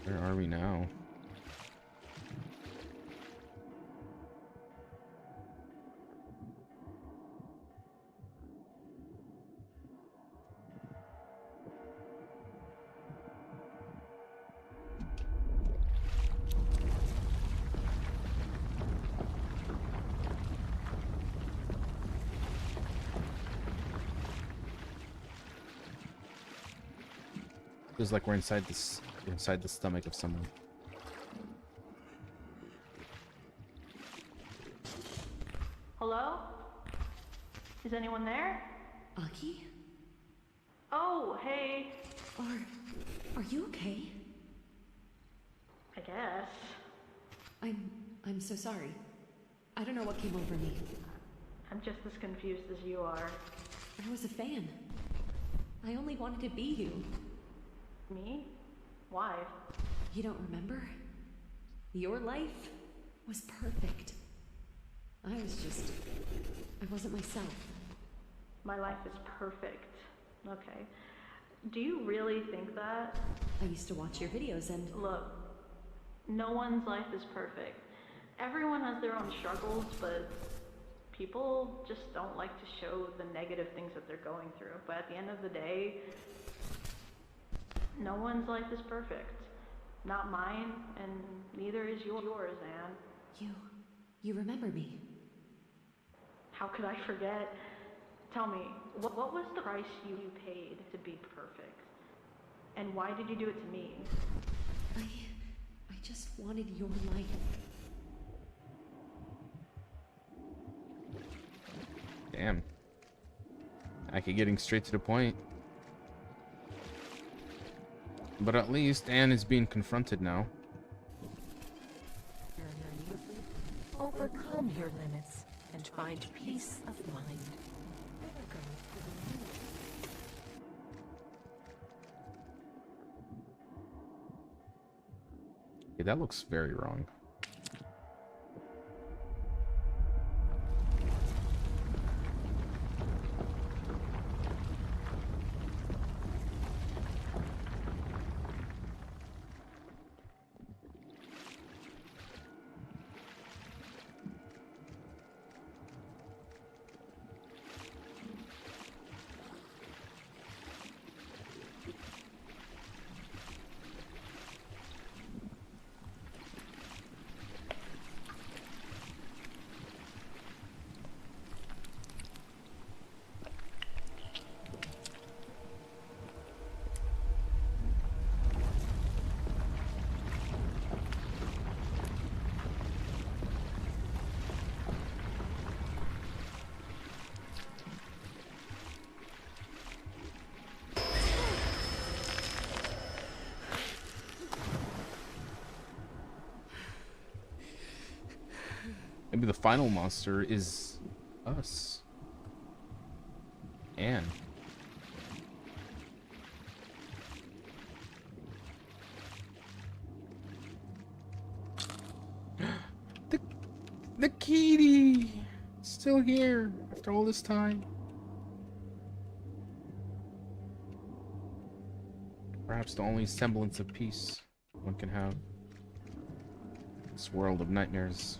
Speaker 1: Where are we now? Feels like we're inside the stomach of someone.
Speaker 12: Hello? Is anyone there?
Speaker 2: Aki?
Speaker 12: Oh, hey.
Speaker 2: Are you okay?
Speaker 12: I guess.
Speaker 2: I'm so sorry. I don't know what came over me.
Speaker 12: I'm just as confused as you are.
Speaker 2: I was a fan. I only wanted to be you.
Speaker 12: Me? Why?
Speaker 2: You don't remember? Your life was perfect. I wasn't myself.
Speaker 12: My life is perfect. Okay. Do you really think that?
Speaker 2: I used to watch your videos and...
Speaker 12: Look, no one's life is perfect. Everyone has their own struggles, but people just don't like to show the negative things that they're going through. But at the end of the day, no one's life is perfect. Not mine, and neither is yours, Anne.
Speaker 2: You remember me?
Speaker 12: How could I forget? Tell me, what was the price you paid to be perfect? And why did you do it to me?
Speaker 2: I just wanted your life.
Speaker 1: Damn. Aki getting straight to the point. But at least Anne is being confronted now.
Speaker 16: Overcome your limits and find peace of mind.
Speaker 1: Okay, that looks very wrong. Maybe the final monster is us. Anne. The kitty! Still here after all this time. Perhaps the only semblance of peace one can have. This world of nightmares.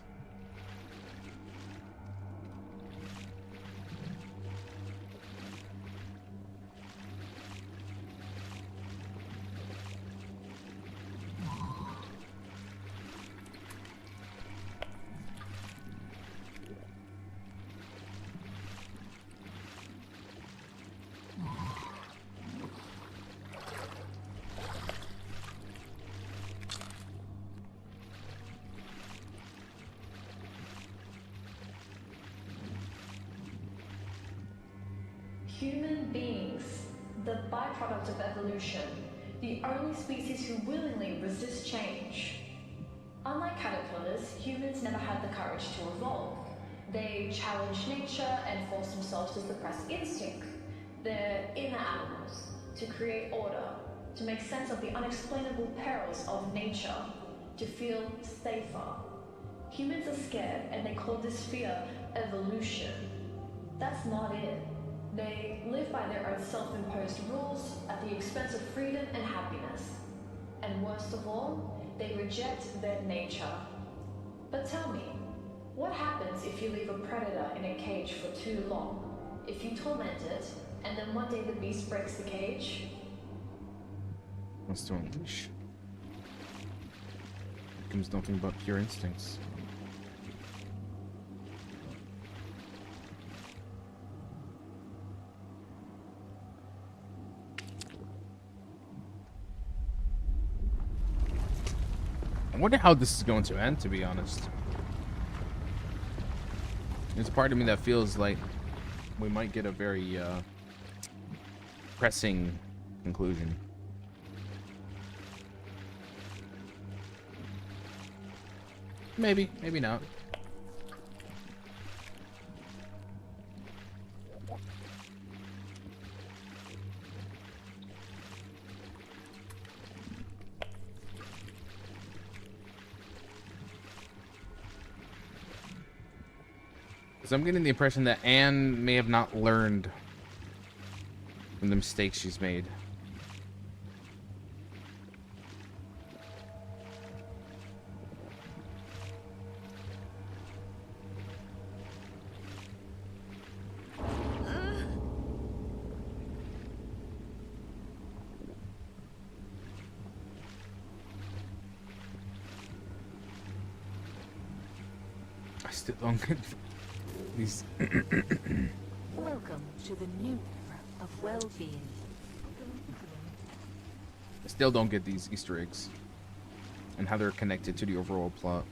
Speaker 6: Human beings, the byproduct of evolution, the only species who willingly resist change. Unlike caterpillars, humans never had the courage to evolve. They challenge nature and force themselves to suppress instinct, their inner animals, to create order, to make sense of the unexplainable perils of nature, to feel safer. Humans are scared and they call this fear evolution. That's not it. They live by their own self-imposed rules at the expense of freedom and happiness. And worst of all, they reject their nature. But tell me, what happens if you leave a predator in a cage for too long? If you torment it, and then one day the beast breaks the cage?
Speaker 1: Wants to unleash. Becomes nothing but pure instincts. I wonder how this is going to end, to be honest. There's a part of me that feels like we might get a very pressing conclusion. Maybe, maybe not. Because I'm getting the impression that Anne may have not learned from the mistakes she's made. I still don't get these.
Speaker 16: Welcome to the new era of well-being.
Speaker 1: I still don't get these Easter eggs and how they're connected to the overall plot.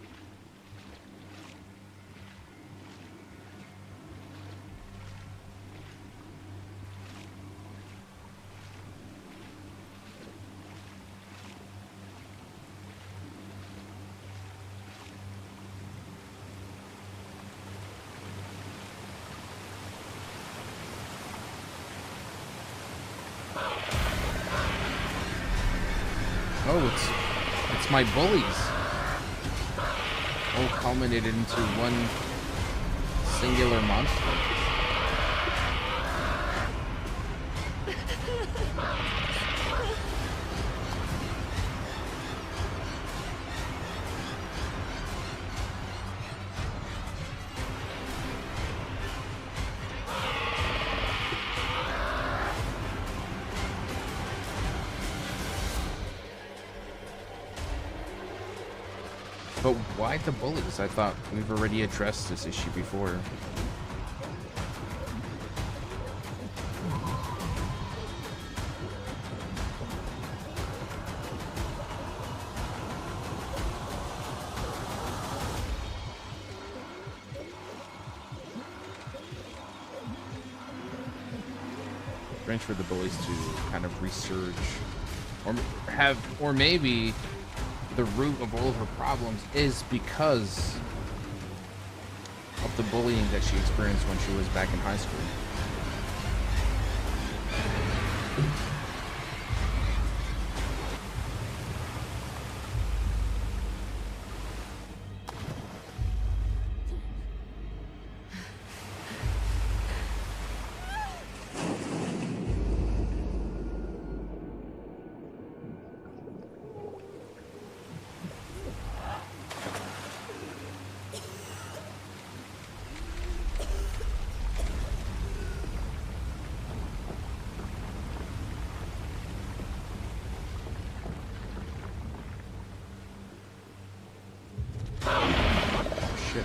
Speaker 1: Oh, it's my bullies. All culminated into one singular monster. But why the bullies? I thought we've already addressed this issue before. Strange for the bullies to kind of resurge, or maybe the root of all of her problems is because of the bullying that she experienced when she was back in high school. Shit.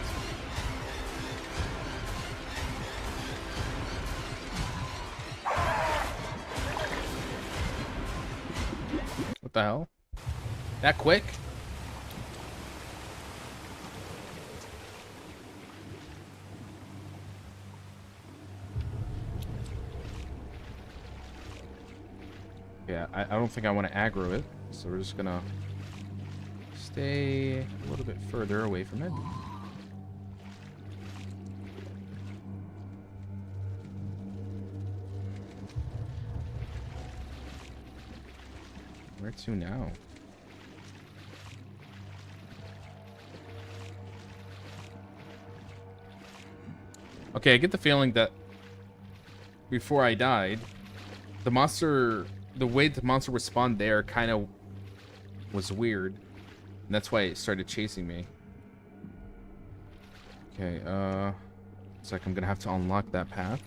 Speaker 1: What the hell? That quick? Yeah, I don't think I want to aggro it, so we're just gonna stay a little bit further away from it. Where to now? Okay, I get the feeling that before I died, the way the monster would spawn there kind of was weird. And that's why it started chasing me. Okay, looks like I'm gonna have to unlock that path.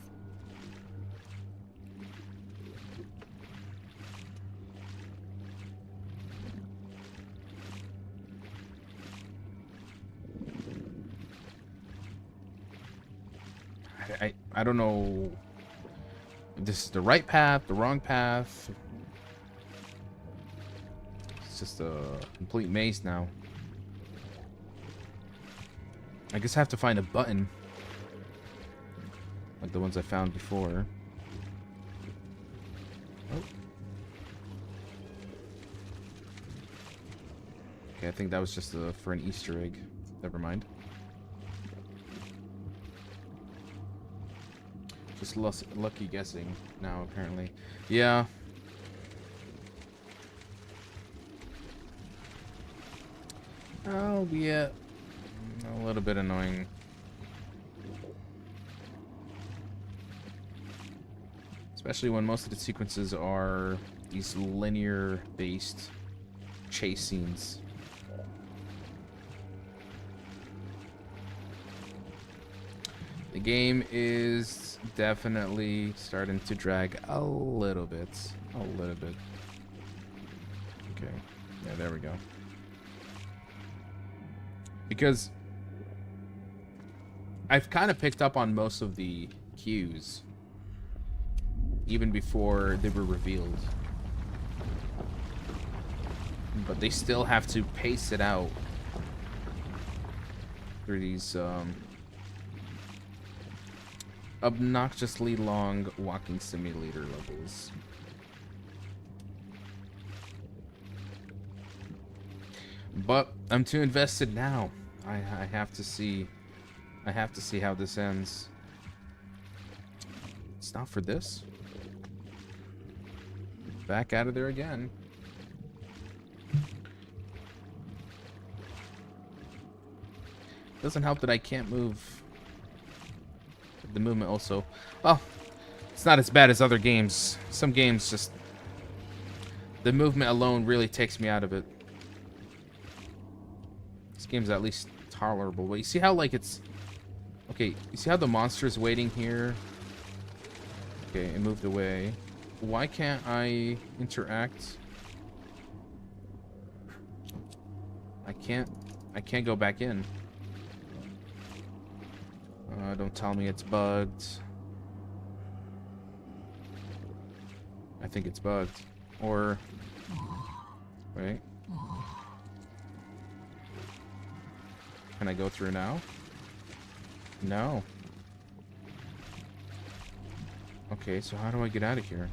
Speaker 1: I don't know if this is the right path, the wrong path. It's just a complete maze now. I guess I have to find a button. Like the ones I found before. Oh. Okay, I think that was just for an Easter egg. Never mind. Just lucky guessing now, apparently. Yeah. Albeit a little bit annoying. Especially when most of the sequences are these linear-based chase scenes. The game is definitely starting to drag a little bit. A little bit. Okay. Yeah, there we go. Because I've kind of picked up on most of the cues even before they were revealed. But they still have to pace it out through these obnoxiously long walking simulator levels. But I'm too invested now. I have to see. I have to see how this ends. It's not for this. Back out of there again. Doesn't help that I can't move. The movement also. Well, it's not as bad as other games. Some games just. The movement alone really takes me out of it. This game's at least tolerable. But you see how, like, it's. Okay, you see how the monster's waiting here? Okay, it moved away. Why can't I interact? I can't go back in. Don't tell me it's bugged. I think it's bugged. Or... Wait. Can I go through now? No. Okay, so how do I get out of here?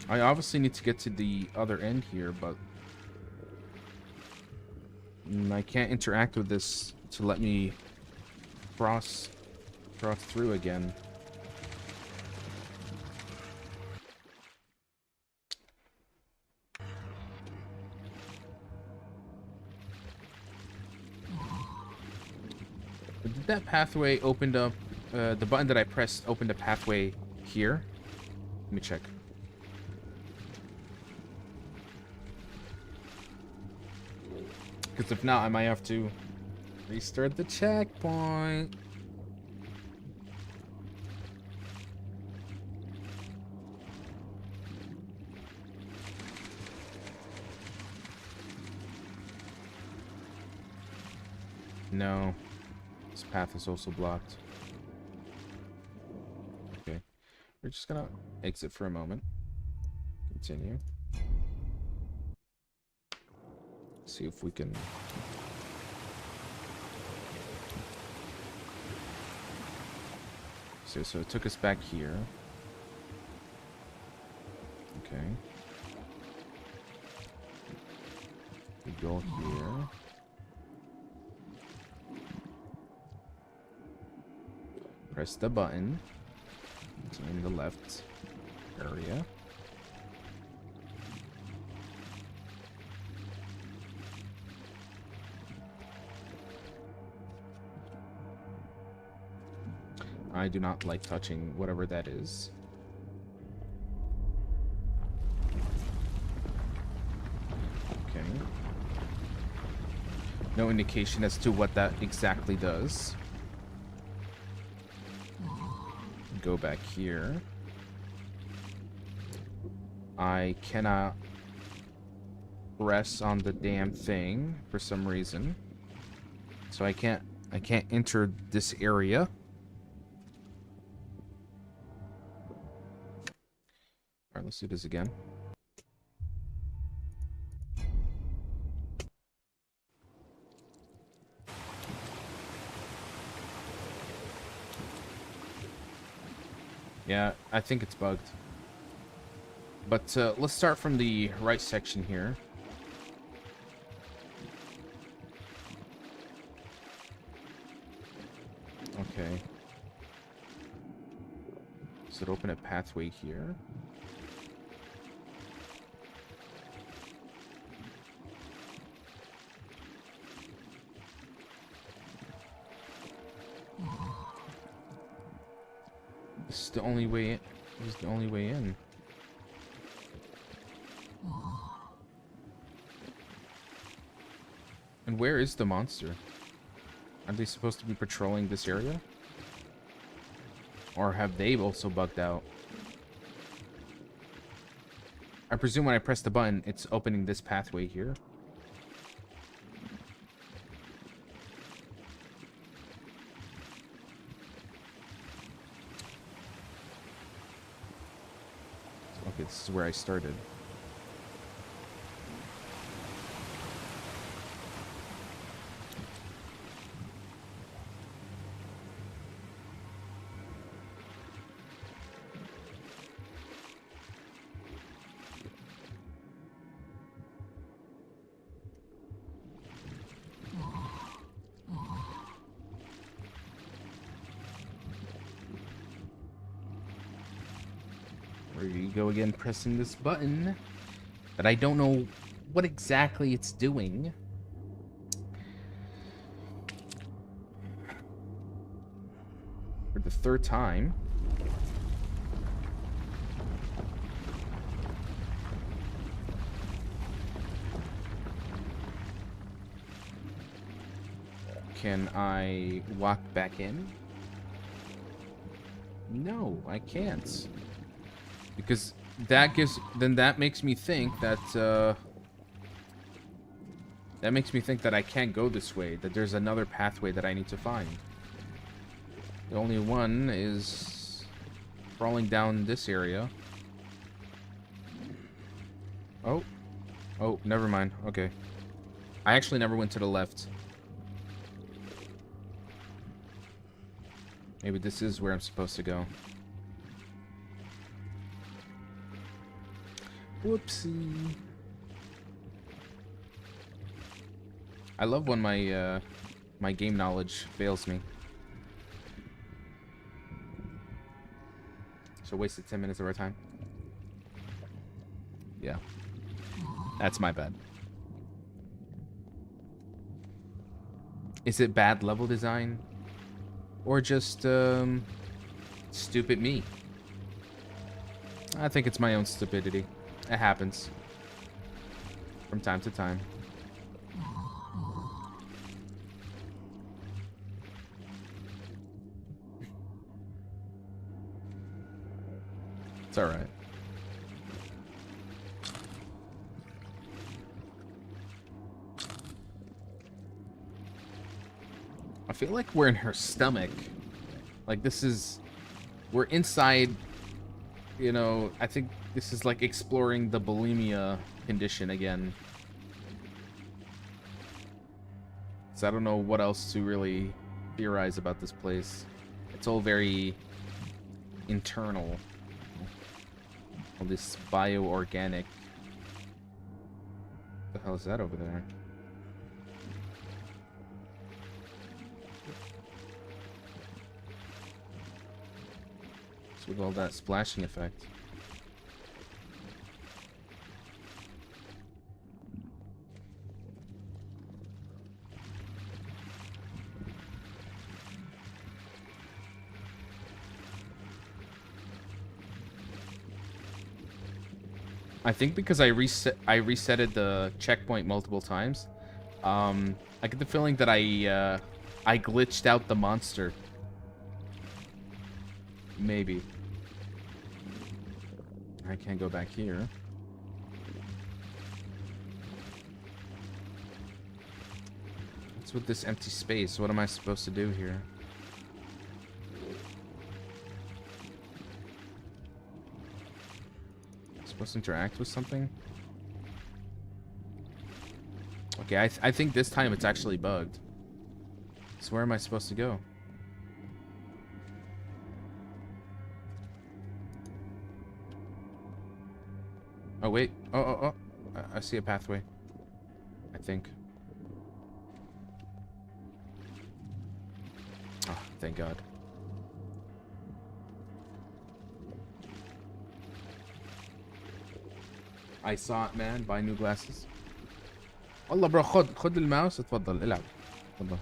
Speaker 1: I obviously need to get to the other end here, but I can't interact with this to let me cross through again. Did that pathway opened up? The button that I pressed opened a pathway here. Let me check. Because if not, I might have to restart the checkpoint. No. This path is also blocked. Okay. We're just gonna exit for a moment. Continue. See if we can. So it took us back here. Okay. We go here. Press the button. It's in the left area. I do not like touching whatever that is. Okay. No indication as to what that exactly does. Go back here. I cannot press on the damn thing for some reason. So I can't enter this area. Alright, let's do this again. Yeah, I think it's bugged. But let's start from the right section here. Okay. Does it open a pathway here? This is the only way in. This is the only way in. And where is the monster? Are they supposed to be patrolling this area? Or have they also bugged out? I presume when I press the button, it's opening this pathway here. Okay, this is where I started. There you go again, pressing this button that I don't know what exactly it's doing. For the third time. Can I walk back in? No, I can't. Because that makes me think that I can't go this way, that there's another pathway that I need to find. The only one is crawling down this area. Oh, never mind. Okay. I actually never went to the left. Maybe this is where I'm supposed to go. Whoopsie. I love when my my game knowledge fails me. So wasted 10 minutes of our time. Yeah. That's my bad. Is it bad level design? Or just stupid me? I think it's my own stupidity. It happens from time to time. It's all right. I feel like we're in her stomach. Like we're inside, you know, I think this is like exploring the bulimia condition again. So I don't know what else to really theorize about this place. It's all very internal. All this bioorganic. What the hell is that over there? With all that splashing effect. I think because I resetted the checkpoint multiple times, I get the feeling that I glitched out the monster. Maybe. I can't go back here. What's with this empty space? What am I supposed to do here? Supposed to interact with something? Okay, I think this time it's actually bugged. So where am I supposed to go? Oh, wait. Oh. I see a pathway. I think. Oh, thank God. I saw it, man. Buy new glasses. والله برو خد الماوس اتفضل العب. اتفضل.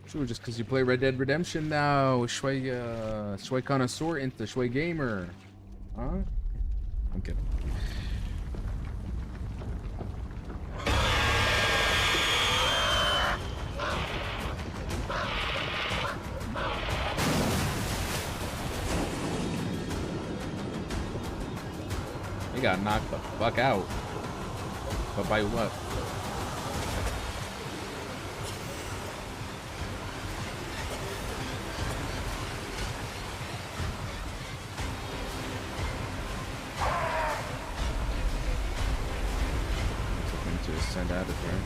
Speaker 1: Sure, just because you play Red Dead Redemption now. شوي connoisseur انت شوي gamer. Huh? I'm kidding. He got knocked the fuck out. But by what? Something to ascend out of here.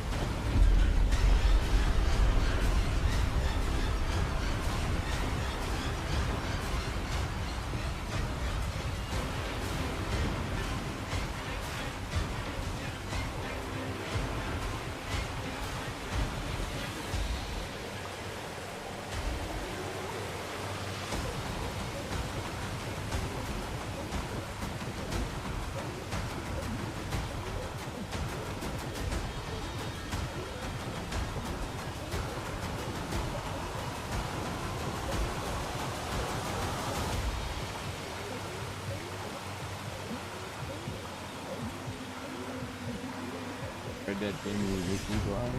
Speaker 1: Red Dead Gaming Weekly Blog.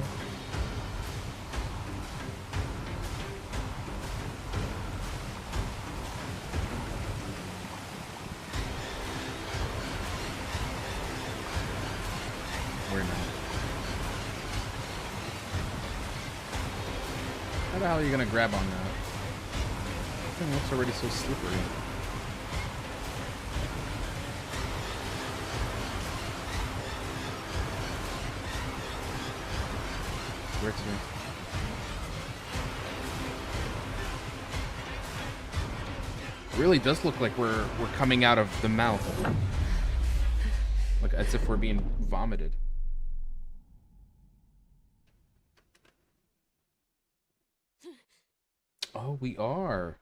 Speaker 1: We're not. How the hell are you gonna grab on that? This thing looks already so slippery. Where to? It really does look like we're coming out of the mouth. Like as if we're being vomited. Oh, we are.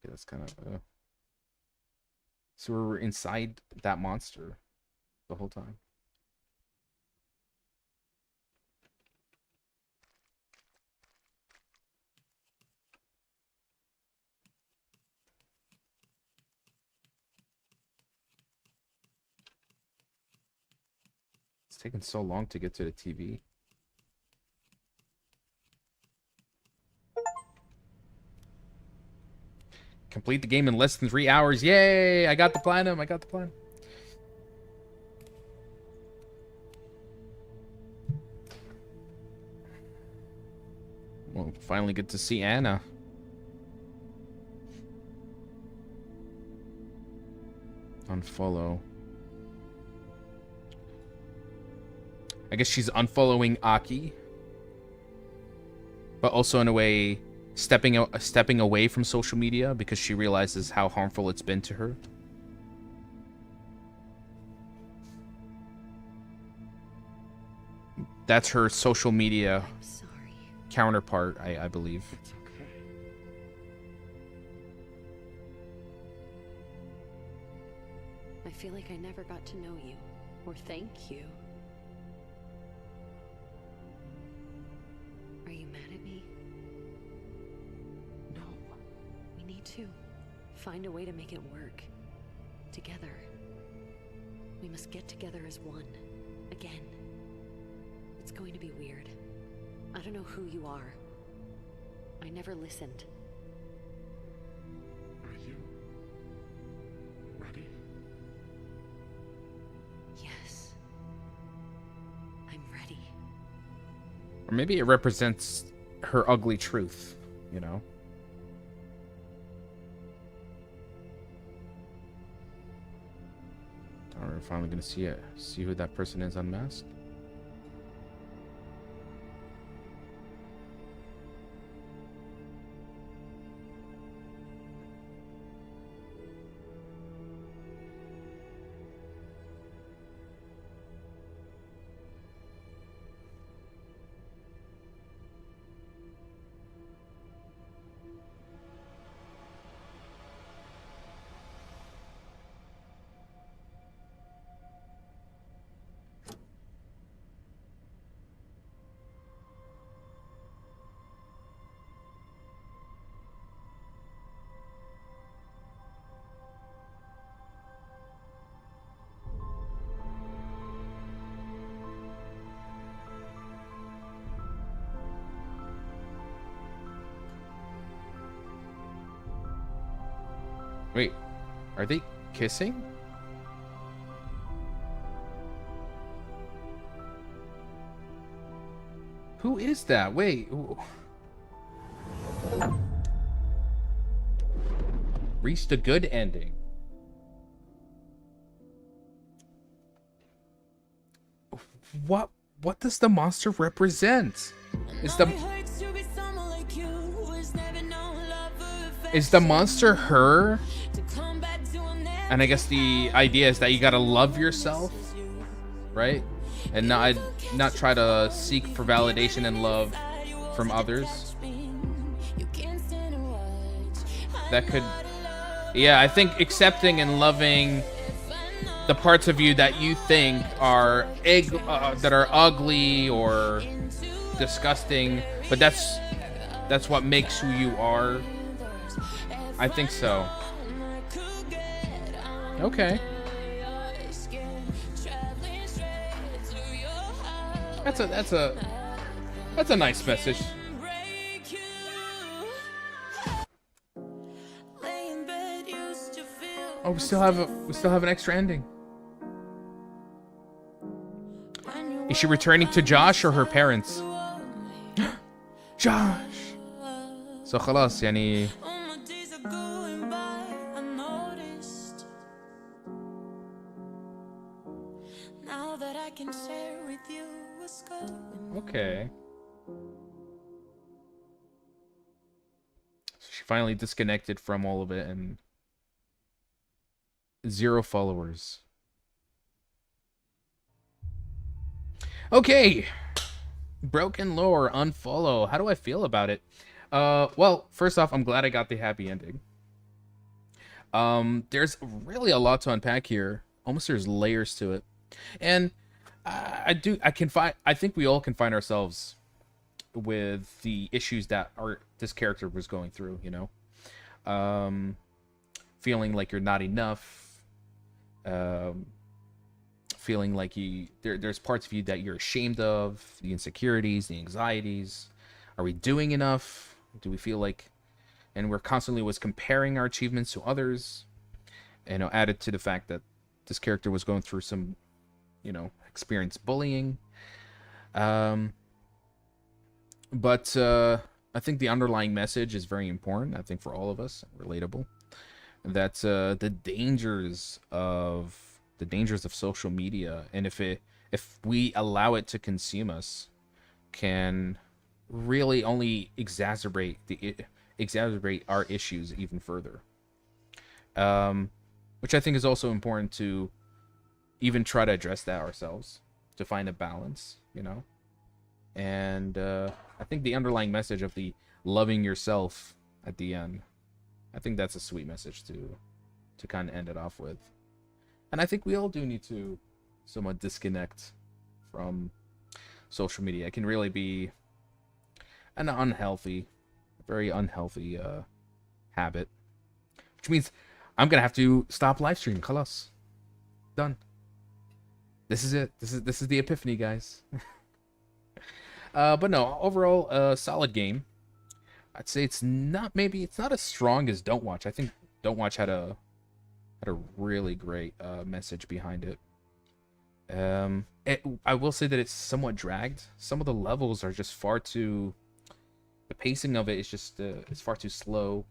Speaker 1: Okay, that's kind of so we're inside that monster the whole time. It's taken so long to get to the TV. Complete the game in less than 3 hours. Yay! I got the platinum. I got the platinum. Well, finally get to see Anna. Unfollow. I guess she's unfollowing Aki. But also in a way stepping away from social media because she realizes how harmful it's been to her. That's her social media counterpart, I believe.
Speaker 11: It's okay. I feel like I never got to know you, or thank you. Are you mad at me? No. We need to find a way to make it work. Together. We must get together as one. Again. It's going to be weird. I don't know who you are. I never listened.
Speaker 8: Are you ready?
Speaker 11: Yes.
Speaker 1: Or maybe it represents her ugly truth, you know? Are we finally gonna see who that person is unmasked? Wait, are they kissing? Who is that? Wait. Reached a good ending. What does the monster represent? Is the monster her? And I guess the idea is that you gotta love yourself, right? And not try to seek for validation and love from others. That could, yeah, I think accepting and loving the parts of you that you think are that are ugly or disgusting, but that's what makes who you are. I think so. Okay. That's a nice message. Oh, we still have an extra ending. Is she returning to Josh or her parents? Josh. So خلاص يعني okay. So she finally disconnected from all of it and 0 followers. Okay. BrokenLore, unfollow. How do I feel about it? Well, first off, I'm glad I got the happy ending. There's really a lot to unpack here. Almost there's layers to it. And I think we all can find ourselves with the issues that this character was going through, you know? Feeling like you're not enough. Feeling like there's parts of you that you're ashamed of, the insecurities, the anxieties. Are we doing enough? Do we feel like, and we're constantly comparing our achievements to others, you know, added to the fact that this character was going through some, you know, experienced bullying. But I think the underlying message is very important. I think for all of us, relatable. That's the dangers of social media, and if we allow it to consume us, can really only exacerbate our issues even further. Which I think is also important to even try to address that ourselves, to find a balance, you know. And I think the underlying message of the loving yourself at the end, I think that's a sweet message to kind of end it off with. And I think we all do need to somewhat disconnect from social media. It can really be an very unhealthy habit. Which means I'm going to have to stop live streaming. Khalas. Done. This is it. This is the epiphany, guys. But no, overall, solid game. I'd say it's not as strong as Don't Watch. I think Don't Watch had a really great message behind it. I will say that it's somewhat dragged. Some of the levels are just far too. The pacing of it is just it's far too slow.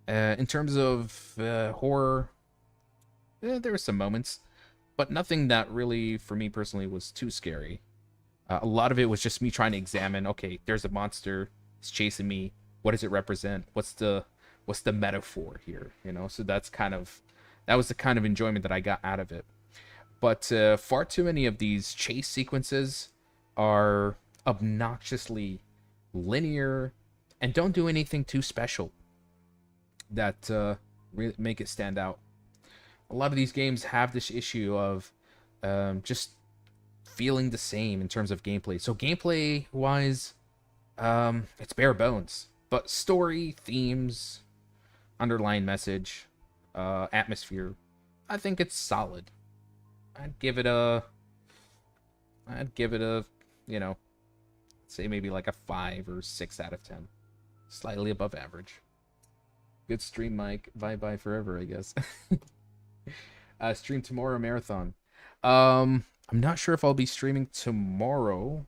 Speaker 1: In terms of horror, there were some moments, but nothing that really, for me personally, was too scary. A lot of it was just me trying to examine. Okay, there's a monster. It's chasing me. What does it represent? What's the metaphor here? You know. So that was the kind of enjoyment that I got out of it. But far too many of these chase sequences are obnoxiously linear and don't do anything too special that really make it stand out. A lot of these games have this issue of just feeling the same in terms of gameplay. So gameplay wise, it's bare bones, but story, themes, underlying message, atmosphere, I think it's solid. I'd give it a, you know, say maybe like a 5 or 6 out of 10. Slightly above average. Good stream, Mike. Bye forever, I guess. Stream tomorrow marathon. I'm not sure if I'll be streaming tomorrow.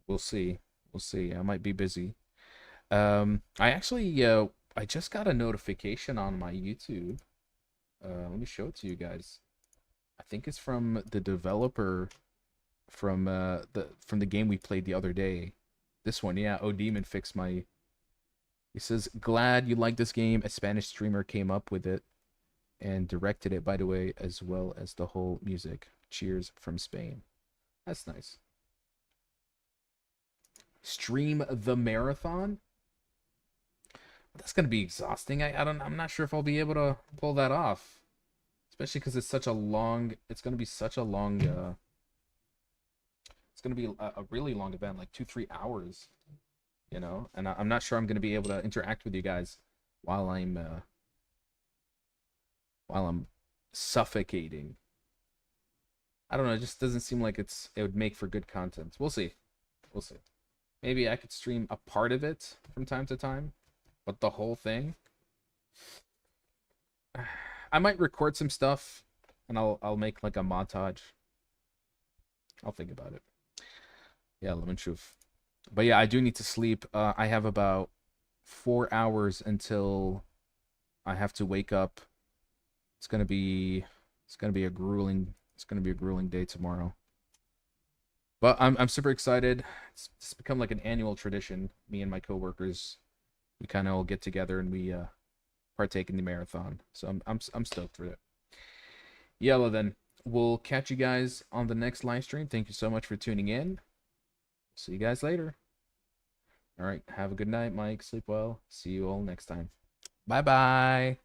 Speaker 1: We'll see. We'll see. I might be busy. I actually, I just got a notification on my YouTube. Let me show it to you guys. I think it's from the developer from the game we played the other day. This one, yeah. O Demon fixed my. He says, "Glad you like this game. A Spanish streamer came up with it and directed it, by the way, as well as the whole music. Cheers from Spain." That's nice. Stream the marathon. That's gonna be exhausting. I'm not sure if I'll be able to pull that off. Especially because it's such a long, it's going to be such a long, it's going to be a really long event, like 2-3 hours, you know, and I'm not sure I'm going to be able to interact with you guys while I'm suffocating. I don't know, it just doesn't seem like it would make for good content. We'll see. We'll see. Maybe I could stream a part of it from time to time, but the whole thing, I might record some stuff, and I'll make like a montage. I'll think about it. Yeah, Lemon Shoof. But yeah, I do need to sleep. I have about 4 hours until I have to wake up. It's gonna be a grueling day tomorrow. But I'm super excited. It's become like an annual tradition. Me and my coworkers, we kind of all get together and we partake in the marathon. So I'm stoked for it. Yellow then. We'll catch you guys on the next live stream. Thank you so much for tuning in. See you guys later. All right. Have a good night, Mike. Sleep well. See you all next time. Bye-bye.